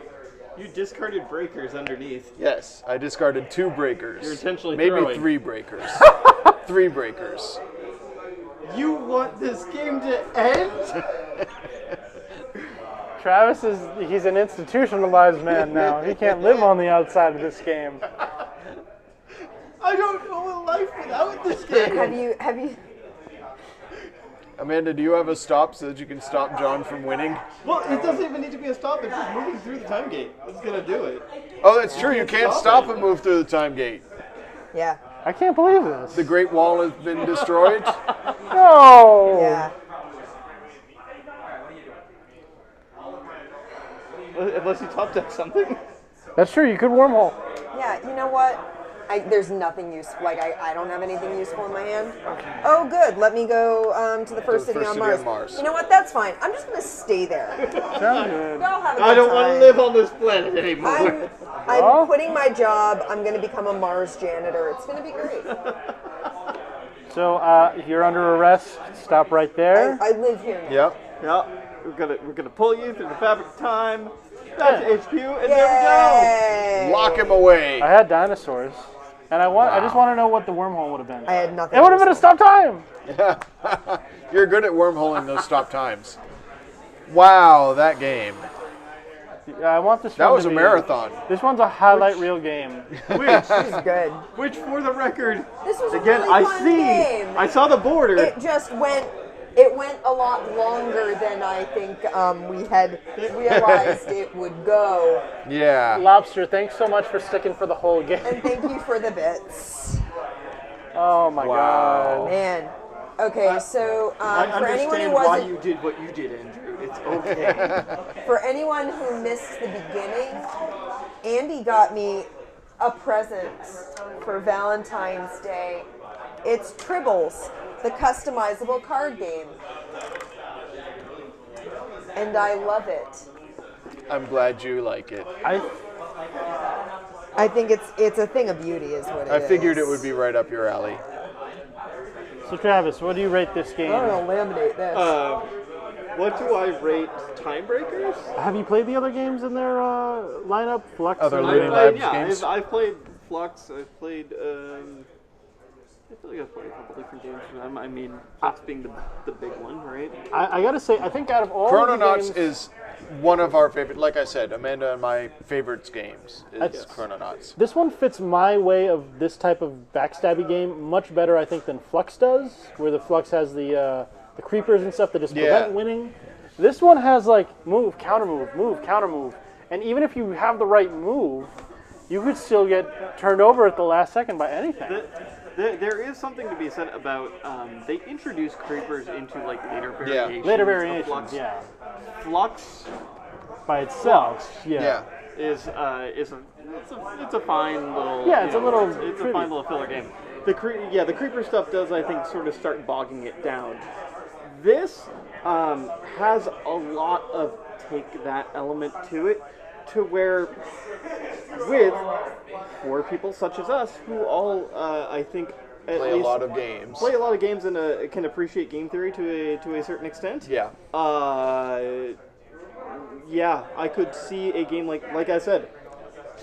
You discarded breakers underneath. Yes, I discarded 2 breakers. You're intentionally maybe throwing. 3 breakers. 3 breakers. You want this game to end? Travis he's an institutionalized man now. He can't live on the outside of this game. I don't know a life without this game. Have you Amanda, do you have a stop so that you can stop John from winning? Well, it doesn't even need to be a stop. It's just moving through the time gate. That's gonna do it. Oh, that's true. You can't stop and move through the time gate. Yeah. I can't believe this. The Great Wall has been destroyed. No! Yeah. Unless you top deck something. That's true, you could wormhole. Yeah, you know what? There's nothing useful. Like, I don't have anything useful in my hand. Oh, good. Let me go to the first city on Mars. You know what? That's fine. I'm just going to stay there. Sounds good. Y'all have a good I don't want to time. live on this planet anymore. I'm quitting my job. I'm going to become a Mars janitor. It's going to be great. So you're under arrest. Stop right there. I live here now. Yep. Yeah, we're gonna pull you through the fabric of time. Back to HQ, and there Yay! Lock him away. I had dinosaurs, and I just want to know what the wormhole would have been. I had nothing. It would have been a stop time. You're good at wormholing those stop times. Wow, that game. I want this. That one was to a be- marathon. This one's a highlight reel game. we go. This is good. Which, for the record, This was a again, really I fun see. game. I saw the border. It just went. It went a lot longer than I think we had realized it would go. Yeah. Lobster, thanks so much for sticking for the whole game. And thank you for the bits. Oh my god. Man. Okay, so I for anyone who understand why wasn't, you did what you did, Andrew. It's okay. for anyone who missed the beginning, Andy got me a present for Valentine's Day. It's Tribbles, the customizable card game. And I love it. I'm glad you like it. I think it's a thing of beauty is what it is. I figured it would be right up your alley. So Travis, what do you rate this game? I'm gonna laminate this. What do I rate Time Breakers? Have you played the other games in their lineup? Flux? Other and- Looney Labs games? I've played Flux. I've played. I feel like I've played a couple different games from them. I mean, Flux being the big one, right? I gotta say, I think out of all the Chrononauts games, is one of our favorite. Like I said, Amanda and my favorites games is That's- Chrononauts. this one fits my way of this type of backstabby game much better, I think, than Flux does, where the Flux has the creepers and stuff that just prevent winning. This one has like move, counter move, and even if you have the right move, you could still get turned over at the last second by anything. There is something to be said about they introduce creepers into like later variations. Later of variations, Flux. yeah. Flux By itself, Yeah. is it's a fine little Yeah, it's you a know, little it's a tribute. fine little filler game. The creeper stuff does, I think, sort of start bogging it down. This has a lot of take that element to it, to where with for people such as us who all I think at Play a least lot of games. play a lot of games and can appreciate game theory to a certain extent. Yeah. Yeah, I could see a game like I said.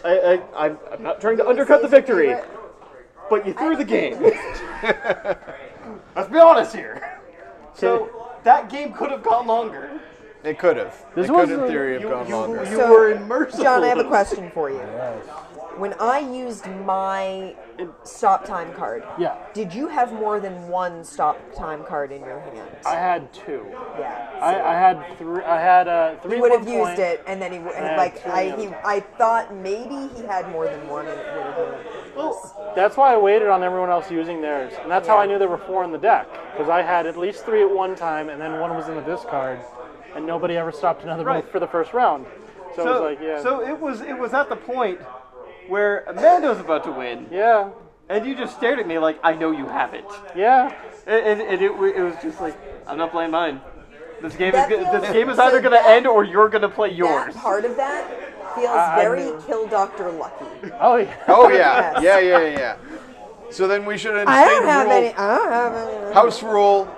I'm not trying to undercut the victory, but you threw the game. Let's be honest here. So that game could have gone longer. It could have. This It could, in was a- theory, have gone longer. You were immersive. John, I have a question for you. When I used my stop time card, Yeah, did you have more than one stop time card in your hand? I had two. Yeah. I had three. I had three. He at would have one used point. it, and then he would had like two I thought maybe he had more than one, and it would have been. Well, That's why I waited on everyone else using theirs, and that's how Yeah. I knew there were four in the deck, because I had at least three at one time, and then one was in the discard, and nobody ever stopped another Right. move for the first round. So, it was like, yeah, So it was at the point where Amanda was about to win, yeah, and you just stared at me like, I know you have it. yeah. And it was just like, I'm not playing mine. This game That is feels- this game is so either going to that- end or you're going to play yours. That part of that feels I very knew. Kill Dr. Lucky. Oh yeah. Oh, yeah. Yes. Yeah. So then we should I instate don't have rule. any. I don't have any. House rule.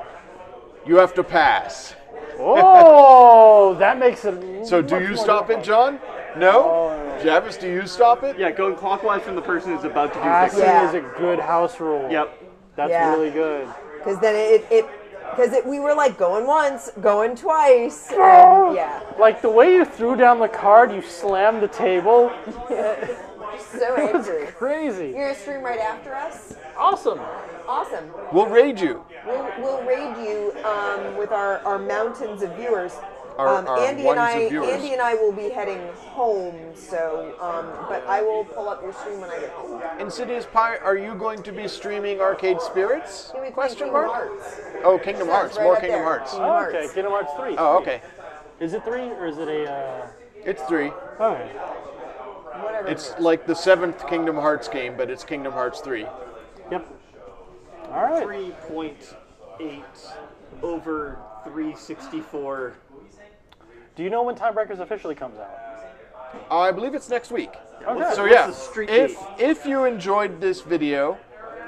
You have to pass. Oh, that makes it. So do much you more stop it, difficult. John? No? Javis, do you stop it? Yeah, going clockwise from the person who's about to do Passing this. Yeah. is a good house rule. Yep. That's Yeah. really good. Because then we were like going once, going twice, and yeah, Like the way you threw down the card, you slammed the table. so It was angry. crazy. You're gonna stream right after us? Awesome. Awesome. We'll raid you. We'll raid you with our mountains of viewers. Our Andy ones and of viewers. Andy and I will be heading home, so but I will pull up your stream when I get home. Insidious Pie, are you going to be streaming Arcade Spirits? Can we play Question Kingdom mark? Hearts? Oh, Kingdom Yes, Hearts. right More up Kingdom there. Hearts. Kingdom Oh, Hearts. okay, Kingdom Hearts 3. Oh, okay. Is it 3 or is it a? It's 3. Okay. Whatever. It's like the 7th Kingdom Hearts game, but it's Kingdom Hearts 3. Yep. All right. 3.8 over 364. Do you know when Timebreakers officially comes out? I believe it's next week. Okay. So What's yeah, the street if you enjoyed this video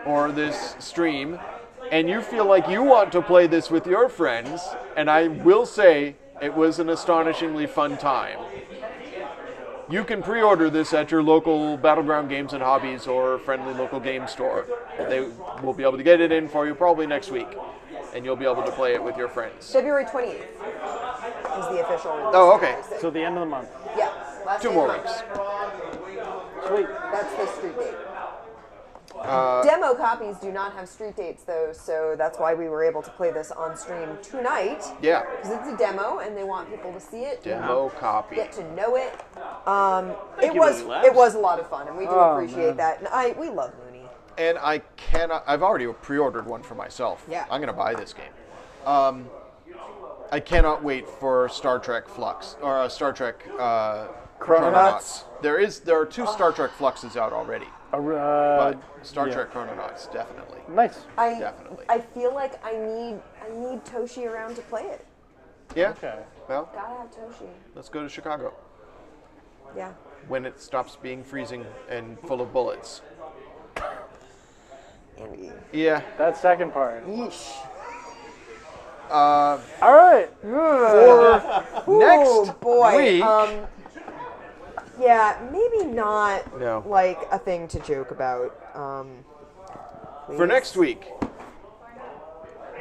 or this stream, and you feel like you want to play this with your friends, and I will say it was an astonishingly fun time, you can pre-order this at your local Battleground Games and Hobbies or friendly local game store. They will be able to get it in for you probably next week, and you'll be able to play it with your friends. February 28th is the official release. Oh, okay. So the end of the month. Yeah. Last 2 day more of the weeks. month. Sweet. That's the street date. Demo copies do not have street dates, though, so that's why we were able to play this on stream tonight. Yeah. Because it's a demo, and they want people to see it. Demo copy. Get to know it. Thank you, Looney Labs. It was a lot of fun, and we do appreciate man. that. And we love Looney. And I cannot. I've already pre-ordered one for myself. Yeah. I'm gonna buy this game. I cannot wait for Star Trek Flux or Star Trek Chrononauts. There are 2 Star Trek Fluxes out already, but Star Trek Chrononauts definitely. Nice. Definitely. I feel like I need Toshi around to play it. Yeah. Okay. Well, Gotta have Toshi. let's go to Chicago Yeah. when it stops being freezing and full of bullets. Andy. Yeah. That second part. Yeesh. All right. Next boy. week. Yeah, maybe not No. like a thing to joke about. For please. next week,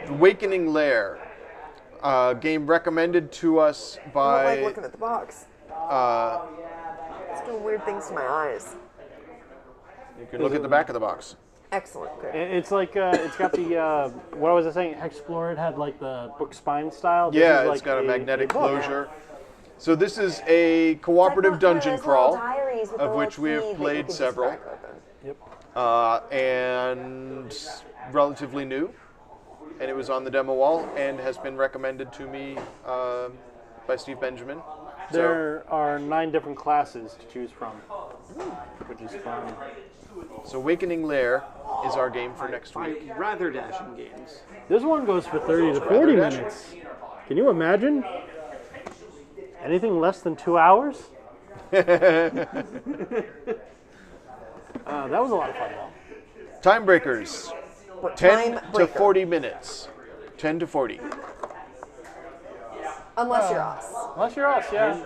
Awakening Lair, game recommended to us I don't by. like looking at the box. It's doing weird things to my eyes. You can look at the back of the box. Excellent. Good. It's like it's got the what was I saying? Explorer. It had like the book spine style. This Yeah, is it's like got a magnetic book. closure. So this is a cooperative dungeon crawl, of which we have played several, Yep. and relatively new. And it was on the demo wall and has been recommended to me by Steve Benjamin. So, There are 9 different classes to choose from, which is fun. so Awakening Lair is our game for next week. By Rather Dashing Games. This one goes for 30 to 40 minutes. Can you imagine? Anything less than 2 hours? That was a lot of fun, though. Time breakers, 10 to 40 minutes. 10 to 40. Unless you're us. Unless you're us, yeah.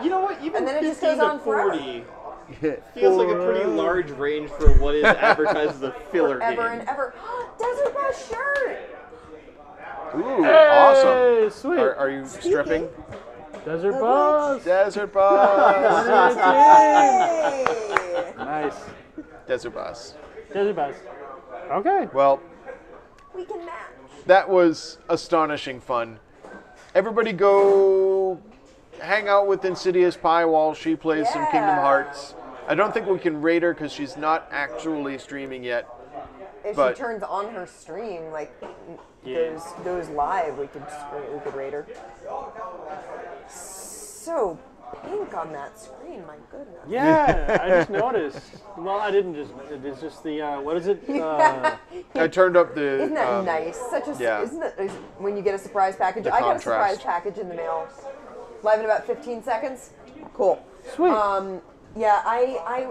You know what? Even And then it just 15 goes to on forever. 40 feels like a pretty large range for what is advertised as a filler Ever game. and ever. Desert Bus shirt. Ooh, Hey, awesome. sweet. Are you stripping? Desert Bus. Desert Bus. Hey. Nice. Desert Bus. Desert Bus. Okay. Well, We can match. that was astonishing fun. Everybody go hang out with Insidious Pie while she plays some Kingdom Yeah. Hearts. I don't think we can rate her because she's not actually streaming yet. If But- she turns on her stream, like Yeah. those live, we could rate her. So pink on that screen, my goodness. Yeah, I just noticed. Well, I didn't just. It's just the what is it? I turned up the. Isn't that nice? Such a yeah. isn't that when you get a surprise package? The I got a surprise contrast. package in the mail, live in about 15 seconds. Cool. Sweet. Yeah, I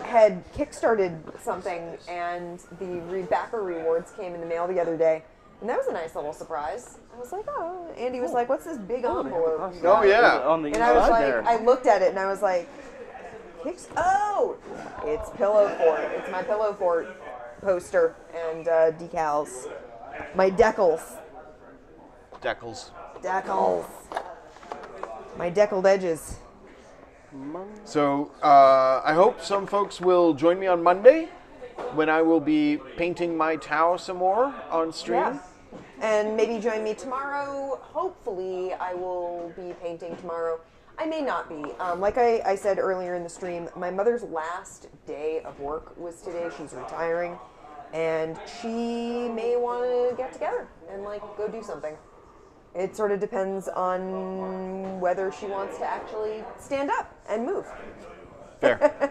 had kickstarted something, and the backer rewards came in the mail the other day, and that was a nice little surprise. I was like, oh, Andy was like, what's this big envelope? you Oh got?" yeah. On the And I was inside like, there. I looked at it and I was like, oh, it's Pillow Fort. It's my Pillow Fort poster and decals. My decals. Decals. Decals. My deckled edges. So I hope some folks will join me on Monday when I will be painting my Tau some more on stream. Yeah. And maybe join me tomorrow. Hopefully, I will be painting tomorrow. I may not be. Like I said earlier in the stream, my mother's last day of work was today. She's retiring. And she may want to get together and, like, go do something. It sort of depends on whether she wants to actually stand up and move. Fair.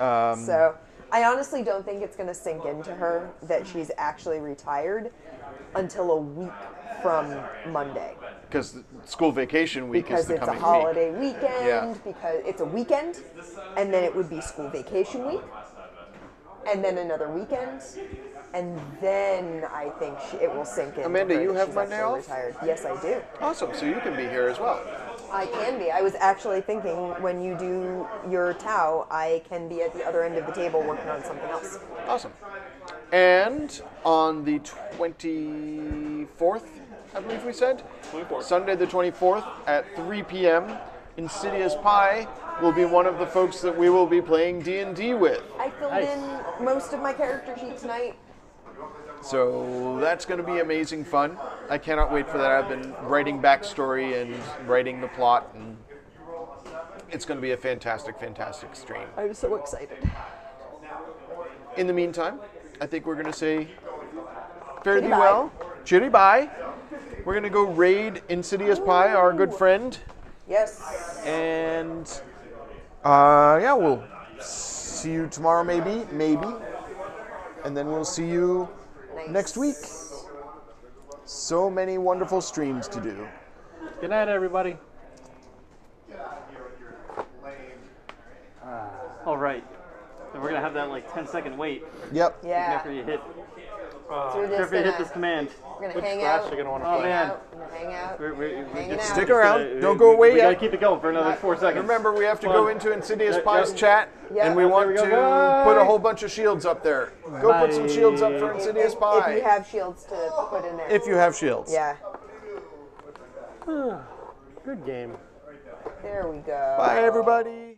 So I honestly don't think it's going to sink into her that she's actually retired until a week from Monday. because school vacation week because is the it's a coming holiday week. weekend, Yeah. because it's a weekend, and then it would be school vacation week, and then another weekend, and then I think it will sink in. Amanda, you have she's Monday actually off? Retired. Yes, I do. Awesome. So you can be here as well. I can be. I was actually thinking when you do your Tau, I can be at the other end of the table working on something else. Awesome. And on the 24th, I believe we said? 24th. Sunday the 24th at 3 p.m. Insidious Pie will be one of the folks that we will be playing D&D with. I filled Nice. in most of my character sheet tonight. So that's going to be amazing fun. I cannot wait for that. I've been writing backstory and writing the plot, and it's going to be a fantastic, fantastic stream. I'm so excited. In the meantime, I think we're going to say fare thee Chitty bye. well. Chitty bye. We're going to go raid Insidious Pie, our good friend. Yes. And yeah, we'll see you tomorrow, maybe. And then we'll see you Nice. next week. So many wonderful streams to do. Good night, everybody. All right. And we're gonna have that like 10-second wait Yep. Yeah. after you hit. So we're just After you hit gonna, this command. we're gonna Which hang class out. are you gonna want to Oh play? man. Hang out. We're Hanging just out. Stick around. Don't go away we gotta yet. keep it going for another 4 seconds. Remember, we have to Come go on. into Insidious Yep, Pie's yep. chat, Yeah. and we There want we to go. Bye. put a whole bunch of shields up there. Go put some shields up for Insidious Pie. If you have shields to put in there. If you have shields. Yeah. Good game. There we go. Bye, everybody.